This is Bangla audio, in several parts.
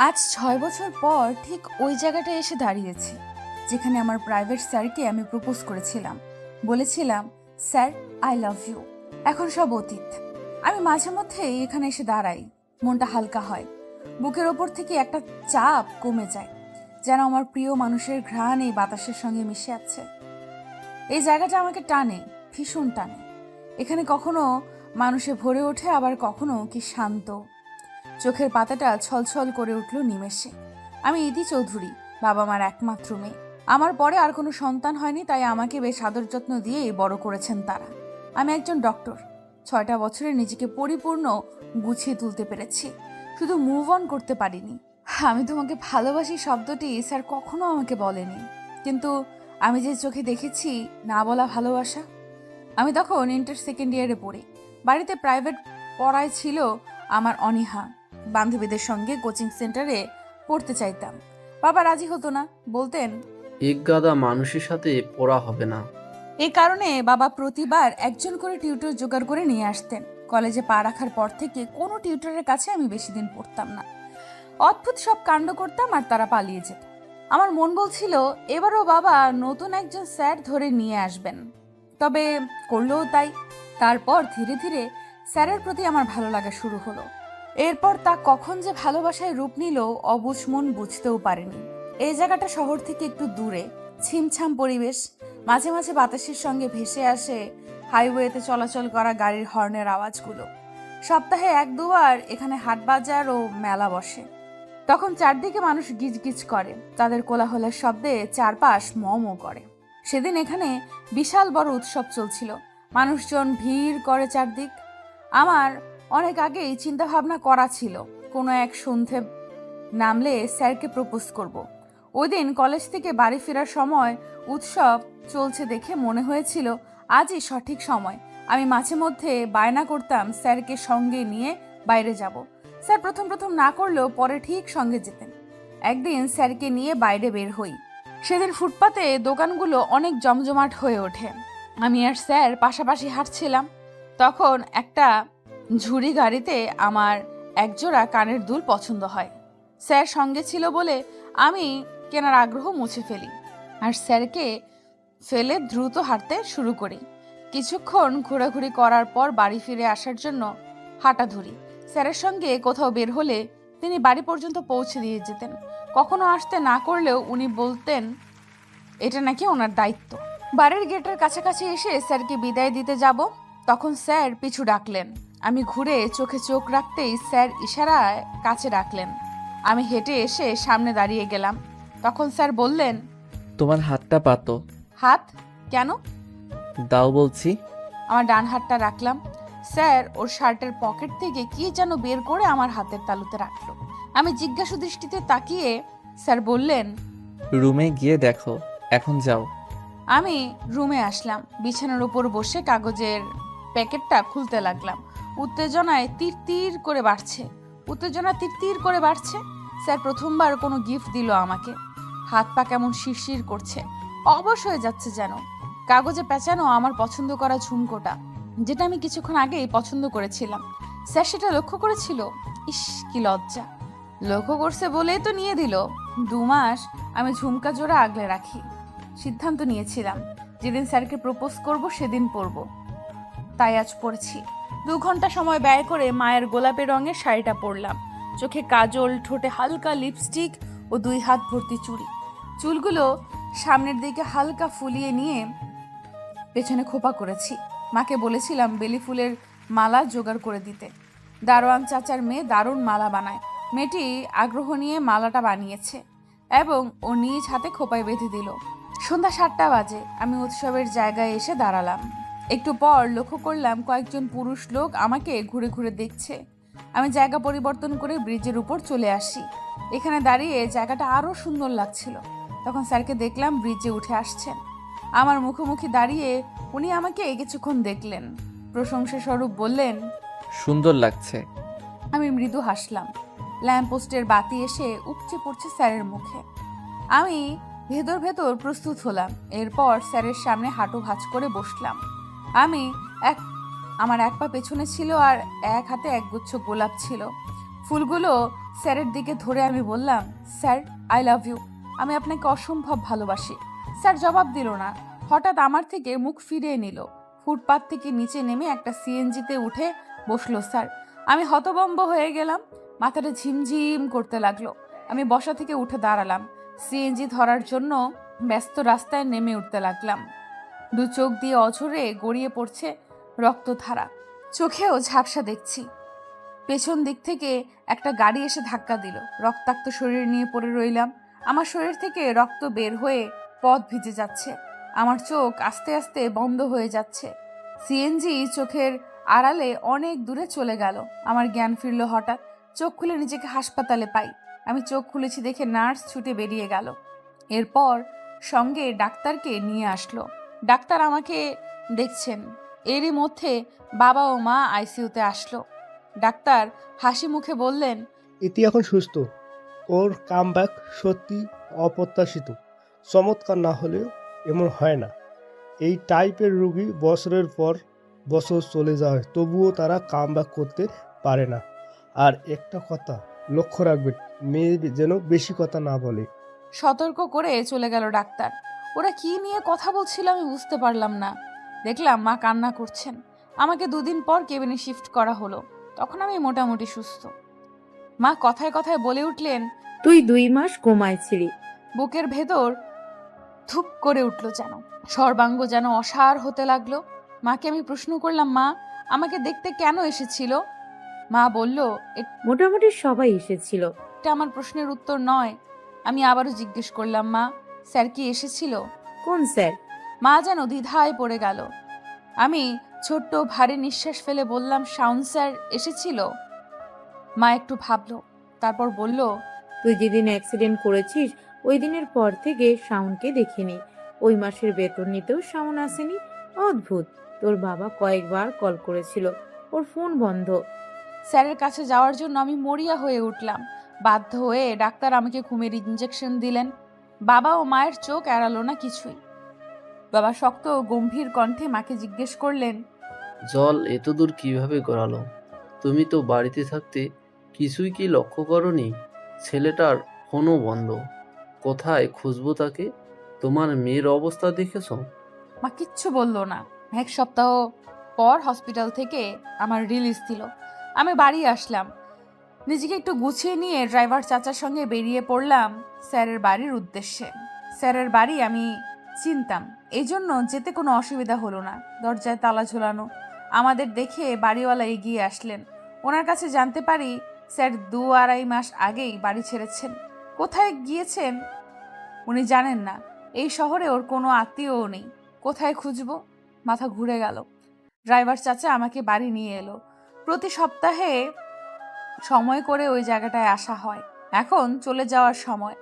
আজ ৬ বছর পর ঠিক ওই জায়গাটায় এসে দাঁড়িয়েছি যেখানে আমার প্রাইভেট স্যারকে আমি প্রপোজ করেছিলাম। বলেছিলাম, স্যার, আই লাভ ইউ। এখন সব অতীত। আমি মাঝে মধ্যে এখানে এসে দাঁড়াই, মনটা হালকা হয়, বুকের ওপর থেকে একটা চাপ কমে যায়, যেন আমার প্রিয় মানুষের ঘ্রাণ এই বাতাসের সঙ্গে মিশে আছে। এই জায়গাটা আমাকে টানে, ভীষণ টানে। এখানে কখনো মানুষে ভরে ওঠে, আবার কখনো কি শান্ত। চোখের পাতাটা ছলছল করে উঠল নিমেষে। আমি ইতি চৌধুরী, বাবা মার একমাত্র মেয়ে। আমার পরে আর কোনো সন্তান হয়নি, তাই আমাকে বেশ আদর যত্ন দিয়েই বড় করেছেন তারা। আমি একজন ডক্টর। ৬টা বছরে নিজেকে পরিপূর্ণ গুছিয়ে তুলতে পেরেছি, শুধু মুভ অন করতে পারিনি। আমি তোমাকে ভালোবাসি শব্দটি স্যার কখনো আমাকে বলেনি, কিন্তু আমি যে চোখে দেখেছি না বলা ভালোবাসা। আমি তখন ইন্টার সেকেন্ড ইয়ারে পড়ি। বাড়িতে প্রাইভেট পড়ায় ছিল আমার অনীহা। বান্ধবীদের সঙ্গে কোচিং সেন্টারে পড়তে চাইতাম। বাবা রাজি হতো না, বলতেন এক গাদা মানুষের সাথে পড়া হবে না। এই কারণে বাবা প্রতিবার একজন করে টিউটর জোগাড় করে নিয়ে আসতেন। কলেজে পা রাখার পর থেকে কোনো টিউটরের কাছে আমি বেশি দিন পড়তাম না। অদ্ভুত সব কাণ্ড করতাম আর তারা পালিয়ে যেত। আমার মন বলছিল এবারও বাবা নতুন একজন স্যার ধরে নিয়ে আসবেন, তবে করলেও তাই। তারপর ধীরে ধীরে স্যারের প্রতি আমার ভালো লাগা শুরু হলো। এরপর তা কখন যে ভালোবাসায় রূপ নিল অবুঝ মন বুঝতেও পারেনি। এই জায়গাটা শহর থেকে একটু দূরে, ছিমছাম পরিবেশ। মাঝে মাঝে বাতাসের সঙ্গে ভেসে আসে হাইওয়েতে চলাচল করা গাড়ির হর্নের আওয়াজগুলো। সপ্তাহে ১-২বার এখানে হাট বাজার ও মেলা বসে। তখন চারদিকে মানুষ গিজগিজ করে, তাদের কোলাহলের শব্দে চারপাশ মমও করে। সেদিন এখানে বিশাল বড় উৎসব চলছিল, মানুষজন ভিড় করে চারদিক। আমার অনেক আগেই চিন্তা ভাবনা করা ছিল কোনো এক সন্ধে নামলে স্যারকে প্রপোজ করব। ওই দিন কলেজ থেকে বাড়ি ফেরার সময় উৎসব চলছে দেখে মনে হয়েছিল আজই সঠিক সময়। আমি মাঝে মধ্যে বায়না করতাম স্যারকে সঙ্গে নিয়ে বাইরে যাব। স্যার প্রথম প্রথম না করলেও পরে ঠিক সঙ্গে যেতেন। একদিন স্যারকে নিয়ে বাইরে বের হই। সেদিন ফুটপাতে দোকানগুলো অনেক জমজমাট হয়ে ওঠে। আমি আর স্যার পাশাপাশি হাঁটছিলাম। তখন একটা ঝুড়ি গাড়িতে আমার একজোড়া কানের দুল পছন্দ হয়। স্যার সঙ্গে ছিল বলে আমি কেনার আগ্রহ মুছে ফেলি আর স্যারকে ফেলে দ্রুত হাঁটতে শুরু করি। কিছুক্ষণ ঘোরাঘুরি করার পর বাড়ি ফিরে আসার জন্য হাঁটা ধরি। স্যারের সঙ্গে কোথাও বের হলে তিনি বাড়ি পর্যন্ত পৌঁছে দিয়ে যেতেন। কখনো আসতে না করলেও উনি বলতেন এটা নাকি ওনার দায়িত্ব। বাড়ির গেটের কাছাকাছি এসে স্যারকে বিদায় দিতে যাব, তখন স্যার পিছু ডাকলেন। আমি ঘুরে চোখে চোখ রাখতেই স্যার ইশারায় কাছে ডাকলেন। আমি হেঁটে এসে সামনে দাঁড়িয়ে গেলাম। তখন স্যার বললেন, তোমার হাতটা পাতো। হাত কেন? দাও বলছি। আমার ডান হাতটা রাখলাম। স্যার ওর শার্টের পকেট থেকে কি যেন বের করে আমার হাতের তালুতে রাখলো। আমি জিজ্ঞাসু দৃষ্টিতে তাকিয়ে স্যার বললেন, রুমে গিয়ে দেখো, এখন যাও। আমি রুমে আসলাম। বিছানার উপর বসে কাগজের প্যাকেটটা খুলতে লাগলাম। উত্তেজনায় তীর তীর করে বাড়ছে। স্যার প্রথমবার কোনো গিফট দিল আমাকে। হাত পা কেমন শিরশির করছে, অবশ হয়ে যাচ্ছে যেন। কাগজে পেঁচানো আমার পছন্দ করা ঝুমকোটা, যেটা আমি কিছুক্ষণ আগেই পছন্দ করেছিলাম। স্যার সেটা লক্ষ্য করেছিল। ইস, কি লজ্জা! লক্ষ্য করছে বলেই তো নিয়ে দিল। ২ মাস আমি ঝুমকা জোড়া আগলে রাখি। সিদ্ধান্ত নিয়েছিলাম যেদিন স্যারকে প্রপোজ করব সেদিন পরব, তাই আজ পড়ছি। ২ ঘন্টা সময় ব্যয় করে মায়ের গোলাপি রঙের শাড়িটা পরলাম। চোখে কাজল, ঠোঁটে হালকা লিপস্টিক ও ২ হাত ভর্তি চুড়ি। চুলগুলো সামনের দিকে হালকা ফুলিয়ে নিয়ে পেছনে খোপা করেছি। মাকে বলেছিলাম বেলি ফুলের মালা জোগাড় করে দিতে। দারোয়ান চাচার মেয়ে দারুণ মালা বানায়। মেয়েটি আগ্রহ নিয়ে মালাটা বানিয়েছে এবং ও নিজ হাতে খোপায় বেঁধে দিল। সন্ধ্যা ৭টা বাজে। আমি উৎসবের জায়গায় এসে দাঁড়ালাম। একটু পর লক্ষ্য করলাম কয়েকজন পুরুষ লোক আমাকে ঘুরে ঘুরে দেখছে। আমি জায়গা পরিবর্তন করে ব্রিজের উপর চলে আসি। এখানে দাঁড়িয়ে জায়গাটা আরো সুন্দর লাগছিল। তখন স্যারকে দেখলাম ব্রিজে উঠে আসছেন। আমার মুখোমুখি দাঁড়িয়ে উনি আমাকে কিছুক্ষণ দেখলেন, প্রশংসা স্বরূপ বললেন, সুন্দর লাগছে। আমি মৃদু হাসলাম। ল্যাম্পপোস্টের বাতি এসে উপচে পড়ছে স্যারের মুখে। আমি ভেতর ভেতর প্রস্তুত হলাম। এরপর স্যারের সামনে হাঁটু ভাঁজ করে বসলাম। আমার এক পা পেছনে ছিল আর এক হাতে একগুচ্ছ গোলাপ ছিল। ফুলগুলো স্যারের দিকে ধরে আমি বললাম, স্যার আই লাভ ইউ, আমি আপনাকে অসম্ভব ভালোবাসি। স্যার জবাব দিল না, হঠাৎ আমার থেকে মুখ ফিরিয়ে নিল। ফুটপাত থেকে নিচে নেমে একটা সিএনজিতে উঠে বসলো স্যার। আমি হতভম্ব হয়ে গেলাম, মাথাটা ঝিমঝিম করতে লাগলো। আমি বসা থেকে উঠে দাঁড়ালাম, সিএনজি ধরার জন্য ব্যস্ত রাস্তায় নেমে উঠতে লাগলাম। দু চোখ দিয়ে অঝরে গড়িয়ে পড়ছে রক্তধারা, চোখেও ঝাপসা দেখছি। পেছন দিক থেকে একটা গাড়ি এসে ধাক্কা দিল। রক্তাক্ত শরীর নিয়ে পড়ে রইলাম। আমার শরীর থেকে রক্ত বের হয়ে পথ ভিজে যাচ্ছে। আমার চোখ আস্তে আস্তে বন্ধ হয়ে যাচ্ছে। সিএনজি চোখের আড়ালে অনেক দূরে চলে গেল। আমার জ্ঞান ফিরল হঠাৎ। চোখ খুলে নিজেকে হাসপাতালে পাই। আমি চোখ খুলেছি দেখে নার্স ছুটে বেরিয়ে গেল। এরপর সঙ্গে ডাক্তারকে নিয়ে আসলো। ডাক্তার আমাকে দেখছেন। এরই মধ্যে বাবা ও মা আইসিইউতে আসলো। ডাক্তার হাসি মুখে বললেন, ইতি এখন সুস্থ। ওর কামব্যাক সত্যি অপ্রত্যাশিত। চমৎকার না হলেও এমন হয় না। এই টাইপের রোগী বছরের পর বছর চলে যায়, তবুও তারা কামব্যাক করতে পারে না। আর একটা কথা লক্ষ্য রাখবেন, মেয়ে যেন বেশি কথা না বলে। সতর্ক করে চলে গেল ডাক্তার। ওরা কি নিয়ে কথা বলছিল আমি বুঝতে পারলাম না। দেখলাম মা কান্না করছেন। আমাকে 2 দিন পর কেবিনে শিফট করা হলো। তখন আমি মোটামুটি সুস্থ। মা কথায় কথায় বলে উঠলেন, তুই 2 মাস কোমায় ছিলি। বুকের ভেতর ধুপ করে উঠল যেন, সর্বাঙ্গ যেন অসাড় হতে লাগলো। মাকে আমি প্রশ্ন করলাম, মা আমাকে দেখতে কেন এসেছিল? মা বলল, মোটামুটি সবাই এসেছিল। এটা আমার প্রশ্নের উত্তর নয়। আমি আবারও জিজ্ঞেস করলাম, মা স্যার কি এসেছিল? কোন স্যার? মা যেন দ্বিধায় পড়ে গেল। আমি ছোট্ট ভারী নিঃশ্বাস ফেলে বললাম, শাওন স্যার এসেছিল। মা একটু ভাবলো, তারপর বলল, তুই যেদিন অ্যাক্সিডেন্ট করেছিস ওই দিনের পর থেকে শাওনকে দেখিনি। ওই মাসের বেতন নিতেও শাওন আসেনি। অদ্ভুত। তোর বাবা কয়েকবার কল করেছিল, ওর ফোন বন্ধ। স্যারের কাছে যাওয়ার জন্য আমি মরিয়া হয়ে উঠলাম। বাধ্য হয়ে ডাক্তার আমাকে ঘুমের ইঞ্জেকশন দিলেন। বাবা ও মায়ের চোখ এড়ালো না কিছুই। বাবা শক্ত ও গম্ভীর কণ্ঠে মাকে জিজ্ঞেস করলেন, জল এত দূর কিভাবে গড়ালো? তুমি তো বাড়িতে থাকতে কিছুই কি লক্ষ্য করনি? ছেলেটার ফোনও বন্ধ, কোথায় খুঁজবো তাকে? তোমার মেয়ের অবস্থা দেখেছো? মা কিচ্ছু বলল না। 1 সপ্তাহ পর হসপিটাল থেকে আমার রিলিজ দিল। আমি বাড়ি আসলাম। নিজেকে একটু গুছিয়ে নিয়ে ড্রাইভার চাচার সঙ্গে বেরিয়ে পড়লাম স্যারের বাড়ির উদ্দেশ্যে। স্যারের বাড়ি আমি চিনতাম, এই জন্য যেতে কোনো অসুবিধা হলো না। দরজায় তালা ঝোলানো। আমাদের দেখে বাড়িওয়ালা এগিয়ে আসলেন। ওনার কাছে জানতে পারি স্যার 2-2.5 মাস আগেই বাড়ি ছেড়েছেন। কোথায় গিয়েছেন উনি জানেন না। এই শহরে ওর কোনো আত্মীয়ও নেই। কোথায় খুঁজবো? মাথা ঘুরে গেল। ড্রাইভার চাচা আমাকে বাড়ি নিয়ে এলো। প্রতি সপ্তাহে সময় করে ওই জায়গাটায় আসা হয়। এখন চলে যাওয়ার সময়।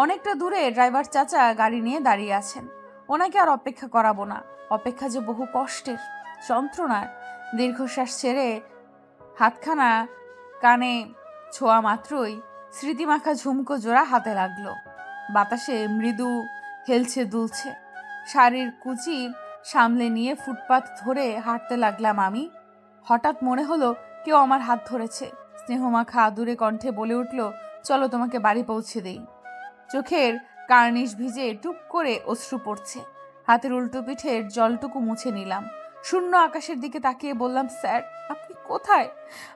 অনেকটা দূরে ড্রাইভার চাচা গাড়ি নিয়ে দাঁড়িয়ে আছেন। ওনাকে আর অপেক্ষা করাবো না। অপেক্ষা যে বহু কষ্টের, যন্ত্রণার। দীর্ঘশ্বাস ছেড়ে হাতখানা কানে ছোঁয়া মাত্রই স্মৃতিমাখা ঝুমকো জোড়া হাতে লাগলো। বাতাসে মৃদু হেলছে দুলছে। শাড়ির কুচি সামলে নিয়ে ফুটপাত ধরে হাঁটতে লাগলাম আমি। হঠাৎ মনে হলো কেউ আমার হাত ধরেছে। স্নেহমাখা আদুরে কণ্ঠে বলে উঠল, চলো তোমাকে বাড়ি পৌঁছে দেই। চোখের কার্নিশ ভিজে টুপ করে অশ্রু পড়ছে। হাতের উল্টো পিঠের জলটুকু মুছে নিলাম। শূন্য আকাশের দিকে তাকিয়ে বললাম, স্যার আপনি কোথায়?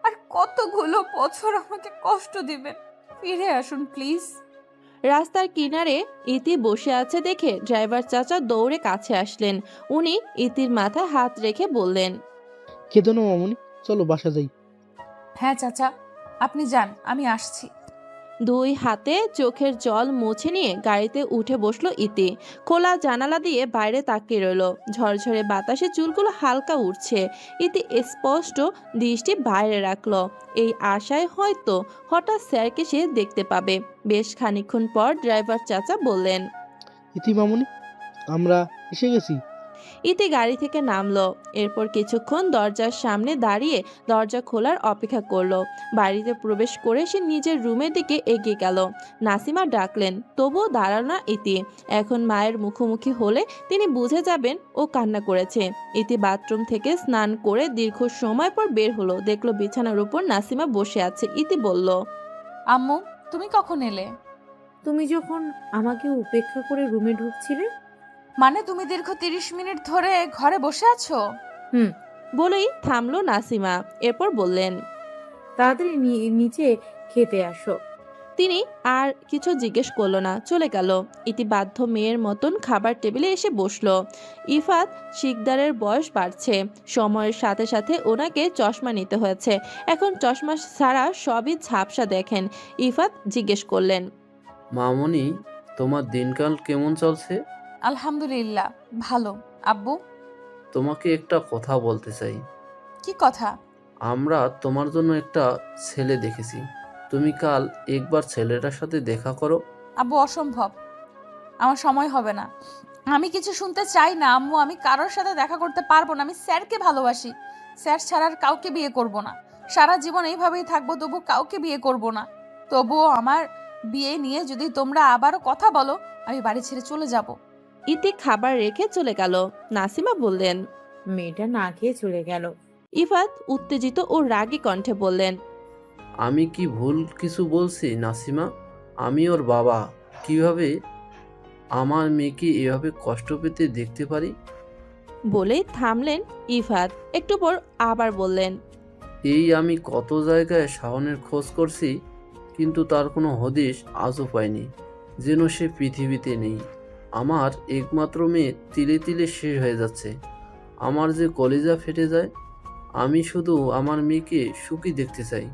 আর কতগুলো বছর আমাকে কষ্ট দিবেন? ফিরে আসুন প্লিজ। রাস্তার কিনারে ইতি বসে আছে দেখে ড্রাইভার চাচা দৌড়ে কাছে আসলেন। উনি ইতির মাথায় হাত রেখে বললেন, কেঁদো না মামুনি, চলো বাসা যাই। হ্যাঁ চাচা, আপনি যান, আমি আসছি। 2 হাতে চোখের জল মুছে নিয়ে গাড়িতে উঠে বসলো ইতি। খোলা জানালা দিয়ে বাইরে তাকিয়ে রইল। ঝরঝরে বাতাসে চুলগুলো হালকা উঠছে। ইতি স্পষ্ট দৃষ্টি বাইরে রাখলো, এই আশায় হয়তো হঠাৎ স্যারকে সে দেখতে পাবে। বেশ খানিকক্ষণ পর ড্রাইভার চাচা বললেন, ইতি মামুনি, আমরা এসে গেছি। ইতি গাড়ি থেকে নামলো। এরপর কিছুক্ষণ দরজার সামনে দাঁড়িয়ে দরজা খোলার অপেক্ষা করলো। বাড়িতে প্রবেশ করে সে নিজের রুমের দিকে এগিয়ে গেল। নাসিমা ডাকলেন, তবুও দাঁড়ালো না ইতি। এখন মায়ের মুখোমুখি হলে তিনি বুঝে যাবেন ও কান্না করেছে। ইতি বাথরুম থেকে স্নান করে দীর্ঘ সময় পর বের হলো, দেখলো বিছানার উপর নাসিমা বসে আছে। ইতি বলল, আম্মু তুমি কখন এলে? তুমি যখন আমাকে উপেক্ষা করে রুমে ঢুকছিলে। মানে তুমি দীর্ঘ 30 মিনিট ধরে ঘরে বসে আছো? বলেই থামলো নাসিমা। এরপর বললেন, তাড়াতাড়ি নিচে খেতে আসো। তিনি আর কিছু জিজ্ঞেস করলো না, চলে গেল। ইতি বাধ্য মেয়ের মতন খাবার টেবিলে এসে বসলো। ইফাত শিকদারের বয়স বাড়ছে, সময়ের সাথে সাথে ওনাকে চশমা নিতে হয়েছে। এখন চশমা ছাড়া সবই ঝাপসা দেখেন। ইফাত জিজ্ঞেস করলেন, মামনি, তোমার দিনকাল কেমন চলছে? আলহামদুলিল্লাহ ভালো। আব্বু? তোমাকে একটা কথা বলতে চাই। কি কথা? আমরা তোমার জন্য একটা ছেলে দেখেছি। তুমি কাল একবার ছেলেটার সাথে দেখা করো। আব্বু অসম্ভব, আমার সময় হবে না। আমি কিছু শুনতে চাই না আম্মু, আমি কারোর সাথে দেখা করতে পারবো না। আমি স্যারকে ভালোবাসি, স্যার ছাড়া আর কাউকে বিয়ে করব না। সারা জীবন এইভাবেই থাকবো, তবু কাউকে বিয়ে করব না। তবুও আমার বিয়ে নিয়ে যদি তোমরা আবারও কথা বলো, আমি বাড়ি ছেড়ে চলে যাব। ইতি খাবার রেখে চলে গেল। নাসিমা বললেন, মেয়েটা না খেয়ে চলে গেল। ইফাত উত্তেজিত ও রাগী কণ্ঠে বললেন, আমি কি ভুল কিছু বলছি নাসিমা? আমি ওর বাবা, কিভাবে আমার মেয়েকে এভাবে কষ্ট পেতে দেখতে পারি? বলেই থামলেন ইফাত। একটু পর আবার বললেন, এই আমি কত জায়গায় শাওনের খোঁজ করছি, কিন্তু তার কোনো হদিশ আজও পাইনি। যেন সে পৃথিবীতে নেই। আমার একমাত্র মেয়ে তিলে তিলে শেষ হয়ে যাচ্ছে। আমার যে কলিজা ফেটে যায়। আমি শুধু আমার মেয়েকে সুখী দেখতে চাই।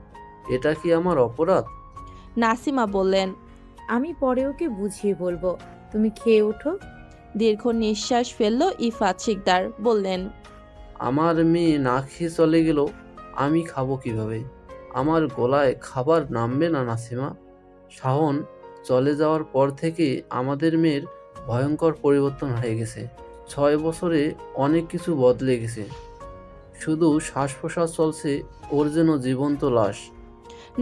এটা কি আমার অপরাধ? নাসিমা বললেন, আমি পরে ওকে বুঝিয়ে বলবো, তুমি খেয়ে ওঠো। দীর্ঘ নিঃশ্বাস ফেলল ইফাত শিকদার। বললেন, আমার মেয়ে না খেয়ে চলে গেল, আমি খাবো কিভাবে? আমার গলায় খাবার নামবে না নাসিমা। শাওন চলে যাওয়ার পর থেকে আমাদের মেয়ের ভয়ঙ্কর পরিবর্তন হয়ে গেছে। 6 বছরে অনেক কিছু বদলে গেছে। শুধু শ্বাস প্রশ্বাস চলছে, ওর যেন জীবন্ত লাশ।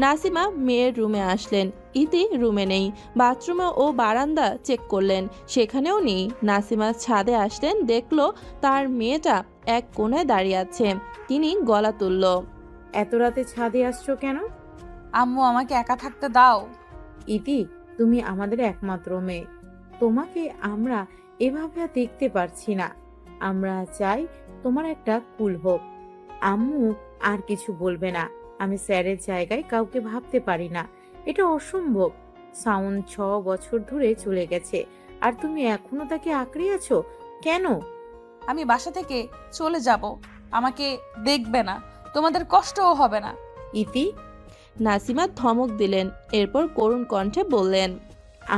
নাসিমা মেয়ের রুমে আসলেন। ইতি রুমে নেই। বাথরুমে ও বারান্দা চেক করলেন, সেখানেও নেই। নাসিমা ছাদে আসলেন, দেখলো তার মেয়েটা এক কোণায় দাঁড়িয়ে আছে। তিনি গলা তুলল, এত রাতে ছাদে আসছো কেন? আম্মু আমাকে একা থাকতে দাও। ইতি, তুমি আমাদের একমাত্র মেয়ে। তোমাকে আমরা এভাবে আর দেখতে পারছি না। আমরা চাই তোমার একটা কুল হোক। আম্মু আর কিছু বলবে না। আমি স্যারের জায়গায় কাউকে ভাবতে পারি না। এটা অসম্ভব। সাউন 6 বছর ধরে চলে গেছে, আর তুমি এখনো তাকে আঁকড়ে আছো কেন? আমি বাসা থেকে চলে যাব, আমাকে দেখবে না, তোমাদের কষ্টও হবে না। ইতি, নাসিমা ধমক দিলেন। এরপর করুণ কণ্ঠে বললেন,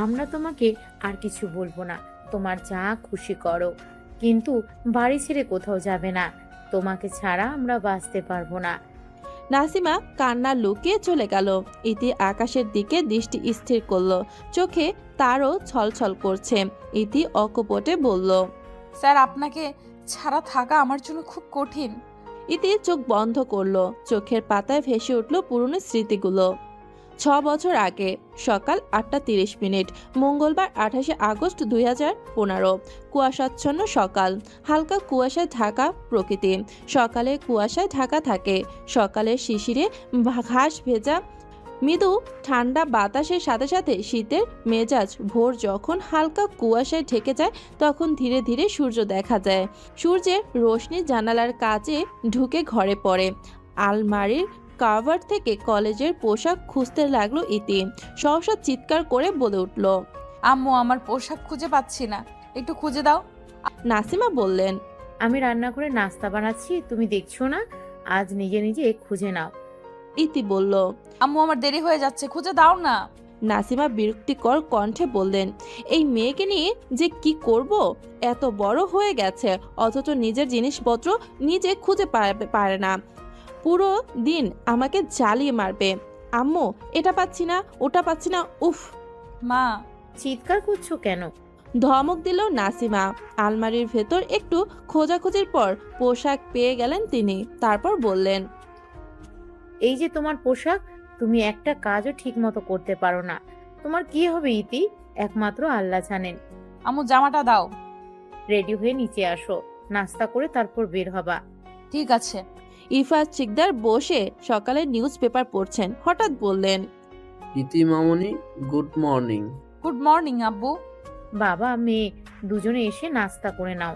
আমরা তোমাকে আর কিছু বলবো না। তোমার যা খুশি করো, কিন্তু বাড়ি ছেড়ে কোথাও যাবে না। তোমাকে ছাড়া আমরা বাঁচতে পারবো না। নাসিমা কান্না লুকিয়ে চলে গেল। ইতি আকাশের দিকে দৃষ্টি স্থির করলো, চোখে তারও ছলছল করছে। ইতি অকপটে বলল, স্যার আপনাকে ছাড়া থাকা আমার জন্য খুব কঠিন। ইতি চোখ বন্ধ করলো। চোখের পাতায় ভেসে উঠল পুরনো স্মৃতিগুলো। 6 বছর আগে সকাল 8:30, মঙ্গলবার 28শে আগস্ট 2015। কুয়াশাচ্ছন্ন সকাল, হালকা কুয়াশায় ঢাকা প্রকৃতি। সকালে কুয়াশায় ঢাকা থাকে। সকালের শিশিরে ঘাস ভেজা, মৃদু ঠান্ডা বাতাসের সাথে সাথে শীতের মেজাজ। ভোর যখন হালকা কুয়াশায় ঢেকে যায়, তখন ধীরে ধীরে সূর্য দেখা যায়। সূর্যের রোশনি জানালার কাছে ঢুকে ঘরে পড়ে। আলমারির কাভার থেকে কলেজের পোশাক খুঁজতে লাগলো ইতি। সহসা চিৎকার করে বলে উঠল, আম্মু আমার পোশাক খুঁজে পাচ্ছি না, একটু খুঁজে দাও। নাসিমা বললেন, আমি রান্না করে নাস্তা বানাচ্ছি, তুমি দেখছো না? আজ নিজে নিজে খুঁজে নাও। ইতি বলল। আম্মু আমার দেরি হয়ে যাচ্ছে, খুঁজে দাও না। নাসিমা বিরক্তিকর কণ্ঠে বললেন, এই মেয়েকে নিয়ে যে কি করব? এত বড় হয়ে গেছে, অথচ নিজের জিনিসপত্র নিজে খুঁজে পারে না। পুরো দিন আমাকে জ্বালিয়ে মারবে। আম্মু এটা পাচ্ছি না, ওটা পাচ্ছি না, উফ। মা, চিৎকার করছো কেন? ধমক দিল নাসিমা। আলমারির ভেতর একটু খোঁজাখুঁজির পর পোশাক পেয়ে গেলেন তিনি। তারপর বললেন, এই যে তোমার পোশাক, তুমি একটা কাজও ঠিক মতো করতে পারো না। তোমার কি হবে ইতি, একমাত্র আল্লাহ জানেন। আম্মু জামাটা দাও। রেডি হয়ে নিচে আসো, নাস্তা করে তারপর বের হবা। ঠিক আছে। ইফাত শিকদার বসে সকালে নিউজ পেপার পড়ছেন। হঠাৎ বললেন, ইতি মামনি, গুড মর্নিং। গুড মর্নিং আব্বু। বাবা মেয়ে দুজনে এসে নাস্তা করে নাও।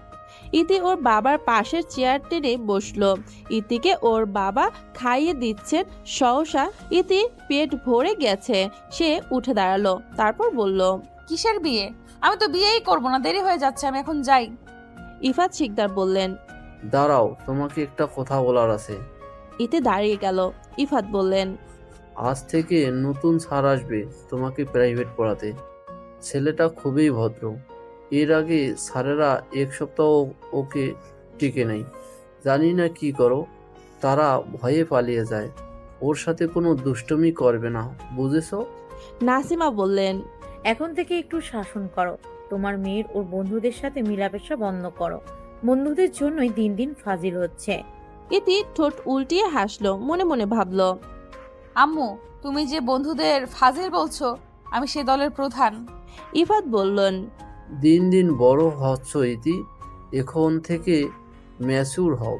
ইতি ওর বাবার পাশের চেয়ার টেনে বসলো। ইতিকে ওর বাবা খাইয়ে দিচ্ছেন। সহসা ইতি পেট ভরে গেছে। সে উঠে দাঁড়ালো। তারপর বলল, কিসের বিয়ে? আমি তো বিয়েই করবো না, দেরি হয়ে যাচ্ছে, আমি এখন যাই। ইফাত শিকদার বললেন, দাঁড়াও, তোমাকে একটা কথা বলার আছে। ইতি দাঁড়িয়ে গেল। ইফাত বললেন, আজ থেকে নতুন স্যার আসবে তোমাকে প্রাইভেট পড়াতে। ছেলেটা খুবই ভদ্র। এর আগে স্যারেরা এক সপ্তাহ ওকে টিকে নেই। জানি না কি করো, তারা ভয়ে পালিয়ে যায়। ওর সাথে কোনো দুষ্টুমি করবে না, বুঝেছো? নাসিমা বললেন, এখন থেকে একটু শাসন করো। তোমার মেয়ের ওর বন্ধুদের সাথে মিলামেশা বন্ধ করো। বন্ধুদের জন্যই দিন দিন ফাজিল হচ্ছে। ইতি ঠোঁট উল্টিয়ে হাসলো। মনে মনে ভাবলো, আম্মু, তুমি যে বন্ধুদের ফাজিল বলছো, আমি সে দলের প্রধান। ইফাত বললেন, দিন দিন বড় হচ্ছ ইতি, এখন থেকে ম্যাচুর হও।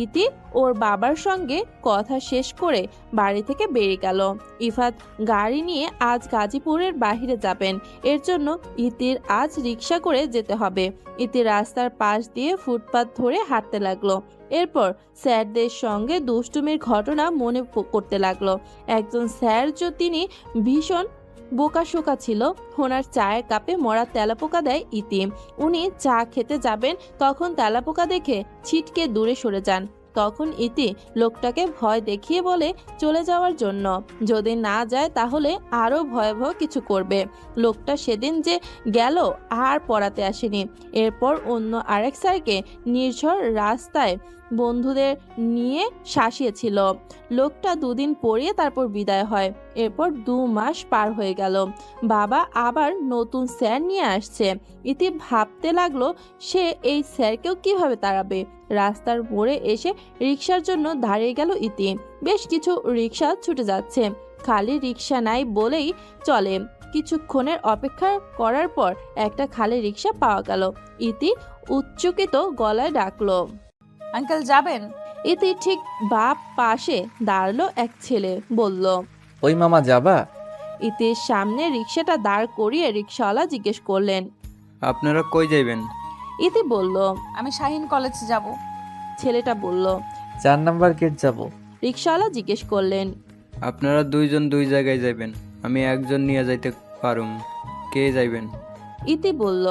ইতি ওর বাবার সঙ্গে কথা শেষ করে বাড়ি থেকে বেরিয়ে গেল। ইফাত গাড়ি নিয়ে আজ গাজীপুরের বাইরে যাবেন। এর জন্য ইতির আজ রিক্সা করে যেতে হবে। ইতি রাস্তার পাশ দিয়ে ফুটপাত ধরে হাঁটতে লাগলো। এরপর স্যারদের সঙ্গে দুষ্টুমির ঘটনা মনে করতে লাগলো। একজন স্যার তিনি ভীষণ বোকাশোকা ছিল। ওনার চায়ের কাপে মরা তেলাপোকা দেয় ইতি। উনি চা খেতে যাবেন, তখন তেলাপোকা দেখে ছিটকে দূরে সরে যান। তখন ইতি লোকটাকে ভয় দেখিয়ে বলে চলে যাওয়ার জন্য। যদি না যায় তাহলে আরো ভয়াবহ কিছু করবে। লোকটা সেদিন যে গেল আর পড়াতে আসেনি। এরপর অন্য আরেক স্যারকে নির্ঝর রাস্তায় বন্ধুদের নিয়ে শাসিয়েছিল। লোকটা দুদিন পড়িয়ে তারপর বিদায় হয়। এরপর 2 মাস পার হয়ে গেল। বাবা আবার নতুন স্যার নিয়ে আসছে। ইতি ভাবতে লাগলো সে এই স্যারকেও কিভাবে তাড়াবে। রাস্তার মোড়ে এসে রিক্সার জন্য দাঁড়িয়ে গেল ইতি। বেশ কিছু রিক্সা ছুটে যাচ্ছে। খালি রিক্সা নাই বলেই চলে। কিছুক্ষণের অপেক্ষা করার পর একটা খালি রিক্সা পাওয়া গেল। ইতি উচ্চকিত গলায় ডাকলো, আঙ্কেল যাবেন? ইতি ঠিক বাপ পাশে দাঁড়ালো এক ছেলে। বলল, ওই মামা যাবা? ইতির সামনে রিক্সাটা দাঁড় করিয়ে রিক্সাওয়ালা জিজ্ঞেস করলেন, আপনারা কই যাইবেন? ইতি বলল, আমি শাহিন কলেজে যাব। ছেলেটা বলল। 4 নাম্বার গেট যাব। রিক্সাওয়ালা জিজ্ঞেস করলেন, আপনারা দুইজন দুই জায়গায় যাইবেন, আমি একজন নিয়ে যাইতে পারুম। কে যাইবেন? ইতি বলল।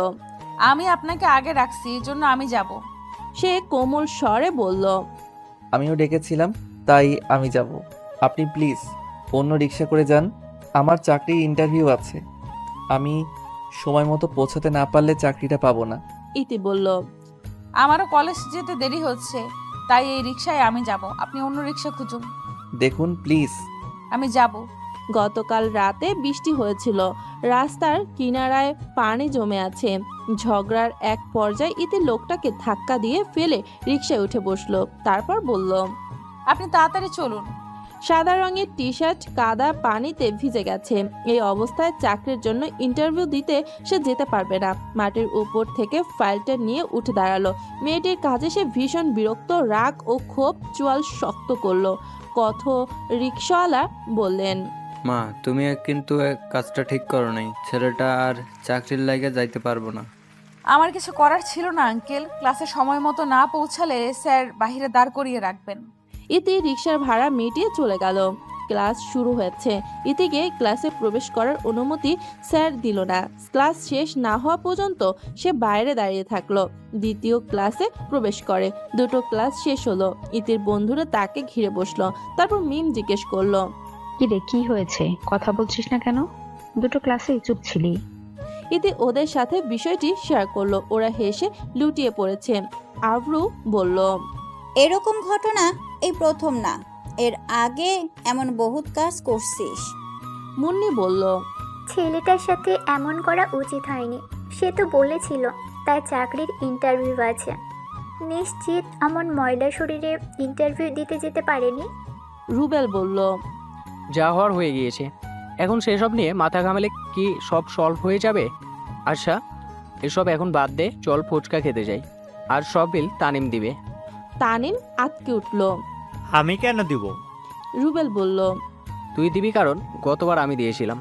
আমি আপনাকে আগে রাখছি, এই জন্য আমি যাব। সে কোমল স্বরে বলল, আমিও ডেকেছিলাম, তাই আমি যাব। আপনি প্লিজ অন্য রিক্সা করে যান। আমার চাকরির ইন্টারভিউ আছে। আমি সময় মতো পৌঁছাতে না পারলে চাকরিটা পাবো না। ইতি বলল, আমারও কলেজ যেতে দেরি হচ্ছে, তাই এই রিক্সায় আমি যাব, আপনি অন্য রিক্সা খুঁজুন। দেখুন প্লিজ। আমি যাব। গতকাল রাতে বৃষ্টি হয়েছিল। রাস্তার কিনারায় পানি জমে আছে। ঝগড়ার এক পর্যায়ে ইতি লোকটাকে ধাক্কা দিয়ে ফেলে রিক্সায় উঠে বসলো। তারপর বলল, আপনি তাড়াতাড়ি চলুন। সাদা রঙের টি শার্ট কাদা পানিতে ভিজে গেছে। এই অবস্থায় চাকরির জন্য ইন্টারভিউ দিতে সে যেতে পারবে না। মাটির উপর থেকে ফাইলটা নিয়ে উঠে দাঁড়ালো। মেয়েটির কাজে সে ভীষণ বিরক্ত। রাগ ও ক্ষোভ চোয়াল শক্ত করলো। রিক্সাওয়ালা বললেন, মা, তুমি কিন্তু কাজটা ঠিক করো নাই। ছেলেটা আর চাকরির লাইগা যাইতে পারবো না। আমার কিছু করার ছিল না আঙ্কেল, ক্লাসে সময় মতো না পৌঁছালে স্যার বাইরে দাঁড় করিয়ে রাখবেন। ইতি রিক্সার ভাড়া মিটিয়ে চলে গেল। ক্লাস শুরু হয়েছে। ইতিকে ক্লাসে প্রবেশ করার অনুমতি স্যার দিল না। ক্লাস শেষ না হওয়া পর্যন্ত সে বাইরে দাঁড়িয়ে থাকলো। দ্বিতীয় ক্লাসে প্রবেশ করে। 2টো ক্লাস শেষ হলো। ইতির বন্ধুরা তাকে ঘিরে বসলো। তারপর মিম জিজ্ঞেস করলো, কি রে, কি হয়েছে? কথা বলছিস না কেন? 2টো ক্লাসে চুপ ছিলি। ইতি ওদের সাথে বিষয়টি শেয়ার করলো। ওরা হেসে লুটিয়ে পড়েছে। আবরু বলল, এরকম ঘটনা এই প্রথম না, এর আগে এমন বহুত কাজ করছিস। মুন্নি বলল, ছেলেটার সাথে এমন করা উচিত হয়নি। সে তো বলেছিল তার চাকরির ইন্টারভিউ আছে। নিশ্চিত এমন ময়লা শরীরে ইন্টারভিউ দিতে যেতে পারেনি। রুবেল বলল, যা হওয়ার হয়ে গিয়েছে, এখন সেসব নিয়ে মাথা ঘামালে কি সব সলভ হয়ে যাবে? আচ্ছা, এসব এখন বাদ দে, চল ফুচকা খেতে যাই, আর সব বিল তানিম দিবে। তানিম আটকে উঠল। আমি কেন দিব? রুবেল বলল, তুই দিবি, কারণ গতবার আমি দিয়েছিলাম।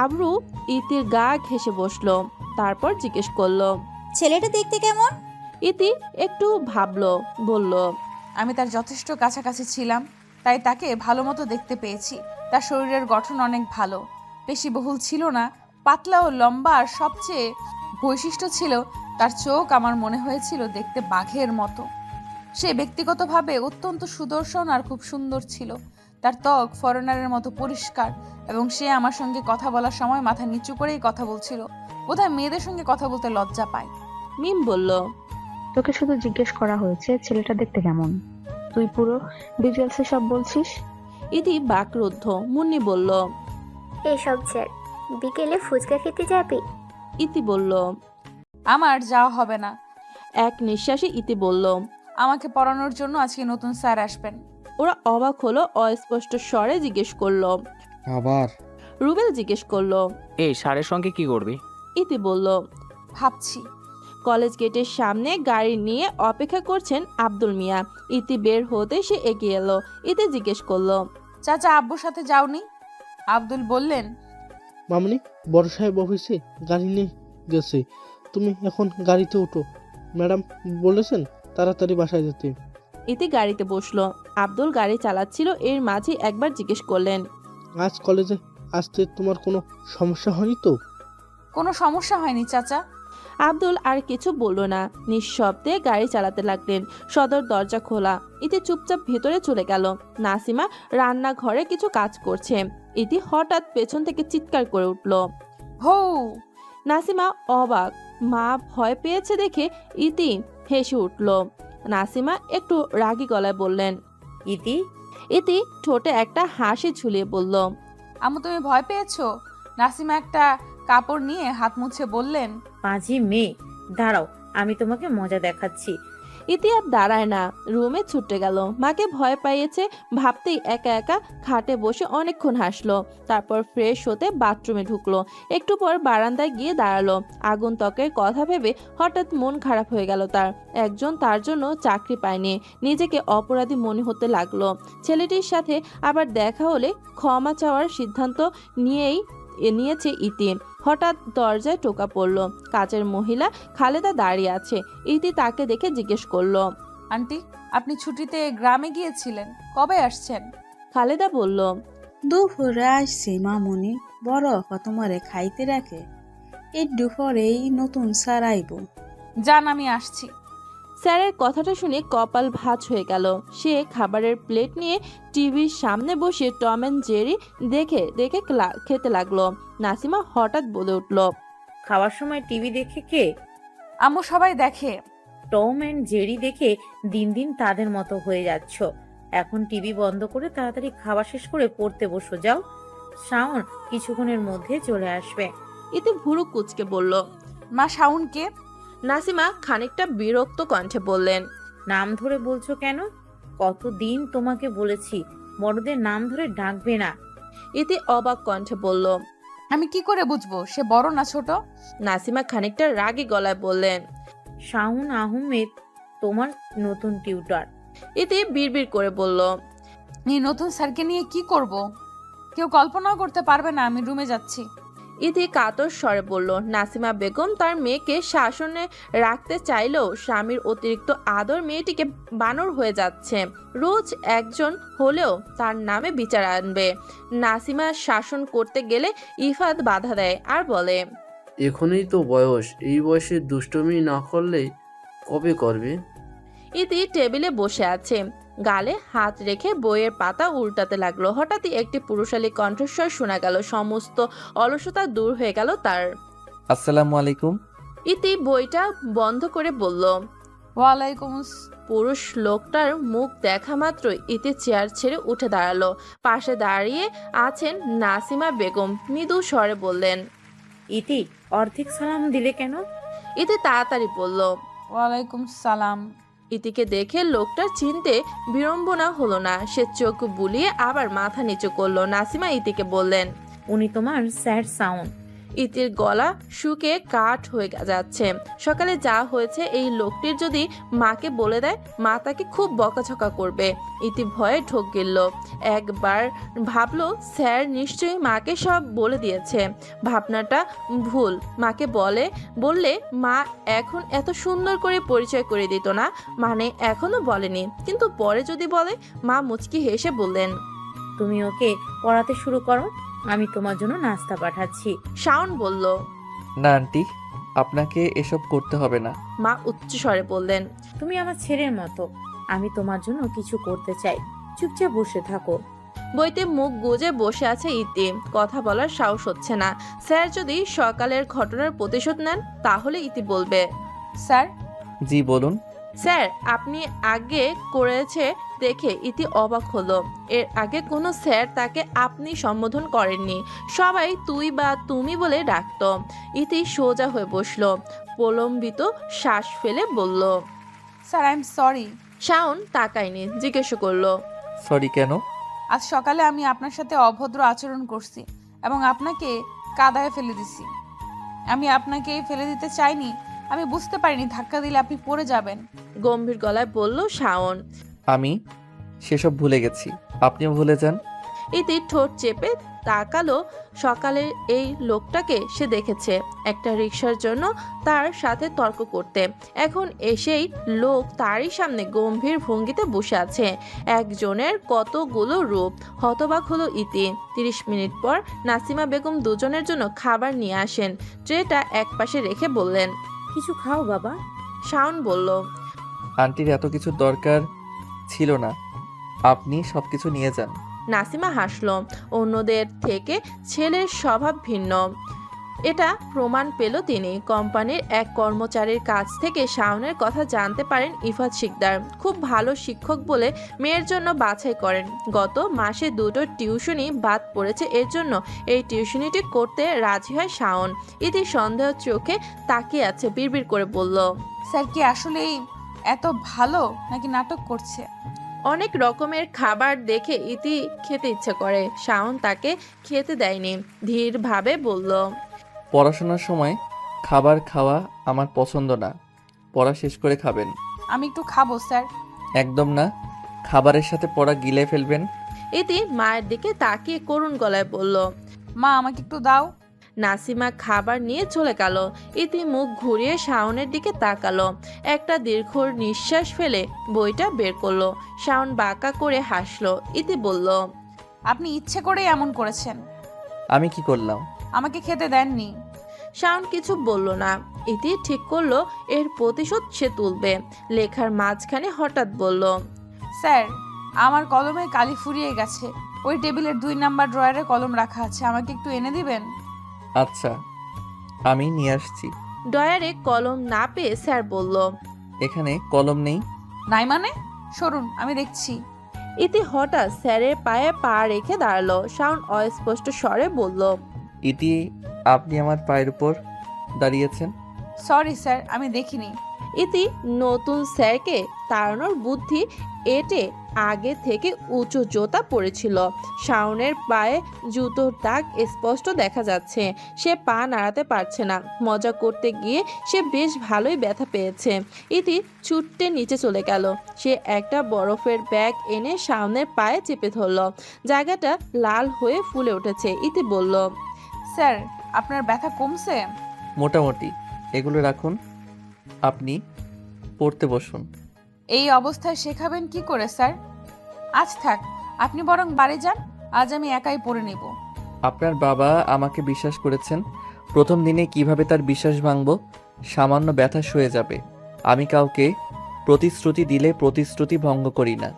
আবরু ইতির গা ঘেঁষে বসলো, তারপর জিজ্ঞেস করলো, ছেলেটা দেখতে কেমন? ইতি একটু ভাবলো, বলল, আমি তার যথেষ্ট কাছাকাছি ছিলাম, তাই তাকে ভালো মতো দেখতে পেয়েছি। তার শরীরের গঠন অনেক ভালো, পেশিবহুল ছিল না, পাতলা ও লম্বা, আর সবচেয়ে বৈশিষ্ট্য ছিল তার চোখ আমার মনে হয়েছিল দেখতে বাঘের মতো। সে ব্যক্তিগতভাবে অত্যন্ত সুদর্শন আর খুব সুন্দর ছিল। তার ত্বক ফরেনারের মতো পরিষ্কার, এবং সে আমার সঙ্গে কথা বলার সময় মাথা নিচু করেই কথা বলছিল। বোধহয় মেয়েদের সঙ্গে কথা বলতে লজ্জা পায়। মিম বলল, তোকে শুধু জিজ্ঞেস করা হয়েছে ছেলেটা দেখতে কেমন, তুই পুরো ডিটেলসে সব বলছিস। ইতি বাকরুদ্ধ। মুন্নি বলল, এসব ছেড়, বিকেলে ফুচকা খেতে যাবি? ইতি বলল, আমার যাওয়া হবে না। এক নিঃশ্বাসে ইতি বলল, আমাকে পড়ানোর জন্য আজকে নতুন স্যার আসবেন। ওরা অবাক হলো, অস্পষ্ট স্বরে জিজ্ঞেস করলো। আবার? রুবেল জিজ্ঞেস করলো, এই সারের সঙ্গে কি করবি? ইতি বলল, ভাবছি। কলেজ গেটের সামনে গাড়ি নিয়ে অপেক্ষা করছেন আব্দুল মিয়া। ইতি বের হতে সে এগিয়ে এলো। ইতি জিজ্ঞেস করলো, চাচা আব্বুর সাথে যাওনি? আব্দুল বললেন, মামনি বড় সাহেব অফিসে গাড়ি নিয়ে গেছে, তুমি এখন গাড়িতে ওঠো। ম্যাডাম বলেছেন তাড়াতাড়ি বাসায় যেতে। ইতি গাড়িতে বসলো। আব্দুল গাড়ি চালাচ্ছিল, এর মাঝে একবার জিজ্ঞেস করলেন, আজ কলেজে আসতে তোমার কোনো সমস্যা হয়নি তো? কোনো সমস্যা হয়নি চাচা। আব্দুল আর কিছু বলল না, নিঃশব্দে গাড়ি চালাতে লাগলেন। সদর দরজা খোলা। ইতি চুপচাপ ভেতরে চলে গেল। নাসিমা রান্নাঘরে কিছু কাজ করছে। ইতি হঠাৎ পেছন থেকে চিৎকার করে উঠল। হৌ! নাসিমা অবাক, মা ভয় পেয়েছে দেখে ইতি হেসে উঠল। নাসিমা একটু রাগী গলায় বললেন, ইতি? ইতি ঠোঁটে একটা হাসি ঝুলিয়ে বলল, আম্মু তুমি ভয় পেয়েছো? নাসিমা একটা কাপড় নিয়ে হাত মুছে বললেন, পাঁজি মেয়ে, দাঁড়াও, আমি তোমাকে মজা দেখাচ্ছি। ইতি আর দাঁড়ায় না, রুমে ছুটে গেল। মাকে ভয় পাইয়েছে ভাবতেই একা একা খাটে বসে অনেকক্ষণ হাসলো। তারপর ফ্রেশ হতে বাথরুমে ঢুকলো। একটু পর বারান্দায় গিয়ে দাঁড়ালো। আগুন ত্বকের কথা ভেবে হঠাৎ মন খারাপ হয়ে গেল তার। একজন তার জন্য চাকরি পায়নি, নিজেকে অপরাধী মনে হতে লাগলো। ছেলেটির সাথে আবার দেখা হলে ক্ষমা চাওয়ার সিদ্ধান্ত নিয়েছে ইতি। হঠাৎ দরজায় টোকা পড়ল। কাজের মহিলা খালেদা দাঁড়িয়ে আছে। ইতি তাকে দেখে জিজ্ঞেস করলো, আন্টি আপনি ছুটিতে গ্রামে গিয়েছিলেন, কবে আসছেন? খালেদা বলল, দুপুরে আসছি মামুনি, বড় তোমারে খাইতে রাখে, এই দুপুরেই নতুন স্যার আইব। যান, আমি আসছি। স্যারের কথাটা শুনে কপাল ভাঁজ হয়ে গেল। সে খাবারের প্লেট নিয়ে টিভির সামনে বসে টম অ্যান্ড জেরি দেখে দেখে খেতে লাগলো। নাসিমা হঠাৎ বলে উঠল, খাওয়ার সময় টিভি দেখে কে? আম্মু সবাই দেখে। টম অ্যান্ড জেরি দেখে দিন দিন তাদের মতো হয়ে যাচ্ছ। এখন টিভি বন্ধ করে তাড়াতাড়ি খাওয়া শেষ করে পড়তে বসো, যাও। শাওন কিছুক্ষণের মধ্যে চলে আসবে। ইতি ভুরু কুচকে বলল, মা শাওনকে? নাসিমা খানিকটা বিরক্ত কণ্ঠে বললেন, নাম ধরে বলছো কেন? কতদিন তোমাকে বলেছি বড়দের নাম ধরে ডাকবে না। ইতি অবাক কণ্ঠে বলল, আমি কি করে বুঝবো সে বড় না ছোট? নাসিমা খানিকটা রাগী গলায় বললেন, শাওন আহমেদ তোমার নতুন টিউটর। ইতি বিড়বিড় করে বলল, এই নতুন স্যারকে নিয়ে কি করব? কেউ কল্পনাও করতে পারবে না। আমি রুমে যাচ্ছি। ইতি কাতর স্বরে বলল। নাসিমা বেগম তার মেয়েকে শাসনে রাখতে চাইলেও স্বামীর অতিরিক্ত আদর মেয়েটিকে বানর হয়ে যাচ্ছে। রোজ একজন হলেও তার নামে বিচার আনবে। নাসিমা শাসন করতে গেলে ইফাত বাধা দেয় আর বলে, এখনই তো বয়স, এই বয়সে দুষ্টুমি না করলে কবে করবে? ইতি টেবিলে বসে আছে, গালে হাত রেখে বইয়ের পাতা উল্টাতে লাগলো। হঠাৎই একটি পুরুষালী কণ্ঠস্বর শোনা গেল। সমস্ত অলসতা দূর হয়ে গেল তার। আসসালামু আলাইকুম। ইতি বইটা বন্ধ করে বলল, ওয়ালাইকুম। পুরুষ লোকটার মুখ দেখা মাত্রই ইতি চেয়ার ছেড়ে উঠে দাঁড়ালো। পাশে দাঁড়িয়ে আছেন নাসিমা বেগম। মৃদু স্বরে বললেন, ইতি অর্ধেক সালাম দিলে কেন? ইতি তাড়াতাড়ি বলল। ওয়ালাইকুম সালাম। ইতিকে দেখে লোকটার চিনতে বিড়ম্বনা হলো না। সে চোখ বুলিয়ে আবার মাথা নিচু করলো। নাসিমা ইতিকে বললেন, উনি তোমার স্যার সাউন্ড। ইতির গলা শুকে কাঠ হয়ে যাচ্ছে। সকালে যা হয়েছে এই লোকটির যদি মাকে বলে দেয়, মা তাকে খুব বকাঝকা করবে। ইতি ভয়ে ঢোক গেল। একবার ভাবলো স্যার নিশ্চয়ই মাকে সব বলে দিয়েছে। ভাবনাটা ভুল। মাকে বললে মা এখন এত সুন্দর করে পরিচয় করে দিত না, মানে এখনো বলেনি, কিন্তু পরে যদি বলে। মা মুচকি হেসে বললেন, তুমি ওকে পড়াতে শুরু করো, আমি তোমার জন্য নাস্তা পাঠাচ্ছি। শাওন বলল, না আন্টি, আপনাকে এসব করতে হবে না। মা উচ্চস্বরে বললেন, তুমি আমার ছেলের মতো, আমি তোমার জন্য কিছু করতে চাই, চুপচাপ বসে থাকো। বইতে মুখ গুজে বসে আছে ইতি। কথা বলার সাহস হচ্ছে না। স্যার যদি সকালের ঘটনার প্রতিশোধ নেন তাহলে ইতি বলবে। স্যার। জি বলুন। স্যার, আপনি আগে করেছে দেখে ইতি অবাক হলো। এর আগে কোনো স্যার তাকে আপনি সম্বোধন করেননি, সবাই তুই বা তুমি বলে ডাকতো। ইতি সোজা হয়ে বসলো, প্রলম্বিত শ্বাস ফেলে বলল, sir I am sorry. Shaon তাকায়নি, জিজ্ঞেস করলো, সরি কেন? আজ সকালে আমি আপনার সাথে অভদ্র আচরণ করছি এবং আপনাকে কাদায় ফেলে দিছি। আমি আপনাকে ফেলে দিতে চাইনি, আমি বুঝতে পারিনি ধাক্কা দিলে আপনি পড়ে যাবেন। গম্ভীর গলায় বলল শাওন। আমি সেসব ভুলে গেছি, আপনিও ভুলে যান। ইতি ঠোঁট চেপে তাকালো। সকালের এই লোকটাকে সে দেখেছে একটা রিকশার জন্য তার সাথে তর্ক করতে। এখন এসেই লোক তারই সামনে গম্ভীর ভঙ্গিতে বসে আছে। একজনের কতগুলো রূপ। হতবাক হলো ইতি। 30 মিনিট পর নাসিমা বেগম দুজনের জন্য খাবার নিয়ে আসেন। ট্রেটা একপাশে রেখে বললেন, কিছু খাও বাবা। শাওন বলল, আন্টির এত কিছু দরকার ছিল না, আপনি সবকিছু নিয়ে যান। নাসিমা হাসলো। অন্যদের থেকে ছেলের স্বভাব ভিন্ন, এটা প্রমাণ পেল তিনি। কোম্পানির এক কর্মচারীর কাছ থেকে শাওনের কথা জানতে পারেন ইফাত শিকদার খুব ভালো শিক্ষক বলে মেয়ের জন্য বাছাই করেন। গত মাসে 2টো টিউশনি বাদ পড়েছে, এর জন্য এই টিউশনিটি করতে রাজি হয় শাওন। ইতি সন্দেহ চোখে তাকিয়ে আছে, বিড়বিড় করে বলল, স্যার কি আসলেই এত ভালো নাকি নাটক করছে? অনেক রকমের খাবার দেখে ইতি খেতে ইচ্ছে করে। শাওন তাকে খেতে দেয়নি, ধীরভাবে বলল, পড়াশোনার সময় খাবার খাওয়া আমার পছন্দ না, পড়া শেষ করে খাবেন। আমি একটু খাবো স্যার। একদম না, খাবারের সাথে পড়া গিলে ফেলবেন। ইতি মায়ের দিকে তাকিয়ে করুণ গলায় বলল, মা আমাকে একটু দাও। নাসিমা খাবার নিয়ে চলে গেল। ইতি মুখ ঘুরিয়ে শাওনের দিকে তাকালো। একটা দীর্ঘ নিঃশ্বাস ফেলে বইটা বের করলো। শাওন বাঁকা করে হাসলো। ইতি বলল, আপনি ইচ্ছে করেই এমন করেছেন। আমি কি করলাম? আমাকে খেতে দেননি। শাওন কিছু বলল না। ইতি ঠিক করলো এর প্রতিশোধ সে তুলবে। লেখার মাঝখানে হঠাৎ বলল, স্যার আমার কলমে কালি ফুরিয়ে গেছে, ওই টেবিলের 2 নাম্বার ড্রয়ারে কলম রাখা আছে, আমাকে একটু এনে দিবেন? আচ্ছা, আমি নিয়ে আসছি। ডয়ারে কলম না পেয়ে স্যার বলল, এখানে কলম নেই। নাই মানে? সরুন, আমি দেখছি। ইতি হঠাৎ স্যারের পায়ে পা রেখে দাঁড়ালো। শাওন অস্পষ্ট স্বরে বলল, ইতি, আপনি আমার পায়ের উপর দাঁড়িয়েছেন। সরি স্যার, আমি দেখিনি। ইতি নতুন স্যারকে তাড়ানোর বুদ্ধি এটে আগে থেকে উঁচু জুতা পরেছিল। শাওনের পায়ে জুতোর দাগ স্পষ্ট দেখা যাচ্ছে। সে পা নাড়াতে পারছে না। মজা করতে গিয়ে সে বেশ ভালোই ব্যথা পেয়েছে। ইতি ছুটতে নিচে চলে গেল। সে একটা বরফের ব্যাগ এনে শাওনের পায়ে চেপে ধরল। জায়গাটা লাল হয়ে ফুলে উঠেছে। ইতি বলল, স্যার আপনার ব্যথা কমছে? মোটামুটি। এগুলো রাখুন, আপনি পড়তে বসুন। এই অবস্থায় শেখাবেন কি করে স্যার? আজ থাক, আপনি বরং বাড়ি যান, আজ আমি একাই পড়ে নেব। আপনার বাবা আমাকে বিশ্বাস করেছেন, প্রথম দিনে কিভাবে তার বিশ্বাস ভাঙব? সামান্য ব্যথা সয়ে যাবে। আমি কাউকে প্রতিশ্রুতি দিলে প্রতিশ্রুতি ভঙ্গ করি না।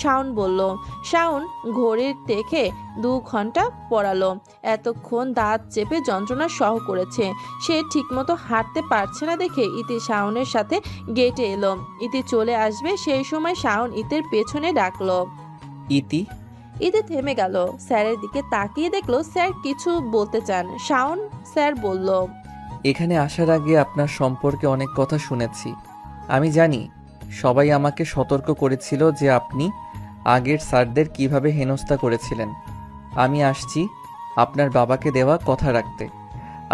শাওন বলল। শাওন ঘড়ির দেখে 2 ঘন্টা পড়ালো। এতক্ষণ দাঁত চেপে যন্ত্রণা সহ করেছে। সে ঠিকমতো হাঁটতে পারছে না দেখে ইতি শাওনের সাথে গেটে এলো। ইতি চলে আসবে সেই সময় শাওন ইতির পেছনে ডাকলো, ইতি। ইতি থেমে গেল। স্যারের দিকে তাকিয়ে দেখলো স্যার কিছু বলতে চান। শাওন স্যার বলল, এখানে আসার আগে আপনার সম্পর্কে অনেক কথা শুনেছি। আমি জানি সবাই আমাকে সতর্ক করেছিল যে আপনি আগের স্যারদের কিভাবে হেনস্থা করেছিলেন। আমি আসছি আপনার বাবাকে দেওয়া কথা রাখতে।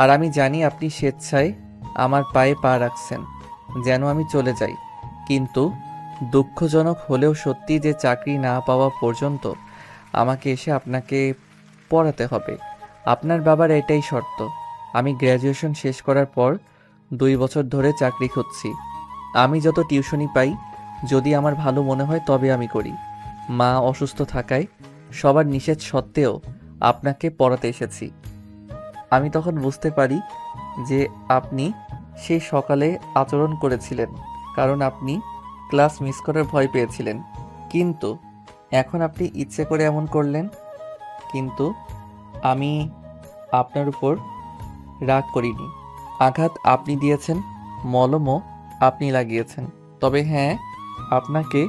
আর আমি জানি আপনি স্বেচ্ছায় আমার পায়ে পা রাখছেন যেন আমি চলে যাই, কিন্তু দুঃখজনক হলেও সত্যি যে চাকরি না পাওয়া পর্যন্ত আমাকে এসে আপনাকে পড়াতে হবে। আপনার বাবার এটাই শর্ত। আমি গ্র্যাজুয়েশন শেষ করার পর 2 বছর ধরে চাকরি খুঁজছি। আমি যত টিউশনি পাই, যদি আমার ভালো মনে হয় তবে আমি করি। মা অসুস্থ থাকায় সবার নিষেধ সত্ত্বেও আপনাকে পড়াতে এসেছি। আমি তখন বুঝতে পারি যে আপনি সেই সকালে আচরণ করেছিলেন কারণ আপনি ক্লাস মিস করার ভয় পেয়েছিলেন, কিন্তু এখন আপনি ইচ্ছে করে এমন করলেন। কিন্তু আমি আপনার উপর রাগ করিনি। আঘাত আপনি দিয়েছেন, মলমও আপনি লাগিয়েছেন। তবে হ্যাঁ, আপনাকে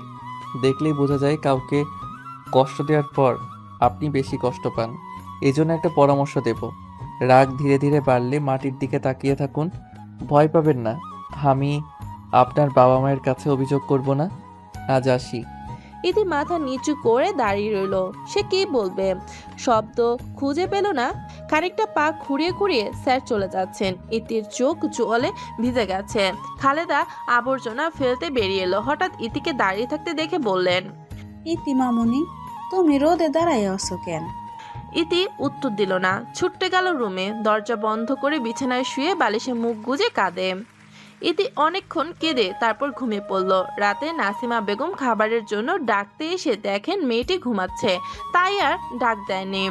দেখলেই বোঝা যায় কাউকে কষ্ট দেওয়ার পর আপনি বেশি কষ্ট পান। এজন্য একটা পরামর্শ দেব, রাগ ধীরে ধীরে বাড়লে মাটির দিকে তাকিয়ে থাকুন, ভয় পাবেন না। আমি আপনার বাবা মায়ের কাছে অভিযোগ করব না। আজ আসি। ইতি মাথা নিচু করে দাঁড়িয়ে রইল। সে কি বলবে, শব্দ খুঁজে পেল না। খানিকটা পা খুঁড়িয়ে খুঁড়িয়ে স্যার চলে যাচ্ছেন। ইতির চোখ জলে ভিজে গেছে। খালেদা আবর্জনা ফেলতে বেরিয়ে এলো। হঠাৎ ইতিকে দাঁড়িয়ে থাকতে দেখে বললেন, ইতি মামুনি, তুমি রোদে দাঁড়াই আছো কেন? ইতি উত্তর দিল না, ছুটতে গেল রুমে। দরজা বন্ধ করে বিছানায় শুয়ে বালিশে মুখ গুজে কাঁদে। ইতি অনেকক্ষণ কেঁদে তারপর ঘুমিয়ে পড়ল। রাতে নাসিমা বেগম খাবারের জন্য ডাকতে এসে দেখেন মেয়েটি ঘুমাচ্ছে, তাই আর ডাক দেয়নি।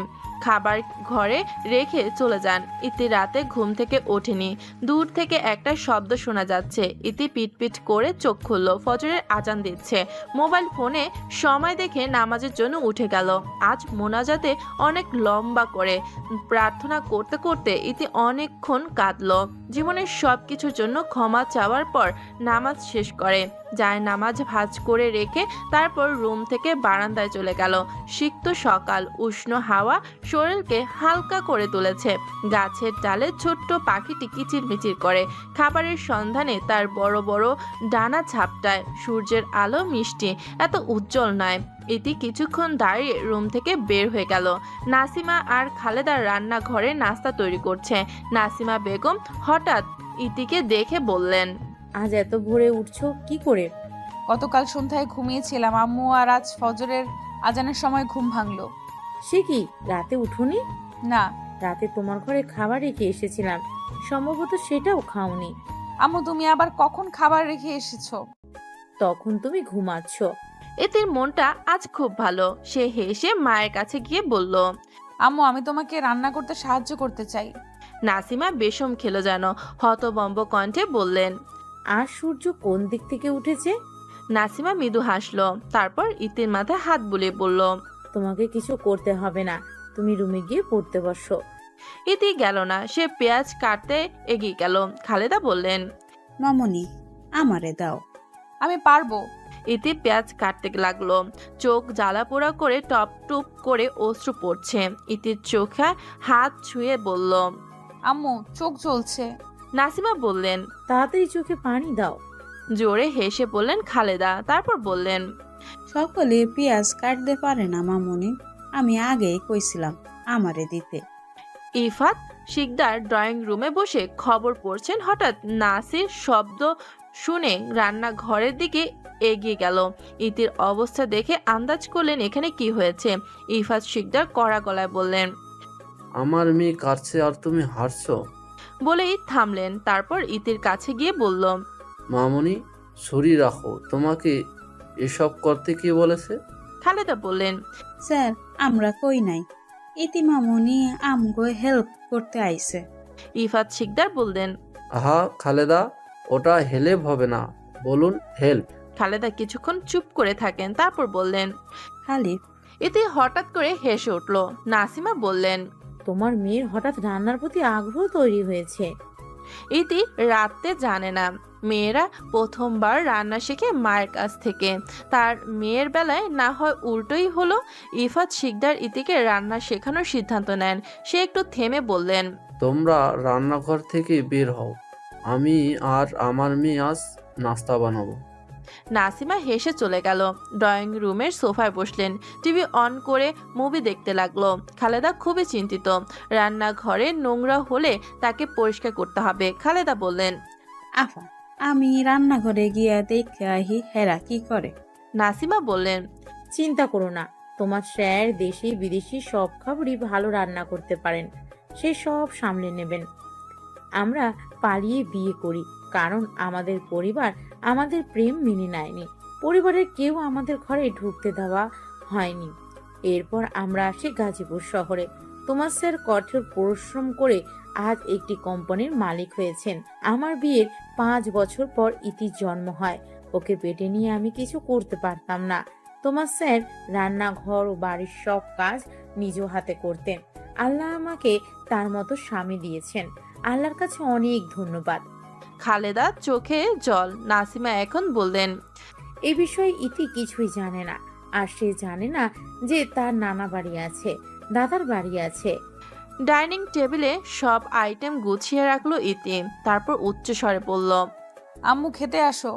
খাবার ঘরে রেখে চলে যান। ইতি রাতে ঘুম থেকে ওঠেনি। দূর থেকে একটা শব্দ শোনা যাচ্ছে। ইতি পিটপিট করে চোখ খুলল। ফজরের আজান দিচ্ছে। মোবাইল ফোনে সময় দেখে নামাজের জন্য উঠে গেল। আজ মোনাজাতে অনেক লম্বা করে প্রার্থনা করতে করতে ইতি অনেকক্ষণ কাঁদল। জীবনের সব কিছুর জন্য ক্ষমা চাওয়ার পর নামাজ শেষ করে যায় নামাজ ভাঁজ করে রেখে তারপর রুম থেকে বারান্দায় চলে গেল। সিক্ত সকাল, উষ্ণ হাওয়া শরীরকে হালকা করে তুলেছে। গাছের ডালে ছোট্ট পাখিটি কিচিরমিচির করে। খাবারের সন্ধানে তার বড় বড় ডানা ঝাপটায়। সূর্যের আলো মিষ্টি, এত উজ্জ্বল নয়। ইতি কিছুক্ষণ দাঁড়িয়ে রুম থেকে বের হয়ে গেল। নাসিমা আর খালেদার রান্নাঘরে নাস্তা তৈরি করছে। নাসিমা বেগম হঠাৎ ইতিকে দেখে বললেন, আজ এত ভোরে উঠছো কি করে? গতকাল সন্ধ্যায় ঘুমিয়েছিলাম আম্মু, আর আজ ফজরের আজানের সময় ঘুম ভাঙলো। সে কি, রাতে উঠোনি? না। রাতে তোমার ঘরে খাবার রেখে এসেছিলাম, সম্ভবত সেটাও খাওনি। আম্মু, তুমি আবার কখন খাবার রেখে এসেছো? তখন তুমি ঘুমাচ্ছ। ইতির মনটা আজ খুব ভালো। সে হেসে মায়ের কাছে গিয়ে বলল, আম্মু, আমি তোমাকে রান্না করতে সাহায্য করতে চাই। নাসিমা বেশম খেলো যেন, হতবম্ব কণ্ঠে বললেন, আর সূর্য কোন দিক থেকে উঠেছে? নাসিমা মৃদু হাসলো। তারপর ইতির মাথায় হাত বুলিয়ে বলল, তোমাকে কিছু করতে হবে না, তুমি রুমে গিয়ে পড়তে বসো। ইতি গেল না। সে পেঁয়াজ কাটতে এগিয়ে গেল। খালেদা বললেন, মামুনি, আমারে দাও। আমি পারবো। ইতি পেঁয়াজ কাটতে লাগলো। চোখ জ্বালা পোড়া করে টপ টুপ করে অশ্রু পড়ছে। ইতির চোখে হাত ছুঁয়ে বলল, আম্মু, চোখ জ্বলছে। নাসিমা বললেন, তাড়াতাড়ি চোখে পানি দাও। জোরে হেসে বললেন খালেদা। তারপর বললেন, সকলে পেঁয়াজ কাটতে পারে না মামুনি, আমি আগেই কইছিলাম আমারে দিতে। ইফাত শিকদার ড্রয়িং রুমে বসে খবর পড়ছেন। হঠাৎ নাসির শব্দ শুনে রান্নাঘরের দিকে এগিয়ে গেল। ইতির অবস্থা দেখে আন্দাজ করলেন এখানে কি হয়েছে। ইফাত শিকদার কড়া গলায় বললেন, আমার মেয়ে কাটছে আর তুমি হারছো? বলেই থামলেন। তারপর ইতির কাছে গিয়ে বলল, মামুনি, শরীর রাখো, তোমাকে এসব করতে কে বলেছে? খালেদা বললেন, স্যার, আমরা কই নাই, ইতি মামুনি আমগো হেল্প করতে আইছে। ইফাত শিকদার বললেন, আহা খালেদা, ওটা হেল্প হবে না, বলুন হেল্প। খালেদা কিছুক্ষণ চুপ করে থাকেন। তারপর বললেন, খালি। ইতি হঠাৎ করে হেসে উঠল। নাসিমা বললেন, তোমার মেয়ের হঠাৎ রান্নার প্রতি আগ্রহ তৈরি হয়েছে। ইতি রাতে জানে না, মেয়েরা প্রথমবার রান্না শেখে মায়ের কাছ থেকে। তার মেয়ের বেলায় না হয় উল্টোই হলো। ইফাত শিকদার ইতিকে রান্না শেখানোর সিদ্ধান্ত নেন। সে একটু থেমে বললেন, তোমরা রান্নাঘর থেকে বের হও, আমি আর আমার মেয়ে আজ নাস্তা বানাবো। নাসিমা হেসে চলে গেল। ড্রয়িং রুমের সোফায় বসলেন, টিভি অন করে মুভি দেখতে লাগলো। খালেদা খুবই চিন্তিত, রান্নাঘরে নোংরা হলে তাকে পরিষ্কার করতে হবে। খালেদা বললেন, আপা আমি রান্নাঘরে গিয়া দেখে আহি হেরা কি করে। নাসিমা বললেন, চিন্তা করো না, তোমার স্যার দেশি বিদেশি সব খাবারই ভালো রান্না করতে পারেন, সে সব সামলে নেবেন। আমরা পালিয়ে বিয়ে করি কারণ আমাদের পরিবার আমাদের প্রেম মেনে নেয়নি, পরিবারের কেউ আমাদের ঘরে ঢুকতে দেওয়া হয়নি। এরপর আমরা আসি গাজীপুর শহরে। তোমার স্যার কঠোর পরিশ্রম করে আজ একটি কোম্পানির মালিক হয়েছেন। আমার বিয়ের 5 বছর পর ইতির জন্ম হয়। ওকে পেটে নিয়ে আমি কিছু করতে পারতাম না। তোমার স্যার রান্নাঘর ও বাড়ির সব কাজ নিজ হাতে করতেন। আল্লাহ আমাকে তার মতো স্বামী দিয়েছেন, আল্লাহর কাছে অনেক ধন্যবাদ। খালেদা চোখে জল। নাসিমা এখন বললেন, এ বিষয়ে ইতি কিছুই জানে না, আর সে জানে না যে তার নানা বাড়ি আছে, দাদার বাড়ি আছে। ডাইনিং টেবিলে সব আইটেম গুছিয়ে রাখলো ইতি, তারপর উচ্চ স্বরে বলল, আম্মু খেতে আসো।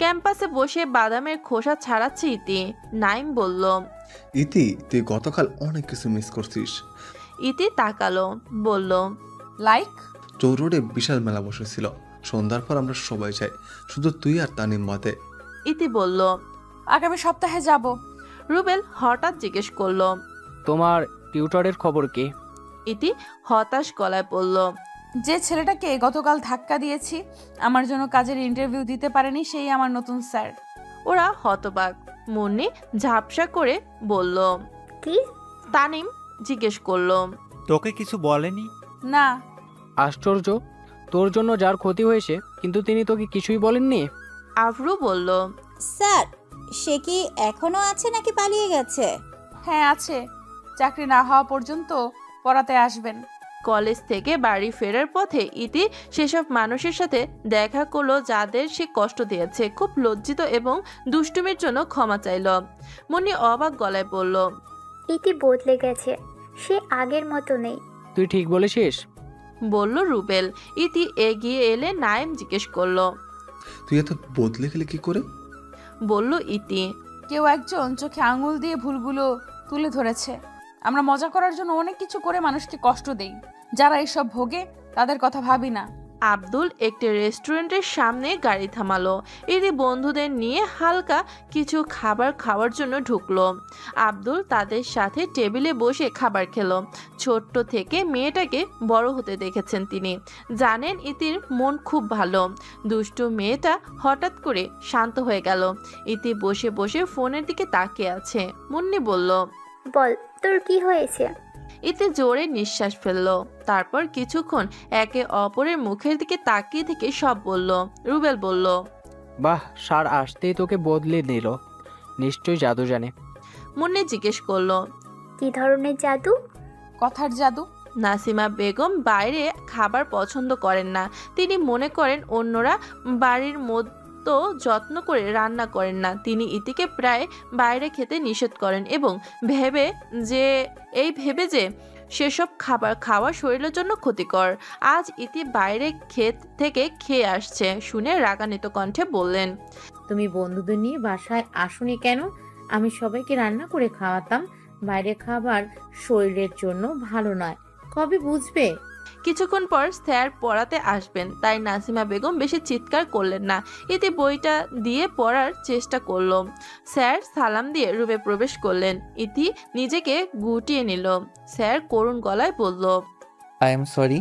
ক্যাম্পাসে বসে বাদামের খোসা ছাড়াচ্ছে ইতি। নাইম বলল, ইতি তুই গতকাল অনেক কিছু মিস করছিস। ইতি তাকালো, বলল, লাইক? চৌর রোডে বিশাল মেলা বসেছিল, সন্ধ্যার পর আমরা সবাই যাই, শুধু তুই আর তানিম বাদে। ইতি বলল, আগামী সপ্তাহে যাব। রুবেল হঠাৎ জিজ্ঞেস করলো, তোমার টিউটরের খবর কি? ইতি হতাশ গলায় বলল, যে ছেলেটাকে গতকাল ধাক্কা দিয়েছি, আমার জন্য কাজের ইন্টারভিউ দিতে পারেনি, সেই আমার নতুন স্যার। ওরা হতবাক। মুন্নি ঝাপসা করে বলল, কি? তানিম জিজ্ঞেস করলো, তোকে কিছু বলেনি? না। আশ্চর্য, তোর জন্য যার ক্ষতি হয়েছে কিন্তু তিনি তোকে কিছুই বলেননি। আফরু বলল, স্যার সে কি এখনো আছে নাকি পালিয়ে গেছে? হ্যাঁ আছে, চাকরি না হওয়া পর্যন্ত পড়াতে আসবেন। কলেজ থেকে বাড়ি ফেরার পথে ইতি সেসব মানুষের সাথে দেখা করলো যাদের সে কষ্ট দিয়েছে। খুব লজ্জিত এবং দুষ্টুমির জন্য ক্ষমা চাইল। মুন্নি অবাক গলায় বলল, ইতি বদলে গেছে, সে আগের মতো নেই। তুই ঠিক বলেছিস, বলল রুবেল। ইতি এগিয়ে এলে নাইম জিজ্ঞেস করলো, তুই এত বদলে গেলে কি করে? বলল ইতি, কেউ একজন চোখে আঙুল দিয়ে ভুলগুলো তুলে ধরেছে। আমরা মজা করার জন্য অনেক কিছু করে মানুষকে কষ্ট দেই, যারা এসব ভোগে তাদের কথা ভাবি না। আব্দুল একটি রেস্টুরেন্টের সামনে গাড়ি থামালো। ইতি বন্ধুদের নিয়ে হালকা কিছু খাবার খাওয়ার জন্য ঢুকলো। আব্দুল তাদের সাথে টেবিলে বসে খাবার খেলো। ছোট্ট থেকে মেয়েটাকে বড় হতে দেখেছেন তিনি, জানেন ইতির মন খুব ভালো। দুষ্টু মেয়েটা হঠাৎ করে শান্ত হয়ে গেল। ইতি বসে বসে ফোনের দিকে তাকিয়ে আছে। মুন্নি বলল, বল তোর কি হয়েছে? ইতি জোরে নিঃশ্বাস ফেললো। তারপর কিছুক্ষণ একে অপরের মুখের দিকে তাকিয়ে থেকে সব বলল। রুবেল বলল, বাহ, সার আসতেই তোকে বদলে নিল, নিশ্চয়ই জাদু জানে। মুন্নি জিজ্ঞেস করলো, কি ধরনের জাদু? কথার জাদু। নাসিমা বেগম বাইরে খাবার পছন্দ করেন না। তিনি মনে করেন অন্যরা বাড়ির মতো যত্ন করে রান্না করেন না। তিনি ইতিকে প্রায় বাইরে খেতে নিষেধ করেন এবং ভেবে যে সেসব খাবার খাওয়া শরীরের জন্য ক্ষতিকর। আজ ইতি বাইরে ক্ষেত থেকে খেয়ে আসছে শুনে রাগান্বিত কণ্ঠে বললেন, তুমি বন্ধুদের নিয়ে বাসায় আসোনি কেন? আমি সবাইকে রান্না করে খাওয়াতাম। বাইরে খাবার শরীরের জন্য ভালো নয়, কবে বুঝবে? কিছুক্ষণ পর স্যার পড়াতে আসবেন, তাই নাসিমা বেগম বেশি চিৎকার করলেন না। ইতি বইটা দিয়ে পড়ার চেষ্টা করলো। স্যার সালাম দিয়ে রুমে প্রবেশ করলেন। ইতি নিজেকে গুটিয়ে নিল। স্যার করুণ গলায় বলল, আই এম সরি,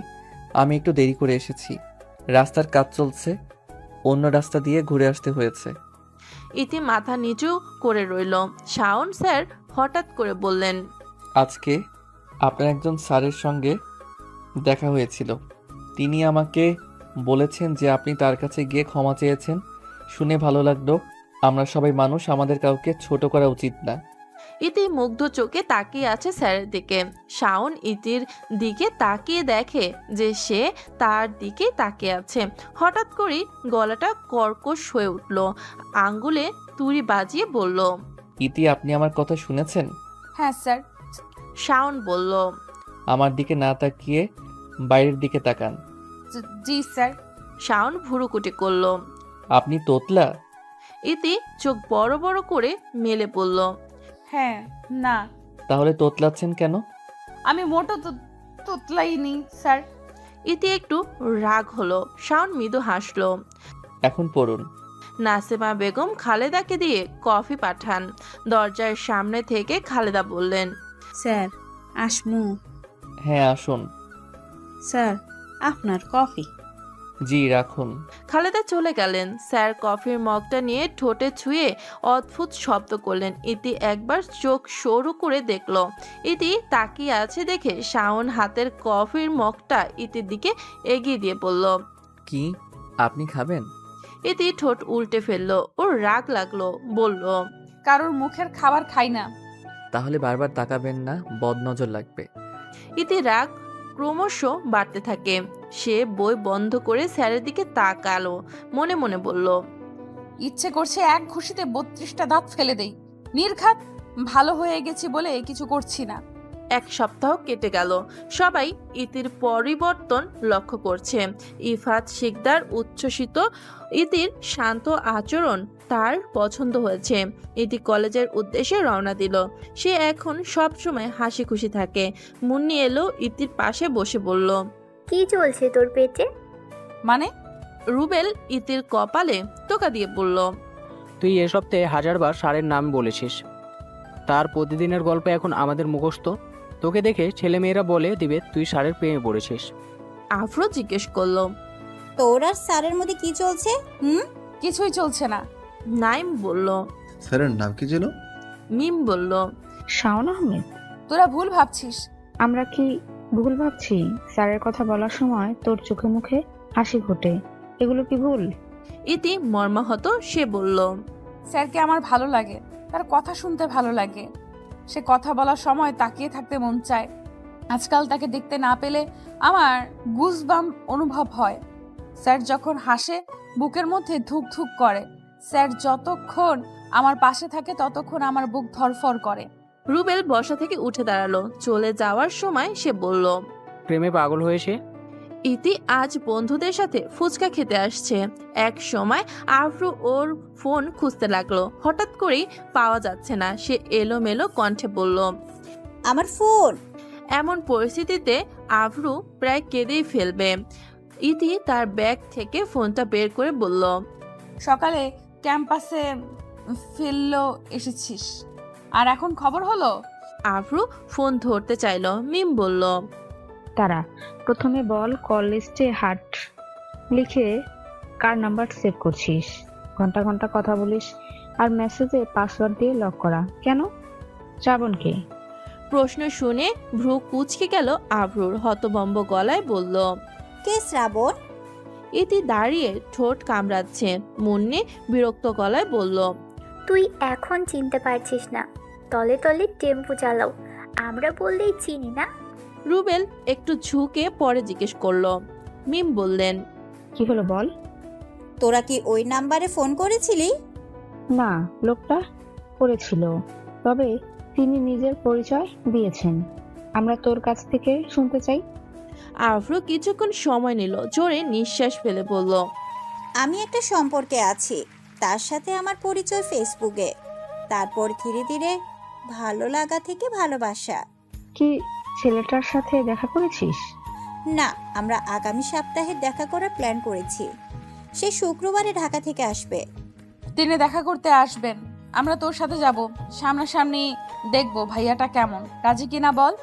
আমি একটু দেরি করে এসেছি, রাস্তার কাজ চলছে, অন্য রাস্তা দিয়ে ঘুরে আসতে হয়েছে। ইতি মাথা নিচু করে রইল। শাওন স্যার হঠাৎ করে বললেন, আজকে আপনার একজন স্যারের সঙ্গে দেখা হয়েছিল, তিনি আমাকে বলেছেন যে আপনি তার কাছে গিয়ে ক্ষমা চেয়েছেন। শুনে ভালো লাগলো। আমরা সবাই মানুষ, আমাদের কাউকে ছোট করা উচিত না। ইতি মুগ্ধ চোখে তাকিয়ে আছে স্যারের দিকে। শাওন ইতির দিকে তাকিয়ে দেখে যে সে তার দিকে তাকিয়ে আছে। হঠাৎ করে গলাটা কর্কশ হয়ে উঠল। আঙ্গুলে তুড়ি বাজিয়ে বলল, ইতি আপনি আমার কথা শুনেছেন? হ্যাঁ স্যার। শাওন বলল, আমার দিকে না তাকিয়ে বাইরের দিকে তাকান। জি স্যার। শাওন ভুরুকুটি করলো। আপনি তোতলা? ইতি চোখ বড় বড় করে মেলে পড়ল। হ্যাঁ। না, তাহলে তোতলাচ্ছেন কেন? আমি মোটো তোতলাইনি স্যার। ইতি একটু রাগ হলো। শাওন মৃদু হাসলো। এখন পড়ুন। নাসিমা বেগম খালেদাকে দিয়ে কফি পাঠান। দরজার সামনে থেকে খালেদা বললেন, স্যার আসমু? হ্যাঁ আসুন। স্যার আপনার কফি। জি রাখুন। খালেদা চলে গেলেন। স্যার কফির মগটা নিয়ে ঠোঁটে ছুঁয়ে অদ্ভুত শব্দ করলেন। ইতি একবার চোখ সরু করে দেখল। ইতি তাকিয়ে আছে দেখে শাওন হাতের কফির মগটা ইতির দিকে এগিয়ে দিয়ে বলল, কি আপনি খাবেন? ইতি ঠোঁট উল্টে ফেললো। ওর রাগ লাগলো। বলল, কারোর মুখের খাবার খাই না। তাহলে বারবার তাকাবেন না, বদনজর লাগবে। ইতি রাগ ক্রমশ বাড়তে থাকে। সে বই বন্ধ করে স্যারের দিকে তাকালো। মনে মনে বলল, ইচ্ছে করছে এক ঘুষিতে 32টা দাঁত ফেলে দেই। নির্ঘাত ভালো হয়ে গেছি বলে কিছু করছি না। এক সপ্তাহ কেটে গেল। সবাই ইতির পরিবর্তন লক্ষ্য করছে। ইফাত শিকদার উচ্ছ্বসিত। ইতির শান্ত আচরণ তার পছন্দ হয়েছে। ইতি কলেজের উদ্দেশ্যে রওনা দিল। সে এখন সব সময় হাসি খুশি থাকে। মুন্নি এলো ইতির পাশে বসে বলল, কি চলছে তোর পেটে? মানে? রুবেল ইতির কপালে টোকা দিয়ে বলল, তুই এ সপ্তাহে 1000বার স্যারের নাম বলেছিস। তার প্রতিদিনের গল্প এখন আমাদের মুখস্থ। তোকে দেখে ছেলেমেয়েরা বলে দিবে তুই স্যারের প্রেমে পড়েছিস। আফরো জিজ্ঞেস করলো, তোর আর স্যারের মধ্যে কি চলছে? কিছুই চলছে না। নাইম বলল। স্যারের নাম কি ছিল? মিম বলল, শাওন আহমেদ। তোরা ভুল ভাবছিস। আমরা কি ভুল ভাবছি? স্যারের কথা বলার সময় তোর চোখে মুখে হাসি ফোটে, এগুলো কি ভুল? ইতি মর্মাহত। সে বলল, স্যারকে আমার ভালো লাগে, তার কথা শুনতে ভালো লাগে। সে কথা বলার সময় তাকিয়ে থাকতে মন চায়। আজকাল তাকে দেখতে না পেলে আমার গুজবাম্প অনুভব হয়। স্যার যখন হাসে বুকের মধ্যে ধুক ধুক করে। স্যার যতক্ষণ আমার পাশে থাকে ততক্ষণ আমার বুক ধরফর করে। রুবেল বসা থেকে উঠে দাঁড়ালো। চলে যাওয়ার সময় সে বলল, প্রেমে পাগল হয়েছে। ইতি আজ বন্ধুদের সাথে ফুচকা খেতে আসছে। এক সময় আফরু ওর ফোন খুঁজতে লাগলো। হঠাৎ করেই পাওয়া যাচ্ছে না। সে এলোমেলো কণ্ঠে বলল, আমার ফোন। এমন পরিস্থিতিতে আফরু প্রায় কেঁদেই ফেলবে। ইতি তার ব্যাগ থেকে ফোনটা বের করে বলল, সকালে ক্যাম্পাসে ফেললো এসেছিস, আর এখন খবর হলো? আফরু ফোন ধরতে চাইলো। মিম বলল, তারা প্রথমে বল কল লিস্টে হাট লিখে কার নাম্বার সেভ করছিস, ঘন্টা ঘন্টা কথা বলিস, আর মেসেজে পাসওয়ার্ড দিয়ে লক করা কেন? শ্রাবণকে? প্রশ্ন শুনে ভ্রু কুঁচকে গেল আফরুর। হতভম্ব গলায় বলল, কে শ্রাবণ? ইতি দাঁড়িয়ে ঠোঁট কামড়াচ্ছে। মুন্নি বিরক্ত গলায় বলল, তুই এখন চিনতে পারছিস না? তলে তলে টেম্পো চালাও, আমরা বললেই চিনি না। রুবেল একটু ঝুঁকে পরে জিজ্ঞেস করলো। মিম বললেন, কি হলো বল। তোরা কি ওই নাম্বারে ফোন করেছিলি? না, লোকটা করেছিল, তবে তিনি নিজের পরিচয় দিয়েছেন। আমরা তোর কাছ থেকে শুনতে চাই। আফরু কিছুক্ষণ সময় নিল। জোরে নিঃশ্বাস ফেলে বলল, আমি একটা সম্পর্কে আছি, তার সাথে আমার পরিচয় ফেসবুকে, তারপর ধীরে ধীরে ভালো লাগা থেকে ভালোবাসা। কি ছেলেটার সাথে দেখা করেছিস? না, আমরা আগামী সপ্তাহে দেখা করার প্ল্যান করেছি। সে শুক্রবারে ঢাকা থেকে আসবে। তিনি দেখা করতে আসবেন, আমরা তোর সাথে যাব, সামনাসামনি দেখবো ভাইয়াটা কেমন, রাজি কিনা বল।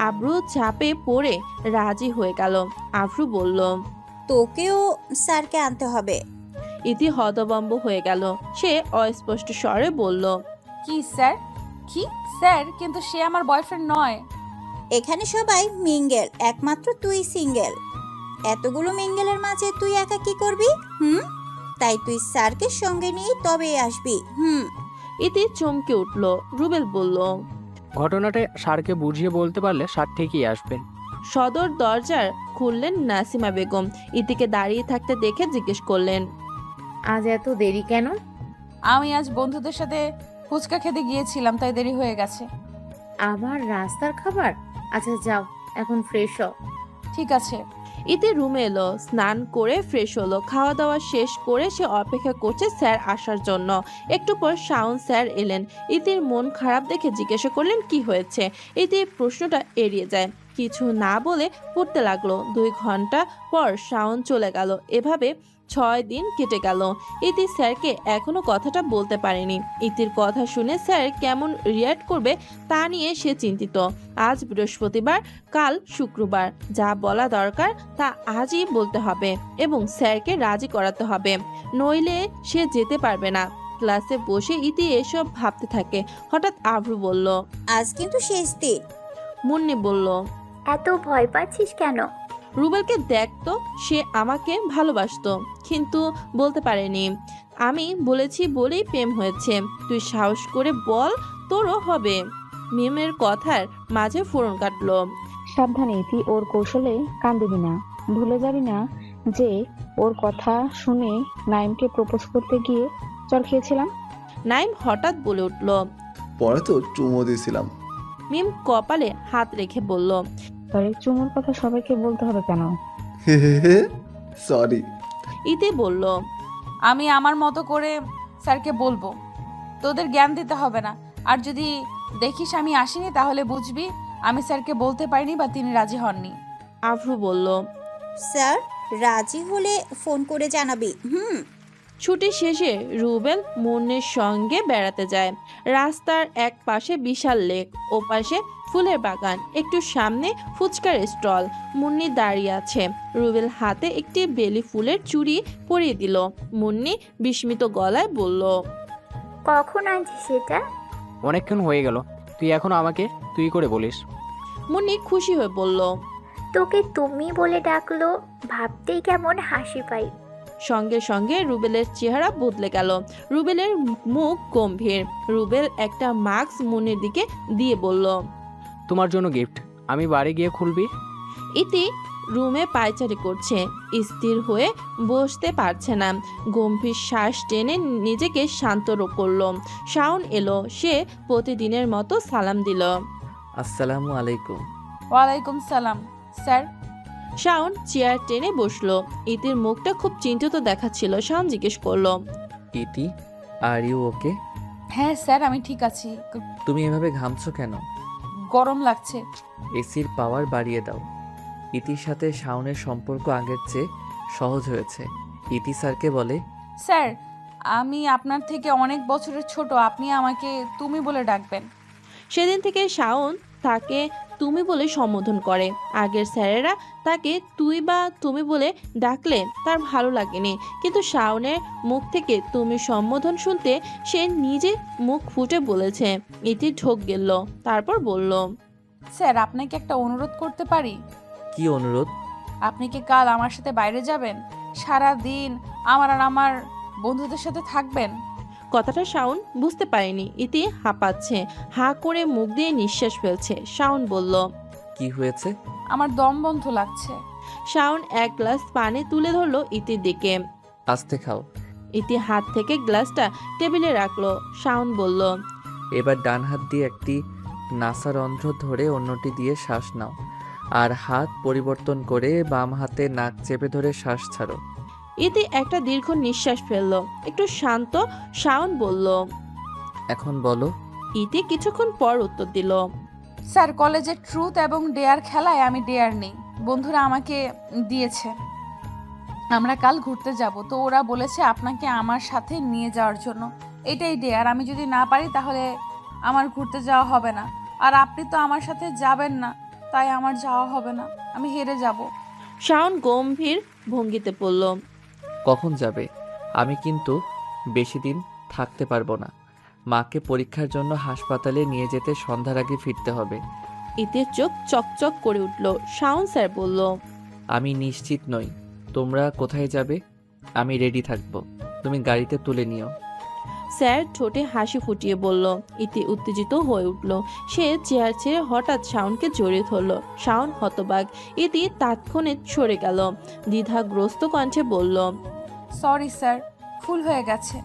আফরু চাপে পড়ে রাজি হয়ে গেল। আফরু বলল, তোকেও স্যারকে আনতে হবে। ইতি হতভম্ব হয়ে গেল। সে অস্পষ্ট স্বরে বলল, কি স্যার? কি স্যার? কিন্তু সে আমার বয়ফ্রেন্ড নয়। এখানে সবাই মিঙ্গেল, একমাত্র তুই সিঙ্গেল। এতগুলো মিঙ্গেলের মাঝে তুই একা কি করবি? তাই তুই স্যারকে সঙ্গে নিয়ে তবে আসবি। ইতি চমকে উঠল। রুবেল বলল, ঘটনাটা স্যারকে বুঝিয়ে বলতে পারলে স্যার ঠিকই আসবেন। সদর দরজার খুললেন নাসিমা বেগম। ইতিকে দাঁড়িয়ে থাকতে দেখে জিজ্ঞেস করলেন, আজ এত দেরি কেন? আমি আজ বন্ধুদের সাথে ফুচকা খেতে গিয়েছিলাম, তাই দেরি হয়ে গেছে। আবার রাস্তার খাবার? আচ্ছা যাও, এখন ফ্রেশ হও। ঠিক আছে। ইতি রুমে এলো, স্নান করে ফ্রেশ হলো, খাওয়া দাওয়া শেষ করে সে অপেক্ষা করছে স্যার আসার জন্য। একটু পর শাওন স্যার এলেন। ইতির মন খারাপ দেখে জিজ্ঞাসা করলেন কি হয়েছে। ইতি প্রশ্নটা এড়িয়ে যায়, কিছু না বলে পড়তে লাগলো। 2 ঘন্টা পর শাওন চলে গেল। এভাবে 6 দিন কেটে গেল। ইতি স্যারকে এখনো কথাটা বলতে পারেনি। ইতির কথা শুনে স্যার কেমন রিয়্যাক্ট করবে তা নিয়ে সে চিন্তিত। আজ বৃহস্পতিবার, কাল শুক্রবার, যা বলা দরকার তা আজই বলতে হবে এবং স্যারকে রাজি করাতে হবে, নইলে সে যেতে পারবে না। ক্লাসে বসে ইতি এসব ভাবতে থাকে। হঠাৎ আভ্রু বলল, আজ কিন্তু শেষ দিন। মুন্নি বলল, এত ভয় পাচ্ছিস কেন? রুবেলকে দেখতো, সে আমাকে ভালোবাসতো কিন্তু বলতে পারেনি। আমি বলেছি বলেই প্রেম হয়েছে। তুই সাহস করে বল, তোরও হবে। মিমের কথার মাঝে ফোড়ন কাটলো। সাবধানে ইতি, ওর কৌশলে কান দিবি না। ভুলে যাবি না যে ওর কথা শুনে নাইমকে প্রপোজ করতে গিয়ে চর খেয়েছিলাম। নাইম হঠাৎ বলে উঠল। পরে তো চুমো দিয়েছিলাম। মিম কপালে হাত রেখে বলল, তোর এই চুমুর কথা সবাইকে বলতে হবে কেন? সরি। ইতি বলল, আমি আমার মতো করে স্যারকে বলবো, তোদের জ্ঞান দিতে হবে না। আর যদি দেখিস আমি আসিনি তাহলে বুঝবি আমি স্যারকে বলতে পারিনি বা তিনি রাজি হননি। আভ্রু বলল, স্যার রাজি হলে ফোন করে জানাবি। ছুটি শেষে রুবেল মুন্নির সঙ্গে বেড়াতে যায়। রাস্তার এক পাশে বিশাল লেক, ও পাশে ফুলের বাগান, একটু সামনে ফুচকার স্টল। মুন্নি দাঁড়িয়ে আছে। রুবেল হাতে একটি বেলি ফুলের চুড়ি পরিয়ে দিল। মুন্নি বিস্মিত গলায় বলল, কখন আনছিস সেটা? অনেকক্ষণ হয়ে গেল, তুই এখনো আমাকে তুই করে বলিস। মুন্নি খুশি হয়ে বলল, তোকে তুমি বলে ডাকলো, ভাবতেই কেমন হাসি পাই। সঙ্গে সঙ্গে রুবেলের চেহারা বদলে গেল। রুবেলের মুখ গম্ভীর। রুবেল একটা মাস্ক মুন্নির দিকে দিয়ে বলল, তোমার জন্য গিফট, আমি বাড়ি গিয়ে খুলবি। ইতি রুমে পায়চারি করছে, স্থির হয়ে বসতে পারছে না। গম্ভীর শ্বাস টেনে নিজেকে শান্ত করলো। শাওন এলো, সে প্রতিদিনের মতো সালাম দিল। আসসালামু আলাইকুম। ওয়ালাইকুম সালাম স্যার। শাওন চেয়ার টেনে বসলো। ইতির মুখটা খুব চিন্তিত দেখাচ্ছিল। শাওন জিজ্ঞেস করলো, ইতি, আর ইউ ওকে? হ্যাঁ স্যার, আমি ঠিক আছি। তুমি এভাবে ঘামছো কেন? গরম লাগছে। এসির পাওয়ার বাড়িয়ে দাও। ইতির সাথে শাওনের সম্পর্ক আগের চেয়ে সহজ হয়েছে। ইতি স্যারকে বলে, স্যার আমি আপনার থেকে অনেক বছরের ছোট, আপনি আমাকে তুমি বলে ডাকবেন। সেদিন থেকে শাওন তাকে তুমি বলে সম্বোধন করে। আগের স্যারেরা তাকে তুই বা তুমি বলে ডাকলে তার ভালো লাগেনি, কিন্তু শাওনের মুখ থেকে তুমি সম্বোধন শুনতে সে নিজে মুখ ফুটে বলেছে। ইতি ঢোক গেল, তারপর বলল, স্যার আপনাকে একটা অনুরোধ করতে পারি? কি অনুরোধ? আপনি কি কাল আমার সাথে বাইরে যাবেন? সারা দিন আমার আর আমার বন্ধুদের সাথে থাকবেন। কথাটা শাওন বুঝতে পারেনি। ইতি হাঁপাচ্ছে, হাঁ করে মুখ দিয়ে নিঃশ্বাস ফেলছে। শাওন বলল, কি হয়েছে? আমার দম বন্ধ লাগছে। শাওন এক গ্লাস পানি তুলে ধরলো ইতির দিকে। আস্তে খাও। ইতি হাত থেকে গ্লাসটা টেবিলে রাখলো। শাওন বলল, এবার ডান হাত দিয়ে একটি নাসারন্ধ্র ধরে অন্যটি দিয়ে শ্বাস নাও, আর হাত পরিবর্তন করে বাম হাতে নাক চেপে ধরে শ্বাস ছাড়ো। ইতি একটা দীর্ঘ নিঃশ্বাস ফেললো। একটু শান্ত শাওন বলল, এখন বলো। ইতি কিছুক্ষণ পর উত্তর দিল, স্যার কলেজে ট্রুথ এবং ডেয়ার খেলায় আমি ডেয়ার নেই, বন্ধুরা আমাকে দিয়েছে। আমরা কাল ঘুরতে যাব, তো ওরা বলেছে আপনাকে আমার সাথে নিয়ে যাওয়ার জন্য। এটাই ডেয়ার, আমি যদি না পারি তাহলে আমার ঘুরতে যাওয়া হবে না। আর আপনি তো আমার সাথে যাবেন না, তাই আমার যাওয়া হবে না, আমি হেরে যাব। শাওন গম্ভীর ভঙ্গিতে বলল, কখন যাবে? আমি কিন্তু বেশি দিন থাকতে পারবো না। মাকে পরীক্ষার জন্য হাসপাতালে নিয়ে যেতে সন্ধ্যার আগে ফিরতে হবে। ইতির চোখ চকচক করে উঠল। শাওন স্যার বলল, আমি নিশ্চিত নই তোমরা কোথায় যাবে। আমি রেডি থাকবো, তুমি গাড়িতে তুলে নিও। স্যার ঠোঁটে হাসি ফুটিয়ে বলল। ইতি উত্তেজিত হয়ে উঠল। সে চেয়ার ছেড়ে হঠাৎ শাওনকে জড়িয়ে ধরল। শাওন হতবাক। ইতি তাৎক্ষণিক সরে গেল। দ্বিধাগ্রস্ত কণ্ঠে বলল, সরি স্যার, ভুল হয়ে গেছে।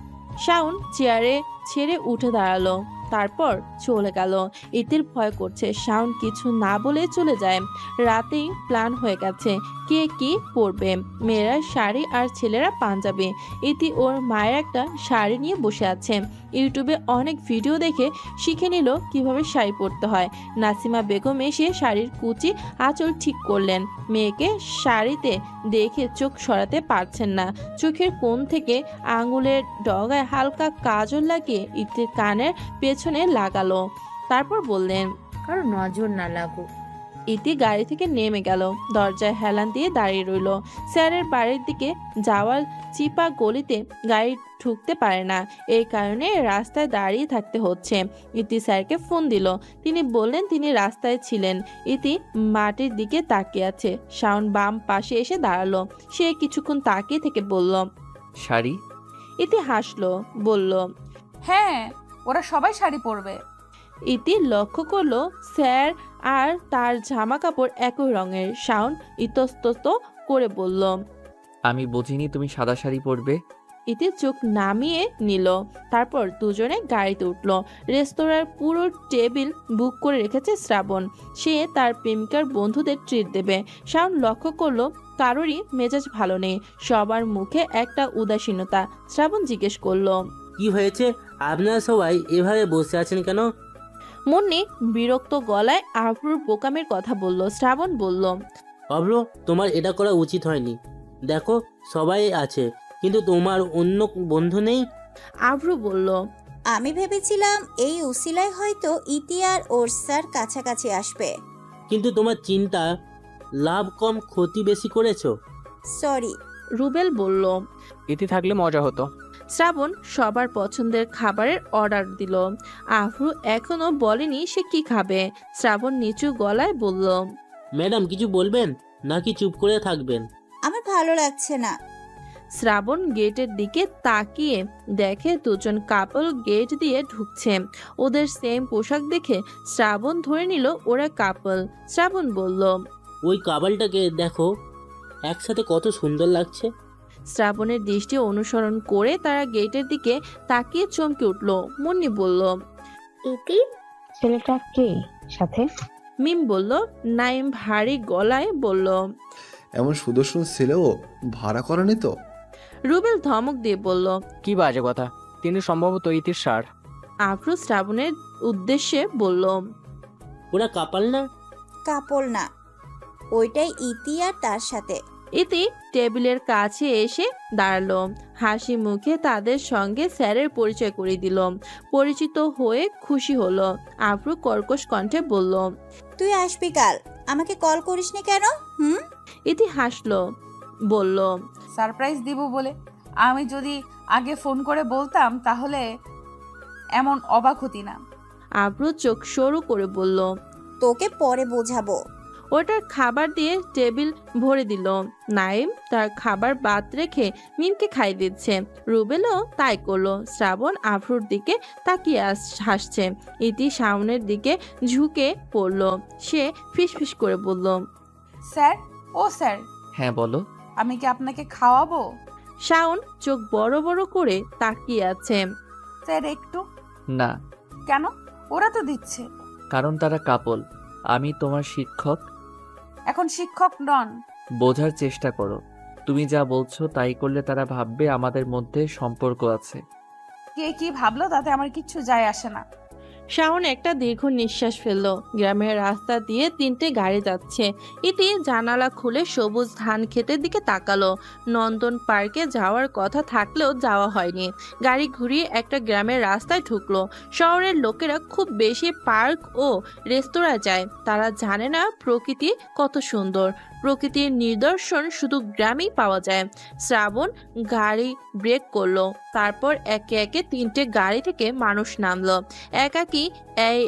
শাওন চেয়ারে ছেড়ে উঠে দাঁড়ালো, তারপর চলে গেল। ইতির ভয় করছে শাওন কিছু না বলে চলে যায়। রাতেই প্ল্যান হয়ে গেছে কে কি পরবে, মেয়েরা শাড়ি আর ছেলেরা পাঞ্জাবি। ইতি ওর মায়ের একটা শাড়ি নিয়ে বসে আছে, ইউটিউবে অনেক ভিডিও দেখে শিখে নিল কিভাবে শাড়ি পরতে হয়। নাসিমা বেগম এসে শাড়ির কুচি আঁচল ঠিক করলেন। মেয়েকে শাড়িতে দেখে চোখ সরাতে পারছেন না। চোখের কোণ থেকে আঙুলের ডগায় হালকা কাজল লাগিয়ে ইতির কানের পেছনে লাগালো, তারপর বললেন, কারো নজর না লাগুক। ইতি গাড়ি থেকে নেমে গেল, দরজায় হেলান দিয়ে দাঁড়িয়ে রইল। স্যারের বাড়ির দিকে যাওয়ার চিপা গলিতে গাড়ি ঢুকতে পারে না, এই কারণে রাস্তায় দাঁড়িয়ে থাকতে হচ্ছে। ইতি স্যারকে ফোন দিল, তিনি বললেন তিনি রাস্তায় ছিলেন। ইতি মাটির দিকে তাকিয়ে আছে। শাওন বাম পাশে এসে দাঁড়ালো, সে কিছুক্ষণ তাকিয়ে থেকে বলল, শাড়ি? ইতি হাসলো, বলল, হ্যাঁ, ওরা সবাই শাড়ি পরবে। ইতি লক্ষ্য করলো স্যার আর তার জামা কাপড় একই রঙের। শাওন ইতস্তত করে বলল, আমি বুঝিনি তুমি সাদা শাড়ি পরবে। ইতি চোখ নামিয়ে নিল, তারপর দুজনে গাড়িতে উঠল। রেস্তোরাঁর পুরো টেবিল বুক করে রেখেছে শ্রাবণ, সে তার প্রেমিকার বন্ধুদের ট্রিট দেবে। শাওন লক্ষ্য করলো কারোরই মেজাজ ভালো নেই, সবার মুখে একটা উদাসীনতা। শ্রাবণ জিজ্ঞেস করলো, কি হয়েছে? আপনারা সবাই এভাবে বসে আছেন কেন? মুন্নি বিরক্ত গলায় আভ্রুর বোকামের কথা বলল। শ্রাবণ বলল, অভ্র, তোমার এটা করা উচিত হয়নি। দেখো সবাই আছে, কিন্তু তোমার অন্য বন্ধু নেই। আভ্রু বলল, আমি ভেবেছিলাম এই উসিলায় হয়তো ইতি আর ওর স্যার কাছাকাছি আসবে। কিন্তু তোমার চিন্তা লাভ কম ক্ষতি বেশি করেছো। সরি। রুবেল বলল, ইতি থাকলে মজা হতো। শ্রাবণ সবার পছন্দের খাবারের অর্ডার দিল। আভ্রু এখনো বলেনি সে কি খাবে। শ্রাবণ নিচু গলায় বলল, ম্যাডাম কিছু বলবেন নাকি চুপ করে থাকবেন? আমার ভালো লাগছে না। শ্রাবণ গেটের দিকে তাকিয়ে দেখে দুজন কাপল গেট দিয়ে ঢুকছে। ওদের সেম পোশাক দেখে শ্রাবণ ধরে নিল ওরা কাপল। শ্রাবণ বলল, ওই কাবালটাকে দেখো, একসাথে কত সুন্দর লাগছে। শ্রাবণের দৃষ্টি অনুসরণ করে তারা গেটের দিকে তাকিয়ে চমকে উঠল। মুন্নি বলল, ইতি? ছেলেটা কে সাথে? মিম বলল। নাইম ভারী গলায় বলল, এমন সুদর্শন ছেলেও ভাড়া করেনি তো? রুবেল ধমক দিয়ে বলল, কি বাজে কথা, তিনি সম্ভবত ইতির সার। আভ্রু শ্রাবণের উদ্দেশ্যে বলল, ওরা কাপাল না? কাপল না, ওইটাই ইতি আর তার সাথে। ইতি টেবিলের কাছে এসে দাঁড়ালো, হাসি মুখে তাদের সঙ্গে স্যারের পরিচয় করে দিল। পরিচিত হয়ে খুশি হলো। আভ্রু কর্কশ কণ্ঠে বলল, তুই আসবি কাল, আমাকে কল করিসনি কেন? ইতি হাসলো, বলল, সারপ্রাইজ দিব বলে। আমি যদি আগে ফোন করে বলতাম তাহলে এমন অবাক হতি না। আভ্রু চোখ সরু করে বলল, তোকে পরে বোঝাবো। ওটার খাবার দিয়ে টেবিল ভরে দিল। নাইম তার খাবার বাদ রেখে মিমকে খাই দিচ্ছে। রুবেলও তাই করলো। শ্রাবণ আভ্রুর দিকে তাকিয়ে হাসছে। ইতি শাওনের দিকে ঝুঁকে পড়ল। সে ফিসফিস করে বলল, স্যার, ও স্যার, হ্যাঁ বলো। আমি কি আপনাকে খাওয়াবো? শাওন চোখ বড় বড় করে তাকিয়ে আছে। স্যার একটু। না। কেন? ওরা তো দিচ্ছে। কারণ তারা কাপল। আমি তোমার শিক্ষক। এখন শিক্ষক নন। বোঝার চেষ্টা করো। তুমি যা বলছো তাই করলে তারা ভাববে আমাদের মধ্যে সম্পর্ক আছে। কে কি ভাবলো তাতে আমার কিচ্ছু যায় আসে না। শাওন একটা দীর্ঘ নিঃশ্বাস ফেললো। গ্রামের রাস্তা দিয়ে 3টে গাড়ি যাচ্ছে। ইতি জানালা খুলে সবুজ ধান ক্ষেতের দিকে তাকালো। নন্দন পার্কে যাওয়ার কথা থাকলেও যাওয়া হয়নি। গাড়ি ঘুরিয়ে একটা গ্রামের রাস্তায় ঢুকলো। শহরের লোকেরা খুব বেশি পার্ক ও রেস্তোরাঁ যায়, তারা জানে না প্রকৃতি কত সুন্দর। প্রকৃতির নিদর্শন শুধু গ্রামেই পাওয়া যায়। শ্রাবণ গাড়ি ব্রেক করলো, তারপর একে একে 3টে গাড়ি থেকে মানুষ নামলো। একাকী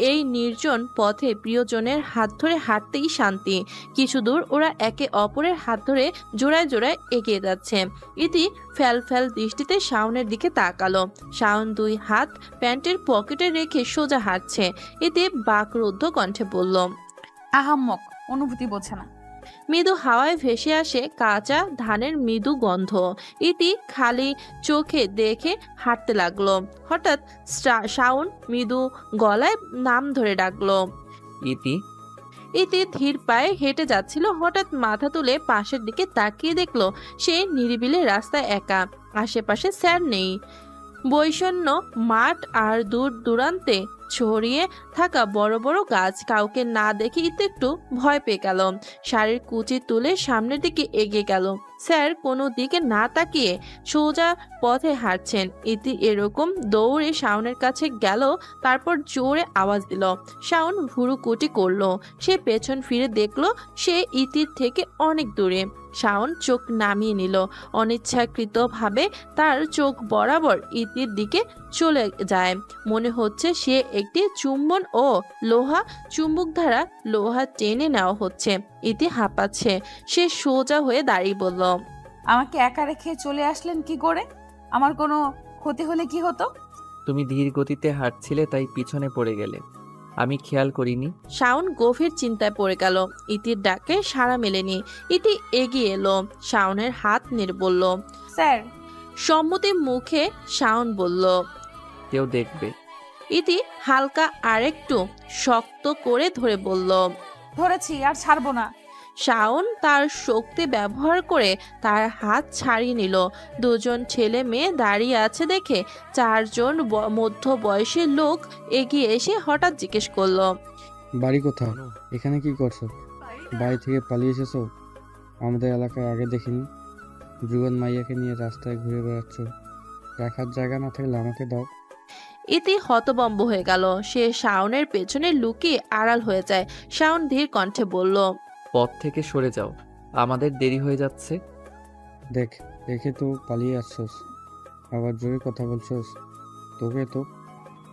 এই নির্জন পথে প্রিয়জনের হাত ধরে হাঁটতেই শান্তি। কিছু দূর ওরা একে অপরের হাত ধরে জোড়ায় জোড়ায় এগিয়ে যাচ্ছে। ইতি ফ্যাল ফ্যাল দৃষ্টিতে শাওনের দিকে তাকালো। শাওন 2 হাত প্যান্টের পকেটে রেখে সোজা হাঁটছে। ইতি বাকরুদ্ধ কণ্ঠে বলল, আহাম্মক, অনুভূতি বোঝে না। মৃদু হাওয়ায় ভেসে আসে কাঁচা ধানের মৃদু গন্ধ। ইতি খালি চোখে দেখে হাঁটতে লাগলো। হঠাৎ শাওন মৃদু গলায় নাম ধরে ডাকলো। ইতি। ইতি ধীর পায়ে হেঁটে যাচ্ছিল। হঠাৎ মাথা তুলে পাশের দিকে তাকিয়ে দেখলো সে নিরিবিলি রাস্তায় একা। আশেপাশে স্যার নেই। বৈষণ্য মাঠ আর দূর দূরান্তে ছড়িয়ে থাকা বড় বড় গাছ। কাউকে না দেখে ইতি একটু ভয় পেয়ে গেল। শাড়ির কুচি তুলে সামনের দিকে এগিয়ে গেল। স্যার কোনো দিকে না তাকিয়ে সোজা পথে হাঁটছেন। ইতি এরকম দৌড়ে শাওনের কাছে গেল। তারপর জোরে আওয়াজ দিল। শাওন ভুরুকুটি করলো। সে পেছন ফিরে দেখলো সে ইতির থেকে অনেক দূরে। শাওন চোখ নামিয়ে নিল। অনিচ্ছাকৃতভাবে তার চোখ বরাবর ইতির দিকে চলে যায়। মনে হচ্ছে সে একটি চুম্বন ও লোহা চুম্বক দ্বারা লোহা টেনে নেওয়া হচ্ছে। ইতি হাঁপাচ্ছে। সে সোজা হয়ে দাঁড়িয়ে বলল, আমাকে একা রেখে চলে আসলেন কি করে? আমার কোনো ক্ষতি হলে কি হতো? তুমি ধীর গতিতে হাঁটছিলে তাই পিছনে পড়ে গেলে, আমি খেয়াল করিনি। শাওন গভীর চিন্তায় পড়ে গেল। ইতির ডাকে সাড়া মেলেনি। ইতি এগিয়ে এলো। শাওনের হাত নেড়ে বলল, স্যার। সম্মতি মুখে শাওন বলল, কেউ দেখবে। ইতি হালকা আরেকটু শক্ত করে ধরে বলল, ধরেছি, আর ছাড়বো না। শাওন তার শক্তি ব্যবহার করে তার হাত ছাড়িয়ে নিল। দুজন ছেলে মেয়ে দাঁড়িয়ে আছে দেখে চারজন মধ্য বয়সী লোক এগিয়ে এসে হঠাৎ জিজ্ঞেস করলো, বাড়ি কোথায়? এখানে কি করছো? বাড়ি থেকে পালিয়ে এসেছো? আমাদের এলাকায় আগে দেখিনি। যুগন মাইয়াকে নিয়ে রাস্তায় ঘুরে বেড়াচ্ছ। রাখার জায়গা না থাকলে আমাকে দাও। ইতি হতবম্ব হয়ে গেল। সে শাওনের পেছনে লুকিয়ে আড়াল হয়ে যায়। শাওন ধীর কণ্ঠে বলল, পথ থেকে সরে যাও, আমাদের দেরি হয়ে যাচ্ছে। দেখ, দেখে তো পালিয়ে আসছোস, আবার জোরে কথা বলছোস। তোকে তো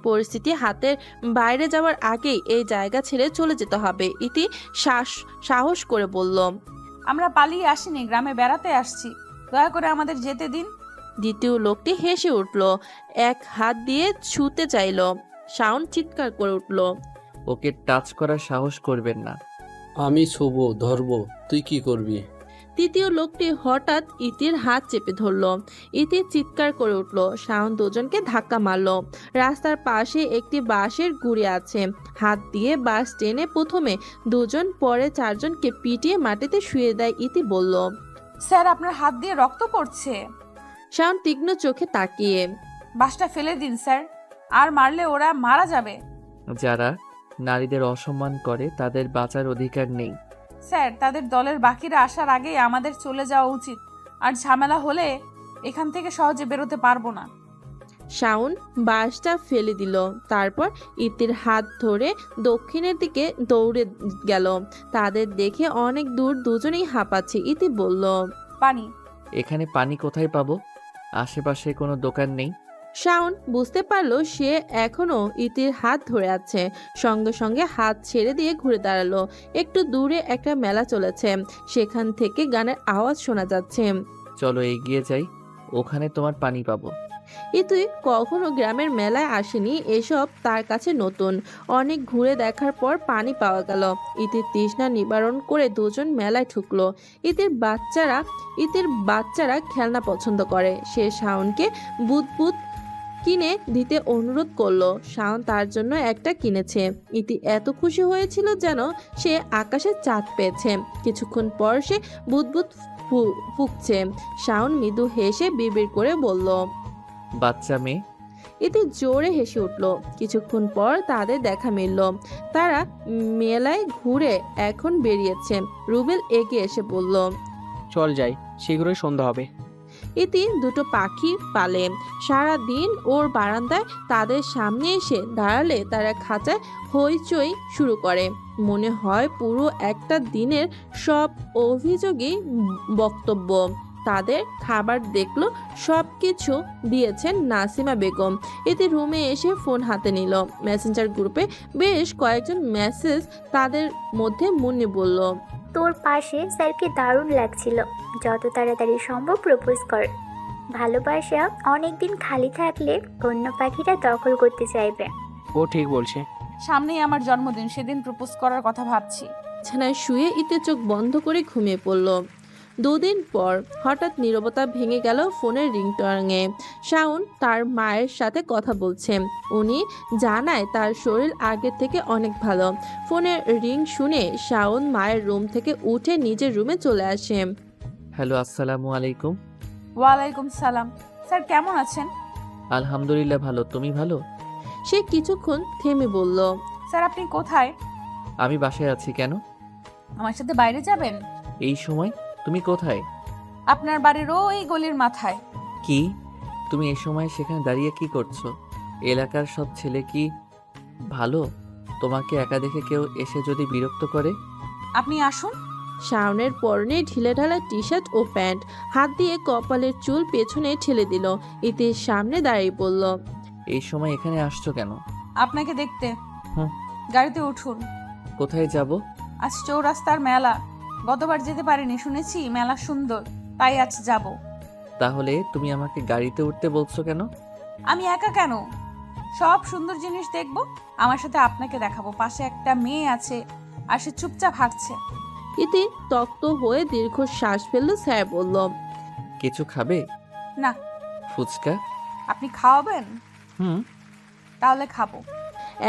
পরিস্থিতি হাতের বাইরে যাওয়ার আগেই এই জায়গা ছেড়ে চলে যেতে হবে। ইতি সাহস করে বলল, আমরা পালিয়ে আসিনি, গ্রামে বেড়াতে আসছি, দয়া করে আমাদের যেতে দিন। দ্বিতীয় লোকটি হেসে উঠল। এক হাত দিয়ে ছুঁতে চাইল। শাওন চিৎকার করে উঠল, ওকে টাচ করার সাহস করবেন না। আমি ছুব, ধরব, তুই কি করবি? তৃতীয় লোকটি হঠাৎ ইতির হাত চেপে ধরল। ইতি চিৎকার করে উঠল। শাওন দুজনকে ধাক্কা মারল। রাস্তার পাশে একটি বাঁশের গুঁড়ি আছে। হাত দিয়ে বাঁশ টেনে প্রথমে দুজন, পরে চারজনকে পিটিয়ে মাটিতে শুয়ে দেয়। ইতি বলল, স্যার, আপনার হাত দিয়ে রক্ত পড়ছে। শাওন তীক্ষ্ণ চোখে তাকিয়ে, বাসটা ফেলে দিন স্যার, আর মারলে ওরা মারা যাবে। যারা নারীদের অসম্মান করে তাদের বাঁচার অধিকার নেই। স্যার, তাদের দলের বাকিরা আসার আগেই আমাদের চলে যাওয়া উচিত, আর ঝামেলা হলে এখান থেকে সহজে বেরোতে পারবো না। শাওন বাঁশটা ফেলে দিল। তারপর ইতির হাত ধরে দক্ষিণের দিকে দৌড়ে গেল। তাদের দেখে অনেক দূর দুজনেই হাঁপাচ্ছে। ইতি বলল, পানি। এখানে পানি কোথায় পাবো? আশেপাশে কোনো দোকান নেই। শাওন বুঝতে পারলো সে এখনো ইতির হাত ধরে আছে। সঙ্গে সঙ্গে হাত ছেড়ে দিয়ে ঘুরে দাঁড়ালো। একটু দূরে একটা মেলা চলেছে। সেখান থেকে গানের আওয়াজ শোনা যাচ্ছে। চলো এগিয়ে যাই, ওখানে তোমার পানি পাবো। ইতি কখনো গ্রামের মেলায় আসেনি, এসব তার কাছে নতুন। অনেক ঘুরে দেখার পর পানি পাওয়া গেল। ইতির তৃষ্ণা নিবারণ করে দুজন মেলায় ঢুকলো। ইতির বাচ্চারা খেলনা পছন্দ করে। সে শাওনকে বুদবুদ কিনে দিতে অনুরোধ করলো। শাওন তার জন্য একটা কিনেছে। ইতি এত খুশি হয়েছিল যেন সে আকাশে চাঁদ পেয়েছে। কিছুক্ষণ পর সে বুদবুদ ফুঁকছে। শাওন মৃদু হেসে বিড়বিড় করে বলল, বাচ্চা মেয়ে। ইতি জোরে হেসে উঠল। কিছুক্ষণ পর তাদের দেখা মিলল। তারা মেলায় ঘুরে এখন বেরিয়েছে। রুবেল এগিয়ে এসে বলল, চল যাই, শীঘ্রই সন্ধ্যা হবে। ইতি দুটো পাখি পালে। সারা দিন ওর বারান্দায় তাদের সামনে এসে দাঁড়ালে তারা খাঁচায় হইচই শুরু করে। মনে হয় পুরো একটা দিনের সব অভিযোগই বক্তব্য। তাদের খাবার দেখলো, সব কিছু দিয়েছেন নাসিমা বেগম। এতে রুমে এসে ফোন হাতে নিল। মেসেঞ্জার গ্রুপে বেশ কয়েকজন মেসেজ। তাদের মধ্যে মুন্নি বলল, তোর পাশে স্যারকে দারুণ লাগছিল, যত তাড়াতাড়ি সম্ভব প্রপোজ কর। ভালোবাসা অনেকদিন খালি থাকলে অন্য পাখিরা দখল করতে চাইবে। ও ঠিক বলছে, সামনেই আমার জন্মদিন, সেদিন প্রপোজ করার কথা ভাবছি। বিছানায় শুয়ে ইতি চোখ বন্ধ করে ঘুমিয়ে পড়ল। দুদিন পর হঠাৎ নীরবতা ভেঙে গেল ফোনের রিংটনে। শাওন তার মায়ের সাথে কথা বলছে। উনি জানায় তার শরীর আগের থেকে অনেক ভালো। ফোনের রিং শুনে শাওন মায়ের রুম থেকে উঠে নিজের রুমে চলে আসে। হ্যালো, আসসালামু আলাইকুম। ওয়ালাইকুম সালাম। স্যার কেমন আছেন? আলহামদুলিল্লাহ ভালো, তুমি ভালো? সে কিছুক্ষণ থেমে বলল, স্যার আপনি কোথায়? আমি বাসায় আছি। কেন? আমার সাথে বাইরে যাবেন? এই সময়? তুমি কোথায়? আপনার বাড়ির ওই গলির মাথায়। কি? তুমি এই সময় সেখানে দাঁড়িয়ে কি করছো? এলাকার সব ছেলে কি ভালো? তোমাকে একা দেখে কেউ এসে যদি বিরক্ত করে? আপনি আসুন। শাওনের পরনে ঢিলেঢালা টি শার্ট ও প্যান্ট, হাত দিয়ে কপালের চুল পেছনে ঠেলে দিল। ইতির সামনে দাঁড়িয়ে পড়ল। এই সময় এখানে আসছো কেন? আপনাকে দেখতে। হুম। গাড়িতে উঠুন। কোথায় যাব? আজ চৌরাস্তার মেলা, গতবার যেতে পারিনি, শুনেছি মেলা সুন্দর, তাই আজ যাব। তাহলে তুমি আমাকে গাড়িতে উঠতে বলছো কেন? আমি একা কেন? সব সুন্দর জিনিস দেখব, আমার সাথে আপনাকে দেখাবো। পাশে একটা মেয়ে আছে আর সে চুপচাপ হাঁটছে। ইতি তক্ত হয়ে দীর্ঘ শ্বাস ফেলল। স্যার বলল, কিছু খাবে? না। ফুচকা? আপনি খাওয়াবেন? হুম। তাহলে খাবো।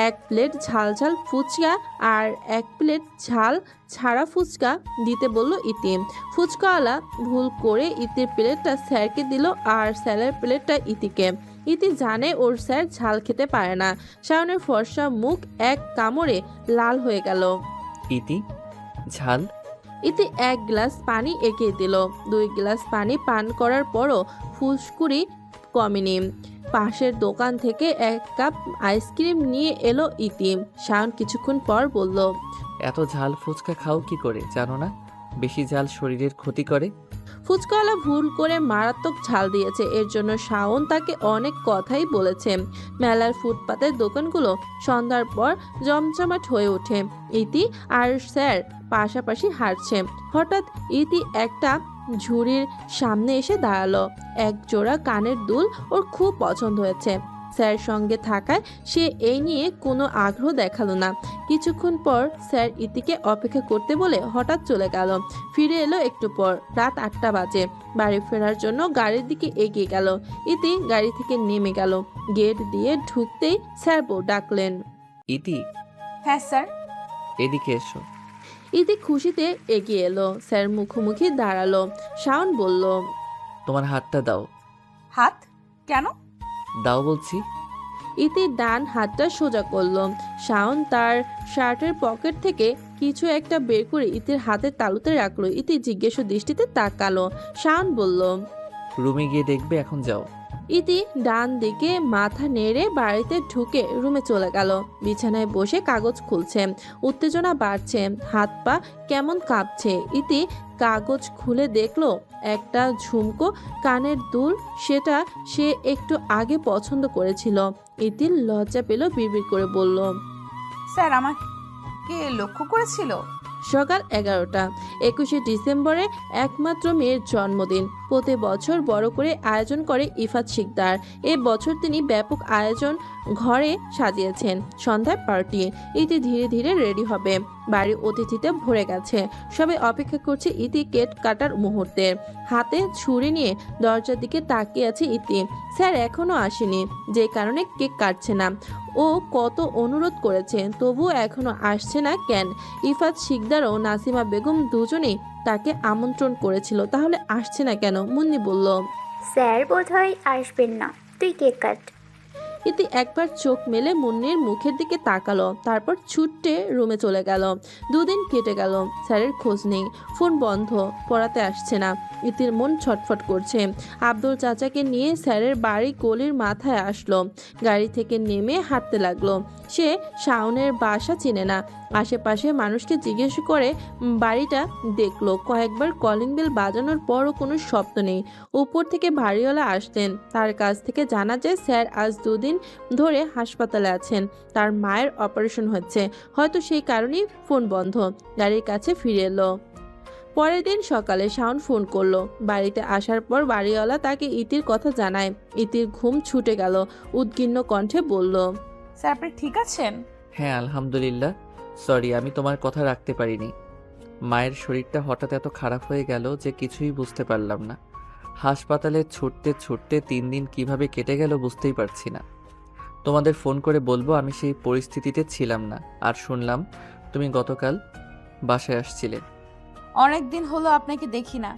এক প্লেট ঝাল ঝাল ফুচকা আর এক প্লেট ঝাল ছাড়া ফুচকা দিতে বলল ইতি। ফুচকাওয়ালা ভুল করে ইতির প্লেটটা স্যারকে দিল আর স্যারের প্লেটটা ইতিকে। ইতি জানে ওর স্যার ঝাল খেতে পারে না। শাওনের ফর্সা মুখ এক কামড়ে লাল হয়ে গেল। ইতি, ঝাল? ইতি এক গ্লাস পানি এগিয়ে দিল। 2 গ্লাস পানি পান করার পরও ফুসকুড়ি কমেনি। পাশের দোকান থেকে 1 কাপ আইসক্রিম নিয়ে এলো ইতি। শাওন কিছুক্ষণ পর বলল, এত ঝাল ফুচকা খাও কি করে, জানো না বেশি ঝাল শরীরের ক্ষতি করে? ফুচকাওয়ালা ভুল করে মারাত্মক ঝাল দিয়েছে, এর জন্য শাওন তাকে অনেক কথাই বলেছে। মেলার ফুটপাতের দোকানগুলো সন্ধ্যার পর জমজমাট হয়ে ওঠে। ইতি আর স্যার পাশাপাশি হাঁটছে। হঠাৎ ইতি একটা ঝুড়ির সামনে এসে দাঁড়ালো। এক জোড়া কানের দুল ওর খুব পছন্দ হয়েছে। স্যার সঙ্গে থাকায় সে এই নিয়ে কোনো আগ্রহ দেখালো না। কিছুক্ষণ পর স্যার ইতিকে অপেক্ষা করতে বলে হঠাৎ চলে গেল। ফিরে এলো একটু পর। রাত 8টা বাজে। বাড়ি ফেরার জন্য গাড়ির দিকে এগিয়ে গেল। ইতি গাড়ি থেকে নেমে গেল। গেট দিয়ে ঢুকতেই স্যার ডাকলেন, ইতি। হ্যাঁ স্যার। এদিকে এসো। ইতি খুশিতে এগিয়ে এলো। স্যার মুখোমুখি দাঁড়ালো। শাওন বলল, তোমার হাতটা দাও। হাত? কেন? দাও বলছি। ইতি ডান হাতটা সোজা করলো। শাওন তার শার্টের পকেট থেকে কিছু একটা বের করে ইতির হাতের তালুতে রাখলো। ইতি জিজ্ঞেস দৃষ্টিতে তাকালো। শাওন বলল, রুমে গিয়ে দেখবে, এখন যাও। ইতি ডান দিকে মাথা নেড়ে বাড়িতে ঢুকে রুমে চলে গেল। বিছানায় বসে কাগজ খুলছে। উত্তেজনা বাড়ছে, হাত পা কেমন কাঁপছে। ইতি কাগজ খুলে দেখলো একটা ঝুমকো কানের দুল, সেটা সে একটু আগে পছন্দ করেছিল। ইতির লজ্জা পেল, বিড়বিড় করে বলল, স্যার আমাকে লক্ষ্য করেছিল? সকাল 11টা। 21শে ডিসেম্বরে একমাত্র মেয়ের জন্মদিন। প্রতি বছর বড় করে আয়োজন করে ইফাত শিকদার। এ বছর তিনি ব্যাপক আয়োজন ঘরে সাজিয়েছেন। সন্ধ্যায় পার্টি। ইতি ধীরে ধীরে রেডি হবে। বাড়ি অতিথিতে ভরে গেছে। সবাই অপেক্ষা করছে ইতি কেক কাটার মুহূর্তে। হাতে ছুরি নিয়ে দরজার দিকে তাকিয়ে আছে ইতি। স্যার এখনো আসেনি, যে কারণে কেক কাটছে না। ও কত অনুরোধ করেছে, তবুও এখনো আসছে না কেন? ইফাত শিকদার ও নাসিমা বেগম দুজনেই তাকে আমন্ত্রণ করেছিল, তাহলে আসছে না কেন? মুন্নি বলল, স্যার বোধহয় আসবেন না, তুই কেক কাট। ইতি একবার চোখ মেলে মুন্নির মুখের দিকে তাকালো, তারপর ছুটে রুমে চলে গেল। 2 দিন কেটে গেল, স্যারের খোঁজ নেই। ফোন বন্ধ, পড়াতে আসছে না। ইতির মন ছটফট করছে। আব্দুল চাচাকে নিয়ে স্যারের বাড়ি গলির মাথায় আসলো। গাড়ি থেকে নেমে হাঁটতে লাগলো। সে শাওনের বাসা চিনে না। আশেপাশে মানুষকে জিজ্ঞেস করে বাড়িটা দেখলো। কয়েকবার কলিং বেল বাজানোর পরও কোনো শব্দ নেই। উপর থেকে বাড়িওয়ালা আসলেন। তার কাছ থেকে জানা যায় স্যার আজ 2 দিন ধরে হাসপাতালে আছেন। তার মায়ের অপারেশন হচ্ছে, হয়তো সেই কারণেই ফোন বন্ধ। গাড়ির কাছে ফিরে এলো। পরের দিন সকালে শাওন ফোন করলো। বাড়িতে আসার পর বাড়িওয়ালা তাকে ইতির কথা জানায়। ইতির ঘুম ছুটে গেল। উদ্বিগ্ন কণ্ঠে বলল, স্যার আপনি ঠিক আছেন? হ্যাঁ আলহামদুলিল্লাহ। সরি, আমি তোমার কথা রাখতে পারিনি। মায়ের শরীরটা হঠাৎ এত খারাপ হয়ে গেল যে কিছুই বুঝতে পারলাম না। হাসপাতালে ছুটতে ছুটতে 3 দিন কিভাবে কেটে গেল বুঝতেই পারছি না। তোমাদের ফোন করে বলবো আমি সেই পরিস্থিতিতে ছিলাম না। আর শুনলাম তুমি গতকাল বাসায় আসছিলে। অনেক দিন হলো আপনাকে দেখি না,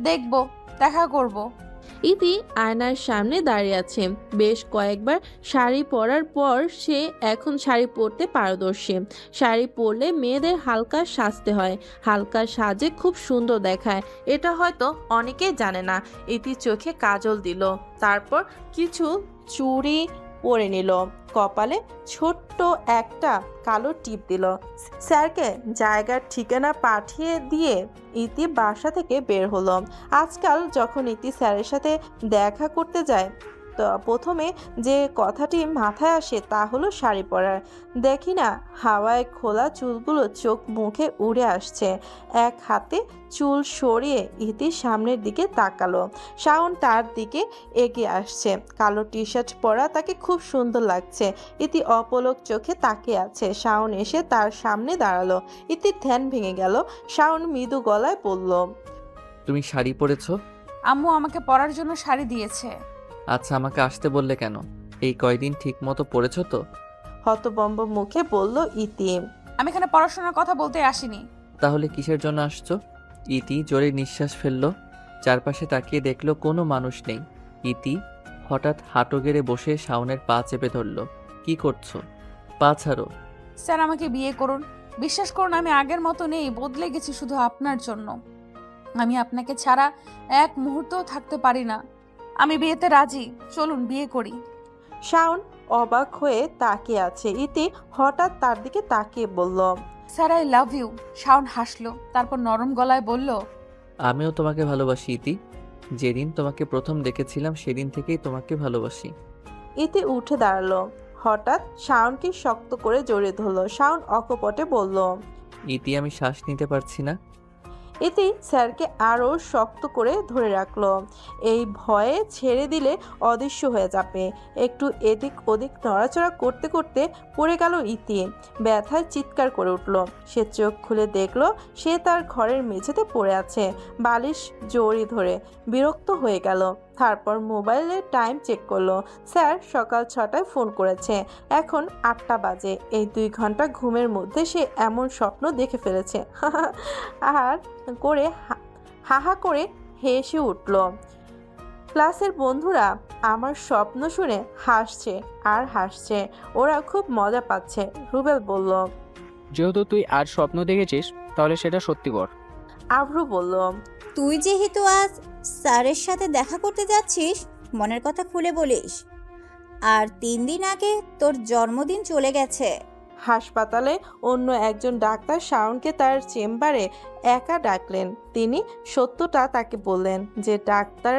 দেখবো, দেখা করব। ইতি আয়নার সামনে দাঁড়িয়ে আছে। বেশ কয়েকবার শাড়ি পরার পর সে এখন শাড়ি পরতে পারদর্শী। শাড়ি পরলে মেয়েদের হালকা সাজতে হয়, হালকা সাজে খুব সুন্দর দেখায়। এটা হয়তো অনেকেই জানে না। ইতি চোখে কাজল দিল, তারপর কিছু চুড়ি পরে নিল, কপালে ছোট্ট একটা কালো টিপ দিল। স্যারকে জায়গার ঠিকানা পাঠিয়ে দিয়ে ইতি বাসা থেকে বের হলো। আজকাল যখন ইতি স্যারের সাথে দেখা করতে যায় তো প্রথমে যে কথাটি মাথায় আসে তা হলো শাড়ি পরার। দেখি না হাওয়ায় খোলা চুলগুলো চোখ মুখে উড়ে আসছে। এক হাতে চুল সরিয়ে ইতি সামনের দিকে তাকালো। শাওন তার দিকে এগিয়ে আসছে, কালো টি শার্ট পরা তাকে খুব সুন্দর লাগছে। ইতি অপলক চোখে তাকিয়ে আছে। শাওন এসে তার সামনে দাঁড়ালো। ইতির ধ্যান ভেঙে গেল। শাওন মৃদু গলায় বলল, তুমি শাড়ি পরেছো? আম্মু আমাকে পরার জন্য শাড়ি দিয়েছে। আচ্ছা, আমাকে আসতে বললে কেন? এই কয়দিন ঠিক মতো পড়েছো তো? হতবম্ব মুখে বলল ইতি। আমি এখানে পড়াশোনার কথা বলতে আসিনি। তাহলে কিসের জন্য আসছো? ইতি জোরে নিঃশ্বাস ফেললো। চারপাশে তাকিয়ে দেখলো কোনো মানুষ নেই। ইতি হঠাৎ হাঁটু গেড়ে বসে শাওনের পা চেপে ধরলো। কি করছো? পা ছাড়ো। স্যার আমাকে বিয়ে করুন। বিশ্বাস করুন আমি আগের মতো নেই, বদলে গেছি শুধু আপনার জন্য। আমি আপনাকে ছাড়া এক মুহূর্তও থাকতে পারি না। আমি বিয়েতে রাজি, চলুন বিয়ে করি। শাওন অবাক হয়ে তাকিয়ে আছে। ইতি হঠাৎ তার দিকে তাকিয়ে বলল, sir I love you. Shaon হাসলো, তারপর নরম গলায় বলল, আমিও তোমাকে ভালোবাসি ইতি। যেদিন তোমাকে প্রথম দেখেছিলাম সেদিন থেকেই তোমাকে ভালোবাসি। ইতি উঠে দাঁড়ালো। হঠাৎ শাওনকে শক্ত করে জড়িয়ে ধরলো। শাওন অকপটে বলল, ইতি আমি শ্বাস নিতে পারছি না। ইতি স্যারকে আরও শক্ত করে ধরে রাখলো। এই ভয়ে ছেড়ে দিলে অদৃশ্য হয়ে যাবে। একটু এদিক ওদিক নড়াচড়া করতে করতে পড়ে গেল ইতি। ব্যথায় চিৎকার করে উঠল। সে চোখ খুলে দেখলো সে তার ঘরের মেঝেতে পড়ে আছে, বালিশ জড়িয়ে ধরে। বিরক্ত হয়ে গেল। তারপর মোবাইলে টাইম চেক করলো। স্যার সকাল 6টায় ফোন করেছে, এখন 8টা বাজে। এই 2 ঘন্টা ঘুমের মধ্যে সে এমন স্বপ্ন দেখে ফেলেছে। আর করে হাহা করে হেসে উঠল। ক্লাসের বন্ধুরা আমার স্বপ্ন শুনে হাসছে আর হাসছে, ওরা খুব মজা পাচ্ছে। রুবেল বলল, যেহেতু তুই আর স্বপ্ন দেখেছিস তাহলে সেটা সত্যি কর। আভ্রু বলল, তুই যেহেতু আজ স্যারের সাথে দেখা করতে যাচ্ছিস, মনের কথা খুলে বলিস। আর 3 দিন আগে তোর জন্মদিন চলে গেছে। হাসপাতালে অন্য একজন ডাক্তার শাওনকে তার চেম্বারে একা ডাকলেন। তিনি সত্যটা তাকে বললেন যে ডাক্তার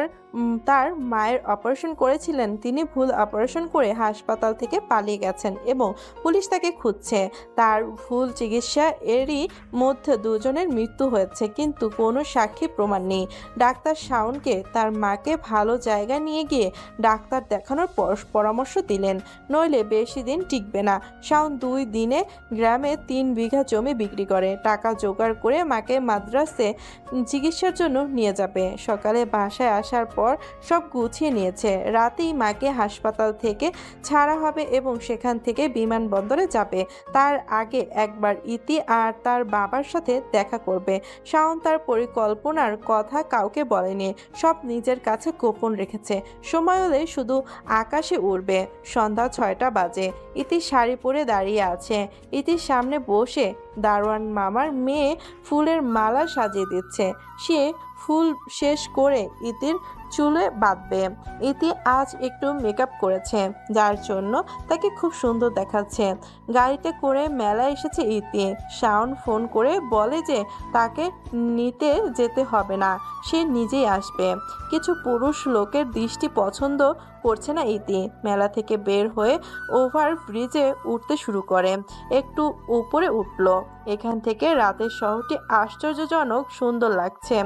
তার মায়ের অপারেশন করেছিলেন, তিনি ভুল অপারেশন করে হাসপাতাল থেকে পালিয়ে গেছেন এবং পুলিশ তাকে খুঁজছে। তার ভুল চিকিৎসা এরই মধ্যে 2 জনের মৃত্যু হয়েছে, কিন্তু কোনো সাক্ষী প্রমাণ নেই। ডাক্তার শাওনকে তার মাকে ভালো জায়গা নিয়ে গিয়ে ডাক্তার দেখানোর পরামর্শ দিলেন, নইলে বেশি দিন টিকবে না। শাওন 2 দিনে গ্রামে 3 বিঘা জমি বিক্রি করে টাকা জোগাড় করে মাকে মাদ্রাসে চিকিৎসার জন্য নিয়ে যাবে। সকালে বাসায় আসার পর সব গুছিয়ে নিয়েছে। রাতেই মাকে হাসপাতাল থেকে ছাড়া হবে এবং সেখান থেকে বিমানবন্দরে যাবে। তার আগে একবার ইতি আর তার বাবার সাথে দেখা করবে। শাওন তার পরিকল্পনার কথা কাউকে বলেনি, সব নিজের কাছে গোপন রেখেছে। সময় হলে শুধু আকাশে উড়বে। সন্ধ্যা 6টা বাজে। ইতি শাড়ি পরে দাঁড়িয়ে আছে। ইতির সামনে বসে দারোয়ান মামার মেয়ে ফুলের মালা সাজিয়ে দিচ্ছে। সে ফুল শেষ করে ইতির চুলে বাঁধবে। ইতি আজ একটু মেকআপ করেছে, যার জন্য তাকে খুব সুন্দর দেখাচ্ছে। গাড়িতে করে মেলায় এসেছে ইতি। শাওন ফোন করে বলে যে তাকে নিতে যেতে হবে না, সে নিজেই আসবে। কিছু পুরুষ লোকের দৃষ্টি পছন্দ করছে না ইতি। মেলা থেকে বের হয়ে ওভার ব্রিজে উঠতে শুরু করে। একটু উপরে উঠল। এখান থেকে রাতের শহরটি আশ্চর্যজনক সুন্দর লাগছে।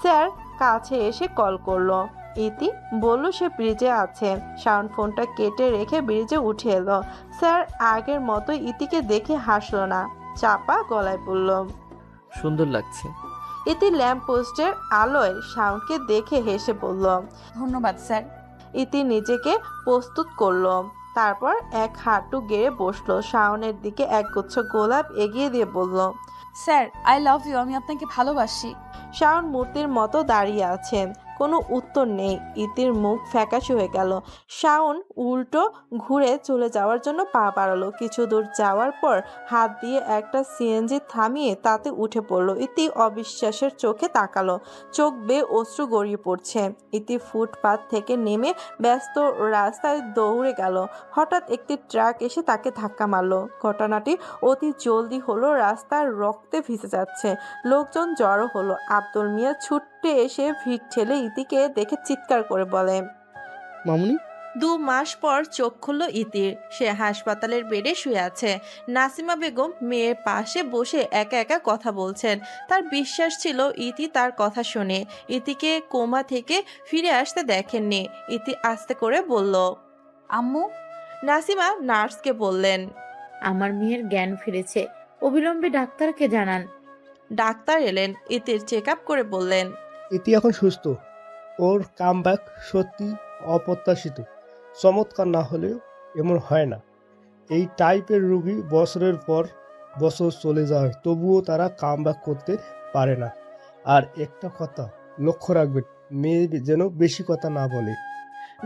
স্যার কাছে এসে কল করলো। ইতি বলল সে ব্রিজে আছে। শাওন ফোনটা কেটে রেখে ব্রিজে উঠে এলো। স্যার আগের মতো ইতিকে দেখে হাসলো না, চাপা গলায় বলল, সুন্দর লাগছে। ইতি ল্যাম্প পোস্টের আলোয় শাওনকে দেখে হেসে বলল, ধন্যবাদ স্যার। ইতি নিজেকে প্রস্তুত করলো, তারপর এক হাঁটু গেড়ে বসলো। শাওনের দিকে একগুচ্ছ গোলাপ এগিয়ে দিয়ে বলল, স্যার আই লাভ ইউ, আমি আপনাকে ভালোবাসি। শাওন মূর্তির মতো দাঁড়িয়ে আছেন, কোনো উত্তর নেই। ইতির মুখ ফ্যাকাশে হয়ে গেল। শাওন উল্টো ঘুরে চলে যাওয়ার জন্য পা বাড়ালো। কিছু দূর যাওয়ার পর হাত দিয়ে একটা সিএনজি থামিয়ে তাতে উঠে পড়লো। ইতি অবিশ্বাসের চোখে তাকালো, চোখ বেয়ে অশ্রু গড়িয়ে পড়ছে। ইতি ফুটপাত থেকে নেমে ব্যস্ত রাস্তায় দৌড়ে গেল। হঠাৎ একটি ট্রাক এসে তাকে ধাক্কা মারলো। ঘটনাটি অতি জলদি হলো, রাস্তার রক্তে ভিজে যাচ্ছে। লোকজন জড়ো হলো। আব্দুল মিয়া ছুটে এসে ভিড় ঠেলে ইতিকে দেখে চিৎকার করে বলে, মামুনি। 2 মাস পর চোখ খুলল ইতির। সে হাসপাতালের বেডে শুয়ে আছে। নাসিমা বেগম মেয়ের পাশে বসে একা একা কথা বলছেন। তার বিশ্বাস ছিল ইতি তার কথা শুনে। ইতিকে কোমা থেকে ফিরে আসতে দেখেননি। ইতি আস্তে করে বলল, আম্মু। নাসিমা নার্সকে বললেন, আমার মেয়ের জ্ঞান ফিরেছে, অবিলম্বে ডাক্তারকে জানান। ডাক্তার এলেন। ইতির চেক আপ করে বললেন, ইতি এখন সুস্থ। ওর কামব্যাক সত্যি অপ্রত্যাশিত। চমৎকার না হলেও এমন হয় না। এই টাইপের রুগী বছরের পর বছর চলে যায়, তবুও তারা কামব্যাক করতে পারে না। আর একটা কথা লক্ষ্য রাখবেন, মেয়ে যেন বেশি কথা না বলে।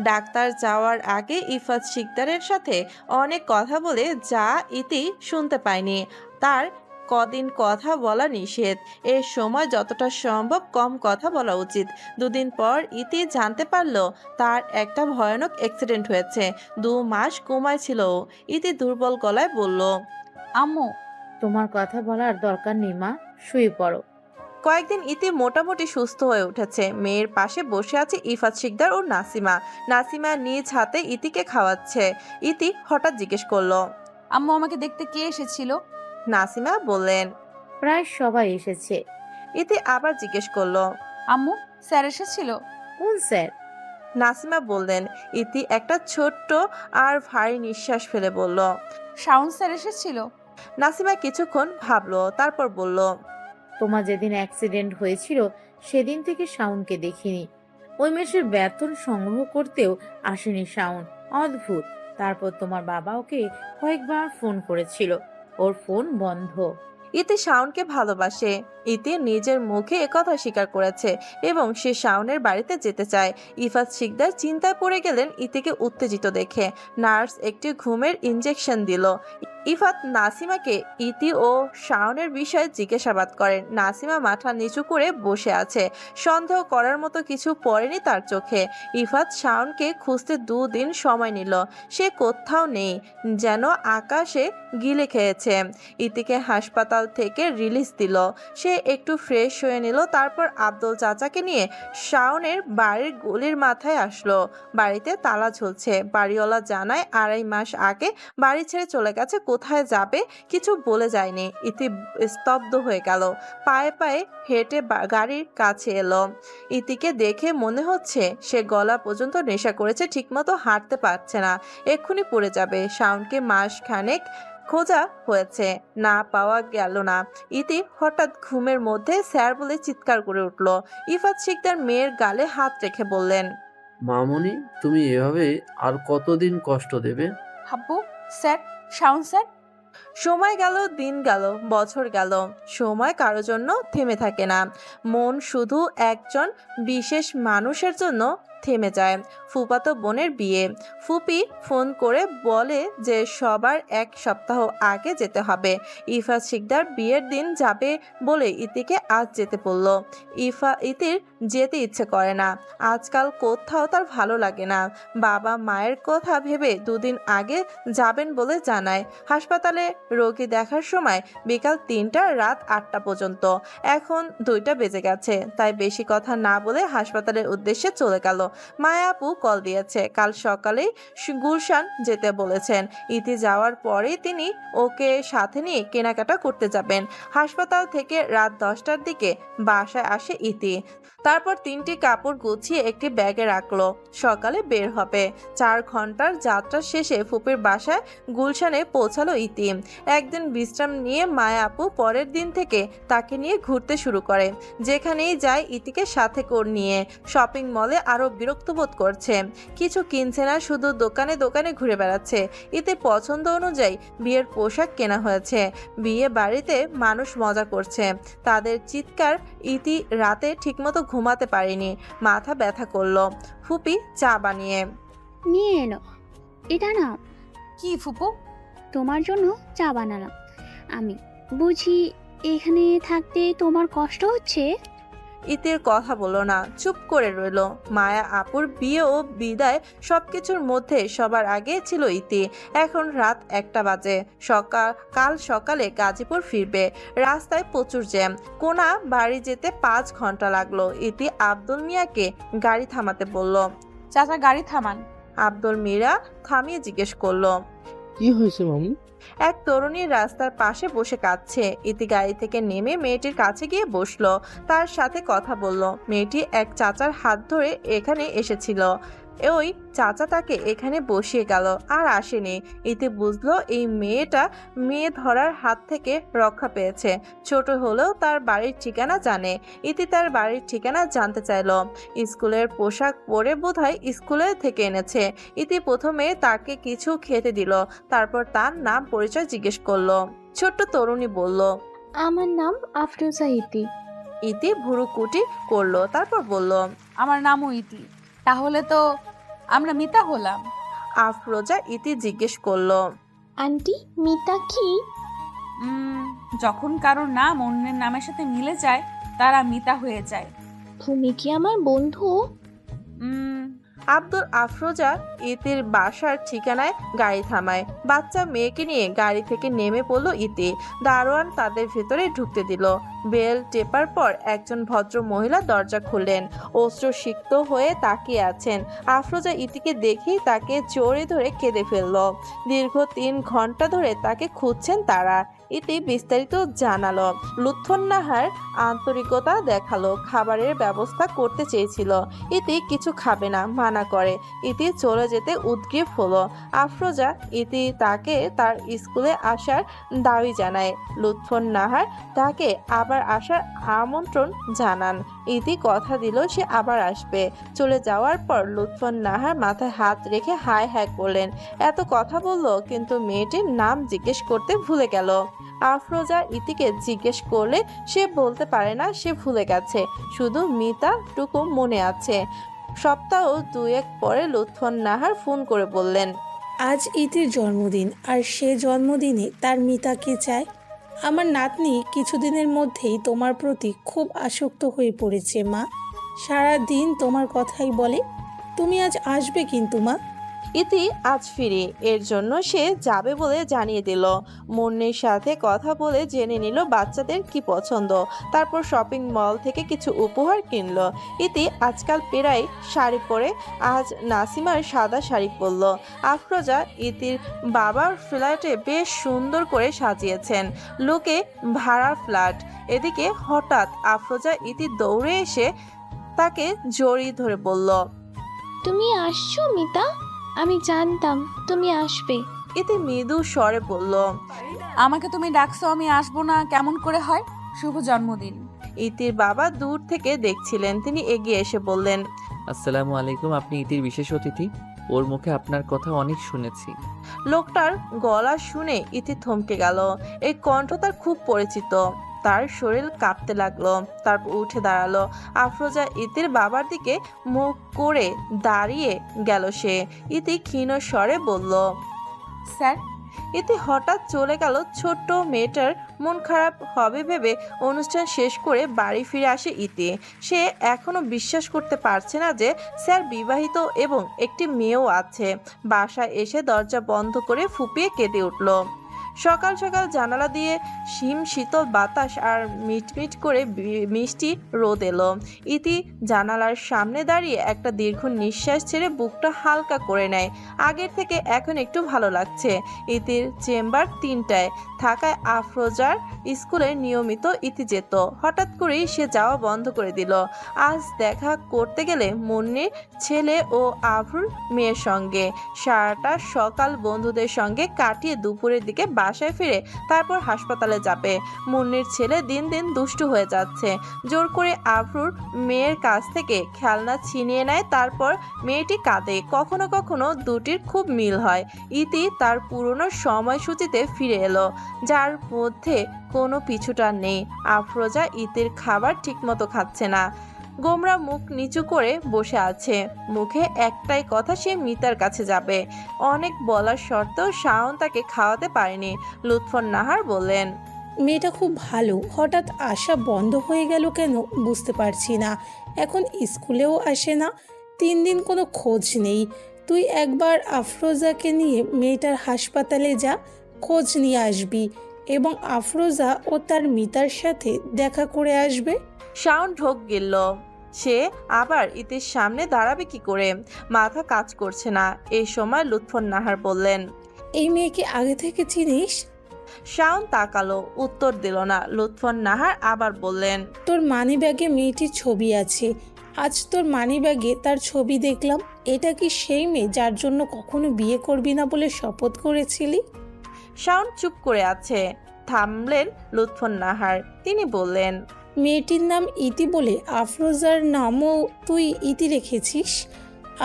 ডাক্তার যাওয়ার আগে ইফাত শিকদারের সাথে অনেক কথা বলে যা ইতি শুনতে পায়নি। তার কদিন কথা বলা নিষেধ। এর সময় যতটা সম্ভব কম কথা বলা উচিত। 2 দিন পর ইতি জানতে পারল তার একটা ভয়ানক অ্যাক্সিডেন্ট হয়েছে। 2 মাস কোমায় ছিল ও। ইতি দুর্বল গলায় বলল, আম্মু। তোমার কথা বলার দরকার নেই মা, শুয়ে পড়ো। কয়েকদিন ইতি মোটামুটি সুস্থ হয়ে উঠেছে। মেয়ের পাশে বসে আছে ইফাত শিকদার ও নাসিমা। নাসিমা নিজ হাতে ইতিকে খাওয়াচ্ছে। ইতি হঠাৎ জিজ্ঞেস করলো, আম্মু আমাকে দেখতে কে এসেছিল? নাসিমা বললেন, প্রায় সবাই এসেছে। ইতি আবার জিজ্ঞেস করলো, আম্মু স্যার এসেছিল? কোন স্যার? নাসিমা বললেন। ইতি একটা ছোট্ট আর ভারী নিঃশ্বাস ফেলে বলল, শাওন স্যার এসেছিল? নাসিমা কিছুক্ষণ ভাবলো, তারপর বলল, তোমার যেদিন অ্যাক্সিডেন্ট হয়েছিল সেদিন থেকে শাওনকে দেখিনি। ওই মাসের বেতন সংগ্রহ করতেও আসেনি শাওন। অদ্ভুত। তারপর তোমার বাবা ওকে কয়েকবার ফোন করেছিল, ওর ফোন বন্ধ। ইতি শাওনকে ভালোবাসে। ইতি নিজের মুখে একথা স্বীকার করেছে এবং সে শাওনের বাড়িতে যেতে চায়। ইফাত শিকদার চিন্তায় পড়ে গেলেন ইতিকে উত্তেজিত দেখে। নার্স একটি ঘুমের ইনজেকশন দিল। ইফাত নাসিমাকে ইতি ও শাওনের বিষয়ে জিজ্ঞাসাবাদ করেন। নাসিমা মাথা নিচু করে বসে আছে। সন্দেহ করার মতো কিছু পড়েনি তার চোখে। ইফাত শাওনকে খুঁজতে 2 দিন সময় নিল। সে কোথাও নেই, যেন আকাশে গিলে খেয়েছে। ইতিকে হাসপাতাল থেকে রিলিজ দিল। সে একটু ফ্রেশ হয়ে নিল। তারপর আব্দুল চাচাকে নিয়ে শাওনের বাড়ির গলির মাথায় আসলো। বাড়িতে তালা ঝুলছে। বাড়িওয়ালা জানায় 2.5 মাস আগে বাড়ি ছেড়ে চলে গেছে। কোথায় যাবে কিছু বলে যায়নি। ইতি স্তব্ধ হয়ে গেল। পায়ে পায়ে হেঁটে গাড়ির কাছে এলো। ইতিকে দেখে মনে হচ্ছে সে গলা পর্যন্ত নেশা করেছে, ঠিকমতো হাঁটতে পারছে না, এক্ষুনি পড়ে যাবে। শাওনকে মাসখানেক খোঁজা হয়েছে, না পাওয়া গেল না। ইতি হঠাৎ ঘুমের মধ্যে স্যার বলে চিৎকার করে উঠল। ইফাত শিকদার মেয়ের গালে হাত রেখে বললেন, মামুনি, তুমি এভাবে আর কতদিন কষ্ট দেবে? হাব্বু স্যার, শাওন স্যার। সময় গেল, দিন গেল, বছর গেল। সময় কারোর জন্য থেমে থাকে না। মন শুধু একজন বিশেষ মানুষের জন্য থেমে যায়। ফুফাতো বোনের বিয়ে। ফুপি ফোন করে বলে যে সবার 1 সপ্তাহ আগে যেতে হবে। ইফাত শিকদার বিয়ের দিন যাবে বলে ইতিকে আজ যেতে বলল। ইতির যেতে ইচ্ছে করে না। আজকাল কোথাও তার ভালো লাগে না। বাবা মায়ের কথা ভেবে 2 দিন আগে যাবেন বলে জানায়। হাসপাতালে রোগী দেখার সময় বিকাল 3টা, রাত 8টা পর্যন্ত। এখন 2টা বেজে গেছে। তাই বেশি কথা না বলে হাসপাতালের উদ্দেশ্যে চলে গেল। মায়া আপু কল দিয়েছে, কাল সকালেই গুলশান যেতে বলেছেন। ইতি যাওয়ার পরেই তিনি ওকে সাথে নিয়ে কেনাকাটা করতে যাবেন। হাসপাতাল থেকে রাত 10টার দিকে বাসায় আসে ইতি। তারপর 3টি কাপড় গুছিয়ে একটি ব্যাগে রাখলো। সকালে বের হবে। 4 ঘন্টার যাত্রা শেষে ফুপির বাসায় গুলশানে পৌঁছালো ইতি। একদিন বিশ্রাম নিয়ে মায়া আপু পরের দিন থেকে তাকে নিয়ে ঘুরতে শুরু করে। যেখানেই যায় ইতিকে সাথে করে নিয়ে। শপিং মলে আরো বিরক্ত বোধ করছে, কিছু কিনছে না, শুধু দোকানে দোকানে ঘুরে বেড়াচ্ছে। ইতির পছন্দ অনুযায়ী বিয়ের পোশাক কেনা হয়েছে। বিয়ে বাড়িতে মানুষ মজা করছে, তাদের চিৎকার। ইতি রাতে ঠিকমতো ঘুমাতে পারেনি, মাথা ব্যথা করলো। ফুপি চা বানিয়ে নিয়ে এলো। এটা না, কি ফুপু? তোমার জন্য চা বানালাম। আমি বুঝি এখানে থাকতে তোমার কষ্ট হচ্ছে? ইতির কথা বললো না, চুপ করে রইল। মায়া আপুর বিয়ে ও বিদায় সবকিছুর মধ্যে সবার আগে ছিল ইতি। এখন রাত 1টা বাজে। কাল সকালে গাজীপুর ফিরবে। রাস্তায় প্রচুর জ্যাম। কোনা বাড়ি যেতে 5 ঘন্টা লাগলো। ইতি আব্দুল মিয়াকে গাড়ি থামাতে বলল। চাচা গাড়ি থামান। আব্দুল মিয়া থামিয়ে জিজ্ঞেস করলো, কি হয়েছে মামুনি? এক তরুণী রাস্তার পাশে বসে কাঁদছে। ইতি গাড়ি থেকে নেমে মেয়েটির কাছে গিয়ে বসলো, তার সাথে কথা বলল। মেয়েটি এক চাচার হাত ধরে এখানে এসেছিল। ওই চাচা তাকে এখানে বসিয়ে গেল, আর আসেনি। ইতি বুঝলো এই মেয়েটা মেয়ে ধরার হাত থেকে রক্ষা পেয়েছে। ছোট হলেও তার বাড়ির ঠিকানা জানে। ইতি তার বাড়ির ঠিকানা জানতে চাইল। স্কুলের পোশাক পরে বোধহয় স্কুলে থেকে এনেছে। ইতি প্রথমে তাকে কিছু খেতে দিল, তারপর তার নাম পরিচয় জিজ্ঞেস করলো। ছোট্ট তরুণী বলল, আমার নাম আফরোজা ইতি। ইতি ভুরুকুটি করলো, তারপর বলল, আমার নামও ইতি। তাহলে তো আমরা মিতা হলাম। আফরোজা ইতি জিজ্ঞেস করলো, আন্টি মিতা কি? যখন কারোর নাম অন্যের নামের সাথে মিলে যায় তারা মিতা হয়ে যায়। তুমি কি আমার বন্ধু? আব্দুল আফরোজা ইতির বাসার ঠিকানায় গাড়ি থামায়। বাচ্চা মেয়েকে নিয়ে গাড়ি থেকে নেমে পড়লো ইতি। দারোয়ান তাদের ভেতরে ঢুকতে দিল। বেল টেপার পর একজন ভদ্র মহিলা দরজা খুললেন। অশ্রুসিক্ত হয়ে তাকিয়ে আছেন। আফরোজা ইতিকে দেখেই তাকে জড়িয়ে ধরে কেঁদে ফেলল। দীর্ঘ 3 ঘন্টা ধরে তাকে খুঁজছেন তারা। ইতি বিস্তারিত জানালো। লুৎফুন্নাহার আন্তরিকতা দেখালো, খাবারের ব্যবস্থা করতে চেয়েছিল। ইতি কিছু খাবে না, মানা করে। ইতি চলে যেতে উদ্গ্রীব হলো। আফরোজা ইতি তাকে তার স্কুলে আসার দাবি জানায়। লুৎফুন্নাহার তাকে আবার আসার আমন্ত্রণ জানান। ইতি কথা দিল সে আবার আসবে। চলে যাওয়ার পর লুৎফুন্নাহার মাথায় হাত রেখে হায় হায় করলেন। এত কথা বলল, কিন্তু মেয়েটির নাম জিজ্ঞেস করতে ভুলে গেল। আফরোজা ইতিকে জিজ্ঞেস করলে সে বলতে পারে না, সে ভুলে গেছে। শুধু মিতা টুকু মনে আছে। সপ্তাহ 2-1 পরে লুৎফুন্নাহার ফোন করে বললেন, আজ ইতির জন্মদিন, আর সে জন্মদিনে তার মিতাকে চায়। আমার নাতনি কিছুদিনের মধ্যেই তোমার প্রতি খুব আসক্ত হয়ে পড়েছে মা। সারা দিন তোমার কথাই বলে। তুমি আজ আসবে কিন্তু মা। ইতি আজ ফিরে, এর জন্য সে যাবে বলে জানিয়ে দিল। মুন্নির সাথে কথা বলে জেনে নিল বাচ্চাদের কি পছন্দ। তারপর শপিং মল থেকে কিছু উপহার কিনলো। ইতি আজকাল প্রায় শাড়ি পরে, আজ নাসিমার সাদা শাড়ি পরল। আফরোজা ইতির বাবার ফ্ল্যাটে বেশ সুন্দর করে সাজিয়েছেন। লোকে ভাড়া ফ্ল্যাট। এদিকে হঠাৎ আফরোজা ইতি দৌড়ে এসে তাকে জড়িয়ে ধরে বলল, তুমি আসছো মিতা? আমি জানতাম তুমি আসবে। ইতি মৃদু স্বরে বলল, আমাকে তুমি ডাকছো, আমি আসবো না কেমন করে হয়? শুভ জন্মদিন। ইতির বাবা দূর থেকে দেখছিলেন। তিনি এগিয়ে এসে বললেন, আসসালামু আলাইকুম। আপনি ইতির বিশেষ অতিথি। ওর মুখে আপনার কথা অনেক শুনেছি। লোকটার গলা শুনে ইতি থমকে গেল। এই কণ্ঠ তার খুব পরিচিত। তার শরীর কাঁপতে লাগলো। তারপর উঠে দাঁড়ালো। আফরোজা ইতির বাবার দিকে মুখ করে দাঁড়িয়ে গেল সে। ইতি ক্ষীণ স্বরে বলল, স্যার। ইতি হঠাৎ চলে গেল। ছোট্ট মেয়েটার মন খারাপ হবে ভেবে অনুষ্ঠান শেষ করে বাড়ি ফিরে আসে ইতি। সে এখনো বিশ্বাস করতে পারছে না যে স্যার বিবাহিত এবং একটি মেয়েও আছে। বাসায় এসে দরজা বন্ধ করে ফুপিয়ে কেঁদে উঠল। সকাল সকাল জানালা দিয়ে শীতল বাতাস আর মিটমিট করে মিষ্টি রোদ এলো। ইতি জানালার সামনে দাঁড়িয়ে একটা দীর্ঘ নিঃশ্বাস ছেড়ে বুকটা হালকা করে নেয়। আগের থেকে এখন একটু ভালো লাগছে। ইতির চেম্বার 3টায় থাকায় আফরোজার স্কুলে নিয়মিত ইতি যেত। হঠাৎ করেই সে যাওয়া বন্ধ করে দিল। আজ দেখা করতে গেলে মুন্নির ছেলে ও আফরুর মেয়ের সঙ্গে। সারাটা সকাল বন্ধুদের সঙ্গে কাটিয়ে দুপুরের দিকে বাসায় ফিরে তারপর হাসপাতালে যাবে। মুন্নির ছেলে দিন দিন দুষ্টু হয়ে যাচ্ছে। জোর করে আফরুর মেয়ের কাছ থেকে খেলনা ছিনিয়ে নেয়, তারপর মেয়েটি কাঁদে। কখনো কখনো দুটির খুব মিল হয়। ইতি তার পুরনো সময়সূচিতে ফিরে এলো, যার মধ্যে কোনো পিছুটান নেই। আফরোজা ইতির খাবার ঠিকমতো খাচ্ছে না, গোমরা মুখ নিচু করে বসে আছে। মুখে একটাই কথা, সে মিতার কাছে যাবে। অনেক বলার সত্ত্বেও শাওন তাকে খাওয়াতে পারেনি। লুৎফর নাহার বললেন, মেয়েটা খুব ভালো, হঠাৎ আসা বন্ধ হয়ে গেল কেন বুঝতে পারছি না। এখন স্কুলেও আসে না, 3 দিন কোনো খোঁজ নেই। তুই একবার আফরোজাকে নিয়ে মেয়েটার হাসপাতালে যা, খোঁজ নিয়ে আসবি এবং আফরোজা ও তার মিতার সাথে দেখা করে আসবে। শাওন ঢোক গেল। সে আবার ইতির সামনে দাঁড়াবে কি করে, মাথা কাজ করছে না। এই সময় লুৎফর নাহার বললেন, এই মেয়েকে আগে থেকে চিনিস? শাওন তাকালো, উত্তর দিল না। লুৎফর নাহার আবার বললেন, তোর মানিব্যাগে মেয়েটির ছবি আছে। আজ তোর মানিব্যাগে তার ছবি দেখলাম। এটা কি সেই মেয়ে যার জন্য কখনো বিয়ে করবি না বলে শপথ করেছিলি? শাওন চুপ করে আছে। থামলেন লুৎফর নাহার। তিনি বললেন, মেয়েটির নাম ইতি বলে আফরোজার নামও তুই ইতি রেখেছিস।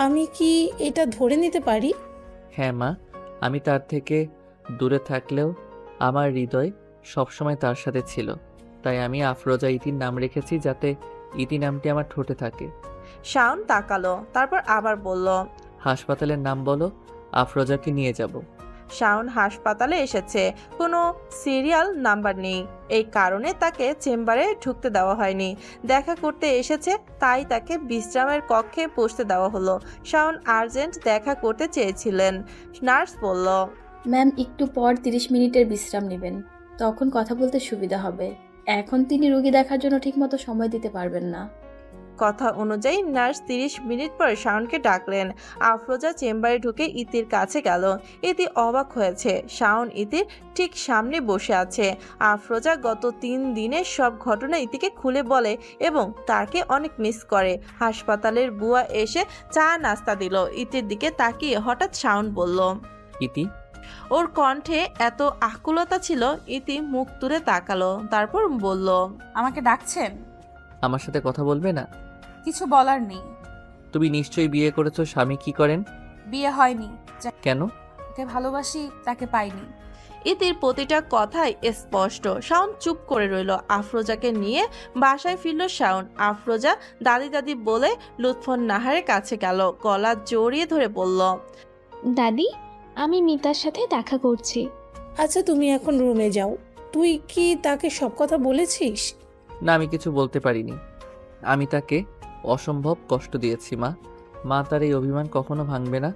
আমি কি এটা ধরে নিতে পারি? হ্যাঁ মা, আমি তার থেকে দূরে থাকলেও আমার হৃদয় সবসময় তার সাথে ছিল। তাই আমি আফরোজা ইতির নাম রেখেছি, যাতে ইতি নামটি আমার ঠোঁটে থাকে। শাওন তাকালো, তারপর আবার বলল, হাসপাতালের নাম বলো, আফরোজাকে নিয়ে যাব। শাওন হাসপাতালে এসেছে, কোনো সিরিয়াল নাম্বার নেই। এই কারণে তাকে চেম্বারে ঢুকতে দেওয়া হয়নি। দেখা করতে এসেছে, তাই তাকে বিশ্রামের কক্ষে বসতে দেওয়া হলো। শাওন আর্জেন্ট দেখা করতে চেয়েছিলেন। নার্স বলল, ম্যাম একটু পর 30 মিনিটের বিশ্রাম নেবেন, তখন কথা বলতে সুবিধা হবে। এখন তিনি রোগী দেখার জন্য ঠিকমতো সময় দিতে পারবেন না। কথা অনুযায়ী নার্স 30 মিনিট পর শাওনকে ডাকলেন। আফরোজা চেম্বারে ঢুকে ইতির কাছে গেল। ইতি অবাক হয়েছে। শাওন ইতির ঠিক সামনে বসে আছে। আফরোজা গত 3 দিনের সব ঘটনা ইতিকে খুলে বলে এবং তাকে অনেক মিস করে। হাসপাতালের বুয়া এসে চা নাস্তা দিল। ইতির দিকে তাকিয়ে হঠাৎ শাওন বলল, ইতি। ওর কণ্ঠে এত আকুলতা ছিল, ইতি মুখ তুলে তাকালো, তারপর বলল, আমাকে ডাকছেন? আমার সাথে কথা বলবে না? কিছু বলার নেই। তুমি নিশ্চয়ই বিয়ে করেছো। স্বামী কি করেন? বিয়ে হয়নি। কেন? যাকে ভালোবাসি তাকে পাইনি। ইতির প্রতিটা কথাই স্পষ্ট। শাওন চুপ করে রইল। আফরোজাকে নিয়ে বাসায় ফিরল শাওন। আফরোজা দাদি দাদি বলে লুৎফর নাহারের কাছে গেল। গলা জড়িয়ে ধরে বলল, দাদি, আমি মিতার সাথে দেখা করছি। আচ্ছা, তুমি এখন রুমে যাও। তুই কি তাকে সব কথা বলেছিস? না, আমি কিছু বলতে পারিনি। আমি তাকে অসম্ভব কষ্ট দিয়েছি মা তার এই অভিমান কখনো ভাঙবে না।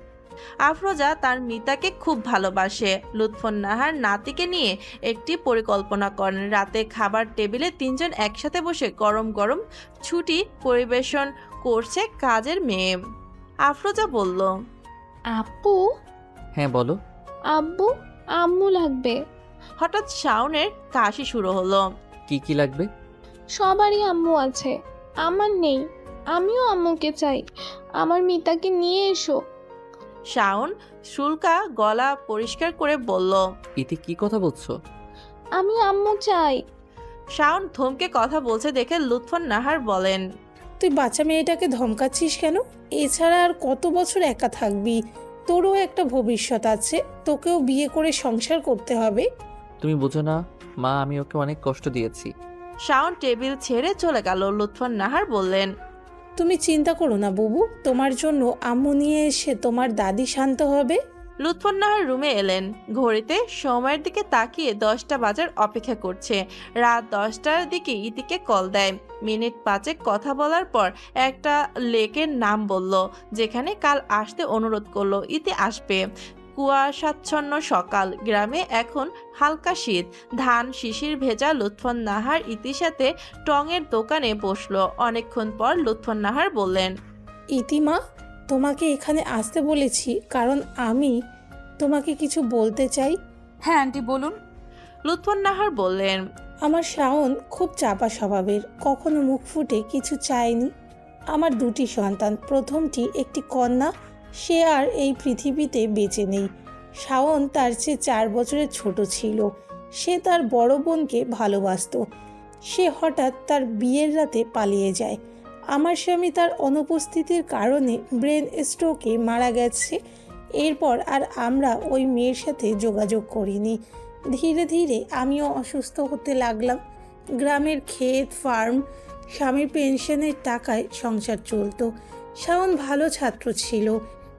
আফরোজা তার মিতাকে খুব ভালোবাসে। লুৎফর নাহার নাতিকে নিয়ে একটি পরিকল্পনা করেন। রাতে খাবার টেবিলে 3 জন একসাথে বসে গরম গরম ছুটি পরিবেশন করছে কাজের মেয়ে। আফরোজা বলল, আপু। হ্যাঁ বলো। আব্বু, আম্মু লাগবে। হঠাৎ শাওনের কাশি শুরু হলো। কি লাগবে? সবারই আম্মু আছে, আমার নেই। আমিও আম্মুকে চাই। আমার মিতাকে নিয়ে এসো। শাওন শুল্কা গলা পরিষ্কার করে বলল, ইতি কি কথা বলছো? আমি আম্মু চাই। শাওন থমকে কথা বলছে দেখে লুৎফর নাহার বলেন, তুই বাচ্চা মেয়েটাকে ধমকাচ্ছিস কেন? এছাড়া আর কত বছর একা থাকবি? তোরও একটা ভবিষ্যৎ আছে, তোকেও বিয়ে করে সংসার করতে হবে। তুমি বুঝো না মা, আমি ওকে অনেক কষ্ট দিয়েছি। শাওন টেবিল ছেড়ে চলে গেল। লুৎফর নাহার বললেন, তুমি চিন্তা করো না বুবু, তোমার জন্য আম্মু নিয়ে এসে তোমার দাদি শান্ত হবে। লুৎফর নাহার রুমে এলেন। ঘড়িতে সময়ের দিকে তাকিয়ে 10টা বাজার অপেক্ষা করছে। রাত 10টার দিকে ইতিকে কল দেয়। মিনিট 5 কথা বলার পর একটা লেকের নাম বলল, যেখানে কাল আসতে অনুরোধ করলো। ইতি আসবে। কুয়াশাচ্ছন্ন সকাল, গ্রামে এখন হালকা শীত। ধান শিশির ভেজা লুৎফর নাহার ইতির সাথে টঙের দোকানে বসলো। অনেকক্ষণ পর লুৎফর নাহার বললেন, ইতিমা, তোমাকে এখানে আসতে বলেছি কারণ আমি তোমাকে কিছু বলতে চাই। হ্যাঁ আন্টি বলুন। লুৎফর নাহার বললেন, আমার শাওন খুব চাপা স্বভাবের, কখনো মুখ ফুটে কিছু চায়নি। আমার দুটি সন্তান, প্রথমটি একটি কন্যা, সে আর এই পৃথিবীতে বেঁচে নেই। শাওন তার চেয়ে 4 বছরের ছোট ছিল। সে তার বড় বোনকে ভালোবাসতো। সে হঠাৎ তার বিয়ের রাতে পালিয়ে যায়। আমার স্বামী তার অনুপস্থিতির কারণে ব্রেন স্ট্রোকে মারা গেছে। এরপর আর আমরা ওই মেয়ের সাথে যোগাযোগ করিনি। ধীরে ধীরে আমিও অসুস্থ হতে লাগলাম। গ্রামের ক্ষেত, ফার্ম, স্বামীর পেনশনের টাকায় সংসার চলতো। শাওন ভালো ছাত্র ছিল,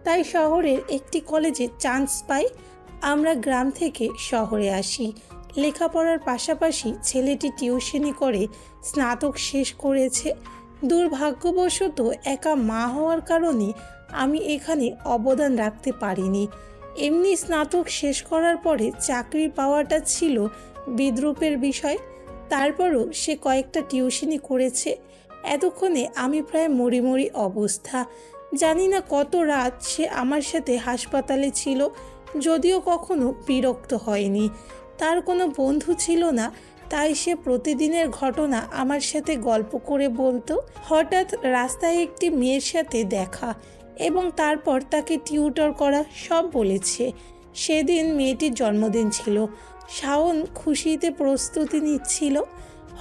তাই শহরের একটি কলেজে চান্স পাই। আমরা গ্রাম থেকে শহরে আসি। লেখাপড়ার পাশাপাশি ছেলেটি টিউশনি করে স্নাতক শেষ করেছে। দুর্ভাগ্যবশত একা মা হওয়ার কারণে আমি এখানে অবদান রাখতে পারিনি। এমনি স্নাতক শেষ করার পরে চাকরি পাওয়াটা ছিল বিদ্রূপের বিষয়। তারপরও সে কয়েকটা টিউশনি করেছে। এতক্ষণে আমি প্রায় মরি অবস্থা। জানি না কত রাত সে আমার সাথে হাসপাতালে ছিল, যদিও কখনো বিরক্ত হয়নি। তার কোনো বন্ধু ছিল না, তাই সে প্রতিদিনের ঘটনা আমার সাথে গল্প করে বলতো। হঠাৎ রাস্তায় একটি মেয়ের সাথে দেখা এবং তারপর তাকে টিউটর করা সব বলেছে। সেদিন মেয়েটির জন্মদিন ছিল। শাওন খুশিতে প্রস্তুতি নিচ্ছিল।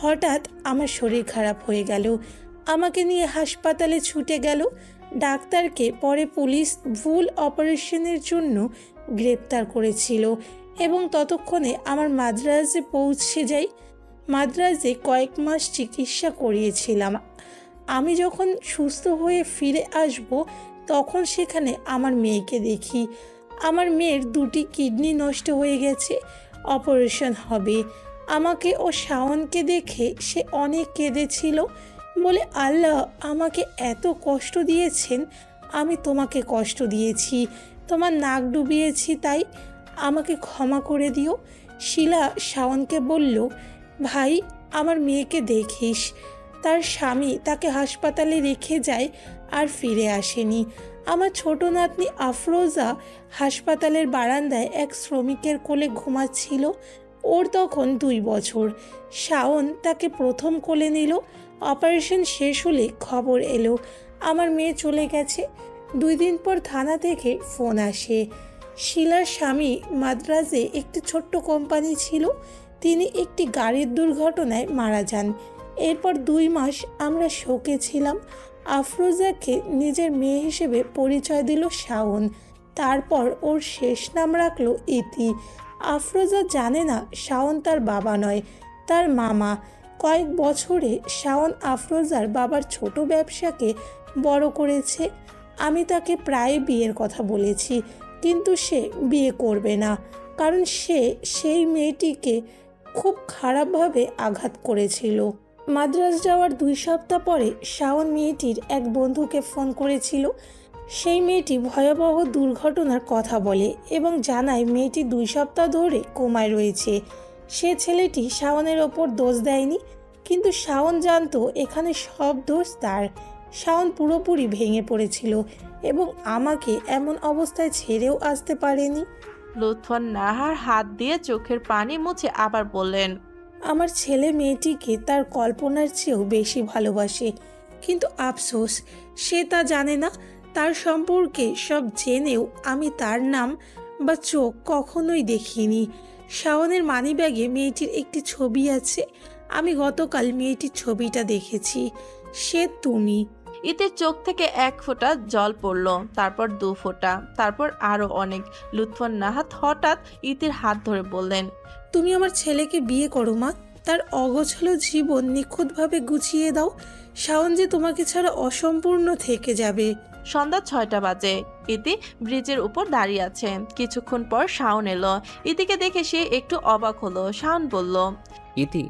হঠাৎ আমার শরীর খারাপ হয়ে গেল। আমাকে নিয়ে হাসপাতালে ছুটে গেল। ডাক্তারকে পরে পুলিশ ভুল অপারেশনের জন্য গ্রেপ্তার করেছিল এবং ততক্ষণে আমার মাদ্রাজে পৌঁছে যাই। মাদ্রাজে কয়েক মাস চিকিৎসা করিয়েছিলাম। আমি যখন সুস্থ হয়ে ফিরে আসব তখন সেখানে আমার মেয়েকে দেখি। আমার মেয়ের 2টি কিডনি নষ্ট হয়ে গেছে, অপারেশন হবে। আমাকে ও শাওনকে দেখে সে অনেক কেঁদেছিল, বলে, আল্লাহ আমাকে এত কষ্ট দিয়েছেন, আমি তোমাকে কষ্ট দিয়েছি, তোমার নাক ডুবিয়েছি, তাই আমাকে ক্ষমা করে দিও। শিলা শাওনকে বলল, ভাই আমার মেয়েকে দেখিস। তার স্বামী তাকে হাসপাতালে রেখে যায় আর ফিরে আসেনি। আমার ছোট নাতনি আফরোজা হাসপাতালের বারান্দায় এক শ্রমিকের কোলে ঘুমাচ্ছিল। ওর তখন 2 বছর। শাওন তাকে প্রথম কোলে নিল। অপারেশন শেষ হলে খবর এলো আমার মেয়ে চলে গেছে। 2 দিন পর থানা থেকে ফোন আসে। শিলার স্বামী মাদ্রাজে একটি ছোট্ট কোম্পানি ছিল, তিনি একটি গাড়ির দুর্ঘটনায় মারা যান। এরপর 2 মাস আমরা শোকে ছিলাম। আফরোজাকে নিজের মেয়ে হিসেবে পরিচয় দিল শাওন। তারপর ওর শেষ নাম রাখলো ইতি। আফরোজা জানে না শাওন তার বাবা নয়, তার মামা। কয়েক বছরে শাওন আফরোজার বাবার ছোট ব্যবসাকে বড় করেছে। আমি তাকে প্রায় বিয়ের কথা বলেছি, কিন্তু সে বিয়ে করবে না, কারণ সে সেই মেয়েটিকে খুব খারাপভাবে আঘাত করেছিল। মাদ্রাজ যাওয়ার 2 সপ্তাহ পরে শাওন মেয়েটির এক বন্ধুকে ফোন করেছিল। সেই মেয়েটি ভয়াবহ দুর্ঘটনার কথা বলে এবং জানায় মেয়েটি 2 সপ্তাহ ধরে কোমায় রয়েছে। সে ছেলেটি শাওনের ওপর দোষ দেয়নি, কিন্তু শাওন জানতো এখানে সব দোষ তার। শাওন পুরোপুরি ভেঙে পড়েছিল এবং আমাকে এমন অবস্থায় ছেড়েও আসতে পারেনি। লুৎফর নাহার হাত দিয়ে চোখের পানি মুছে আবার বললেন, আমার ছেলে মেয়েটিকে তার কল্পনার চেয়েও বেশি ভালোবাসে, কিন্তু আফসোস সে তা জানে না। তার সম্পর্কে সব জেনেও আমি তার নাম বা চোখ কখনোই দেখিনি। শাওনের মানিব্যাগে মেয়েটির একটি ছবি আছে। আমি গতকাল মেয়েটির ছবিটা দেখেছি। সে তুমি। ইতির চোখ থেকে 1 ফোঁটা জল পড়লো, তারপর 2 ফোঁটা, তারপর আরো অনেক। লুৎফর নাহাত হঠাৎ ইতির হাত ধরে বললেন, তুমি আমার ছেলেকে বিয়ে করো মা, তার অগোছালো জীবন নিখুঁতভাবে গুছিয়ে দাও। শাওন যে তোমাকে ছাড়া অসম্পূর্ণ থেকে যাবে। সন্ধ্যা 6টা বাজে। ইতি ব্রিজের উপর দাঁড়িয়ে আছে। কিছুক্ষণ পর শাওন এলো। ইতিকে দেখে সে একটু অবাক হলো। শাওন বলল, ইতি।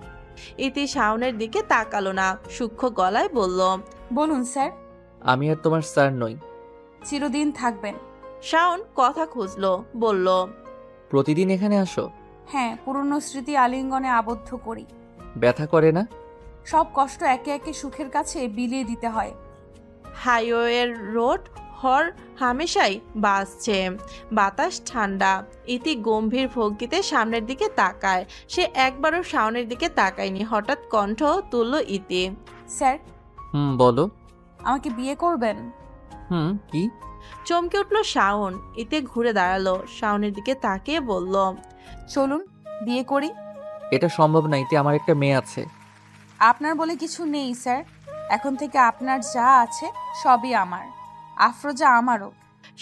ইতি শাওনের দিকে তাকালো না, সূক্ষ্ম গলায় বলল, বলুন স্যার। আমি আর তোমার স্যার নই। চিরদিন থাকবেন। শাওন কথা খুঁজলো, বলল, প্রতিদিন এখানে আসো? হ্যাঁ, পুরনো স্মৃতি আলিঙ্গনে আবদ্ধ করি। ব্যথা করে না? সব কষ্ট একে একে সুখের কাছে বিলিয়ে দিতে হয়। হাইওয়ের রোড হর হামেশাই বাসছে, বাতাস ঠান্ডা। ইতি গম্ভীর ভঙ্গিতে সামনের দিকে তাকায়। সে একবারও শাওনের দিকে তাকায়নি। হঠাৎ কণ্ঠ তুলল ইতি। স্যার, বলো। আমাকে বিয়ে করবেন? কি? চমকে উঠল শাওন। ইতি ঘুরে দাঁড়ালো, শাওনের দিকে তাকিয়ে বলল, চলুন বিয়ে করি। এটা সম্ভব না ইতি, আমার একটা মেয়ে আছে। আপনার বলে কিছু নেই স্যার। এখন থেকে আপনার যা আছে সবই আমার। আফরোজা আমারও।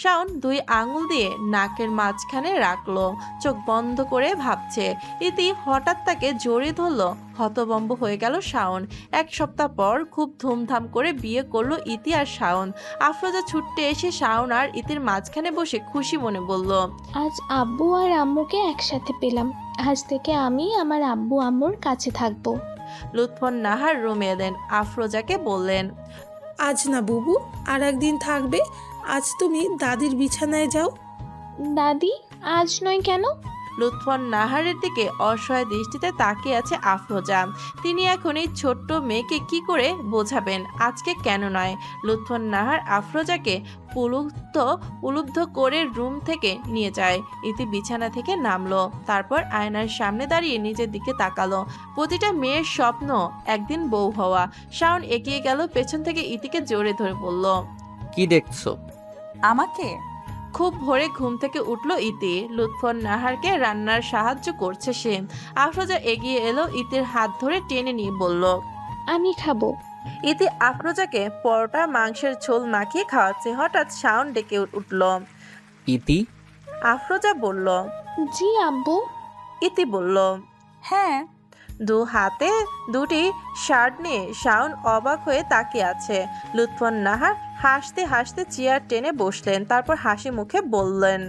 শাওন 2 আঙুল দিয়ে নাকের মাঝখানে রাখলো, চোখ বন্ধ করে ভাবছে। ইতি হঠাৎ তাকে জড়িয়ে ধরলো। হতভম্ব হয়ে গেল শাওন। 1 সপ্তাহ পর খুব ধুমধাম করে বিয়ে করলো ইতি আর শাওন। আফরোজা ছুটতে এসে শাওন আর ইতির মাঝখানে বসে খুশি মনে বলল, আজ আব্বু আর আম্মুকে একসাথে পেলাম। আজ থেকে আমি আমার আব্বু আম্মুর কাছে থাকবো। লুৎফর নাহার রুমে এলেন। আফরোজাকে বললেন, আজ না বুবু, আর একদিন থাকবে। আজ তুমি দাদির বিছানায় যাও। দাদি, আজ নয় কেন? লুৎফর নাহারের দিকে অসহায় দৃষ্টিতে তাকিয়ে আছে আফরোজা। তিনি এখন এই ছোট্ট মেয়েকে কি করে বোঝাবেন আজকে কেন নয়। লুৎফর নাহার আফরোজাকে উলুব্ধ করে রুম থেকে নিয়ে যায়। ইতি বিছানা থেকে নামলো, তারপর আয়নার সামনে দাঁড়িয়ে নিজের দিকে তাকালো। প্রতিটা মেয়ের স্বপ্ন একদিন বউ হওয়া। শাওন এগিয়ে গেল, পেছন থেকে ইতিকে জোরে ধরে বলল, কি দেখছো? আমাকে? খুব ভোরে ঘুম থেকে উঠল ইতি। লুৎফর নাহারকে রান্নার সাহায্য করছে সে। আফরোজা এগিয়ে এলো, ইতির হাত ধরে টেনে নিয়ে বলল, আমি খাবো। ইতি আফরোজাকে পরোটা মাংসের ঝোল মাখিয়ে খাওয়াচ্ছে। হঠাৎ শাওন ডেকে উঠল। ইতি? আফরোজা বলল, জি আব্বু। ইতি বলল, হ্যাঁ। 2 হাতে 2টি শার্ট নিয়ে শাওন অবাক হয়ে তাকিয়ে আছে। লুৎফর নাহার হাসতে হাসতে চেয়ার টেনে বসলেন, তারপর হাসি মুখে বললেন,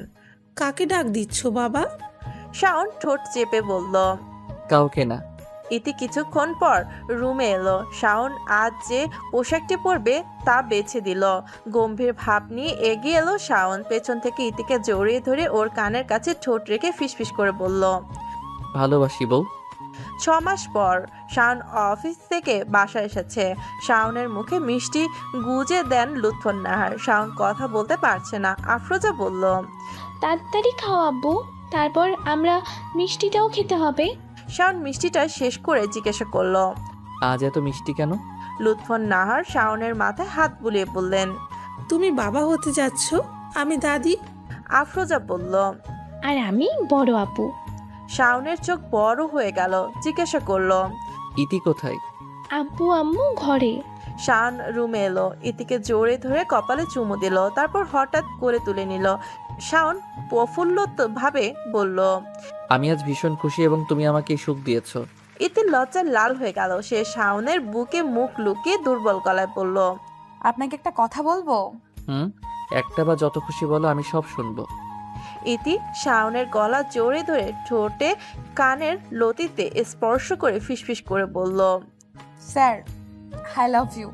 কাকে ডাক দিচ্ছ বাবা? শাওন ঠোঁট চেপে বলল, কাউকে না। ইতি কিছুক্ষণ পর রুমে এলো। শাওন আজ যে পোশাকটি পরবে তা বেছে দিল। গম্ভীর ভাব নিয়ে এগিয়ে এলো শাওন। পেছন থেকে ইতিকে জড়িয়ে ধরে ওর কানের কাছে ঠোঁট রেখে ফিসফিস করে বলল, ভালোবাসি বউ। 6 মাস পর শাওন অফিস থেকে বাসায় এসেছে। শাওনের মুখে মিষ্টি গুজে দেন লুৎফর নাহার। শাওন কথা বলতে পারছে না। আফরোজা বলল, তাড়াতাড়ি খাও আব্বু, তারপর আমরা মিষ্টিটাও খেতে হবে। শাওন মিষ্টিটা শেষ করে জিজ্ঞাসা করলো, আজ এত মিষ্টি কেন? লুৎফর নাহার শাওনের মাথায় হাত বুলিয়ে বললেন, তুমি বাবা হতে যাচ্ছ, আমি দাদি। আফরোজা বলল, আর আমি বড় আপু। শাওনের চোখ বড় হয়ে গেল। জিজ্ঞাসা করলো, ইতি কোথায়? আব্বু আম্মু ঘরে। শাওন রুমে এলো, ইতিকে জোরে ধরে কপালে চুমু দিল, তারপর হঠাৎ করে তুলে নিল। শাওন প্রফুল্লত ভাবে বলল, আমি আজ ভীষণ খুশি এবং তুমি আমাকে এই সুখ দিয়েছো। ইতি লজ্জায় লাল হয়ে গেল। সে শাওনের বুকে মুখ লুকিয়ে দুর্বল গলায় বলল, আপনাকে একটা কথা বলবো? একটা বা যত খুশি বলো, আমি সব শুনবো। ইতি শাওনের গলা জোরে ধরে ঠোঁটে কানের লতিতে স্পর্শ করে ফিসফিস করে বলল, sir, I love you.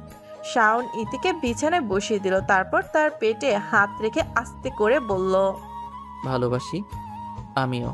Shaon ইতিকে বিছানায় বসিয়ে দিল, তারপর তার পেটে হাত রেখে আস্তে করে বলল, ভালোবাসি আমিও।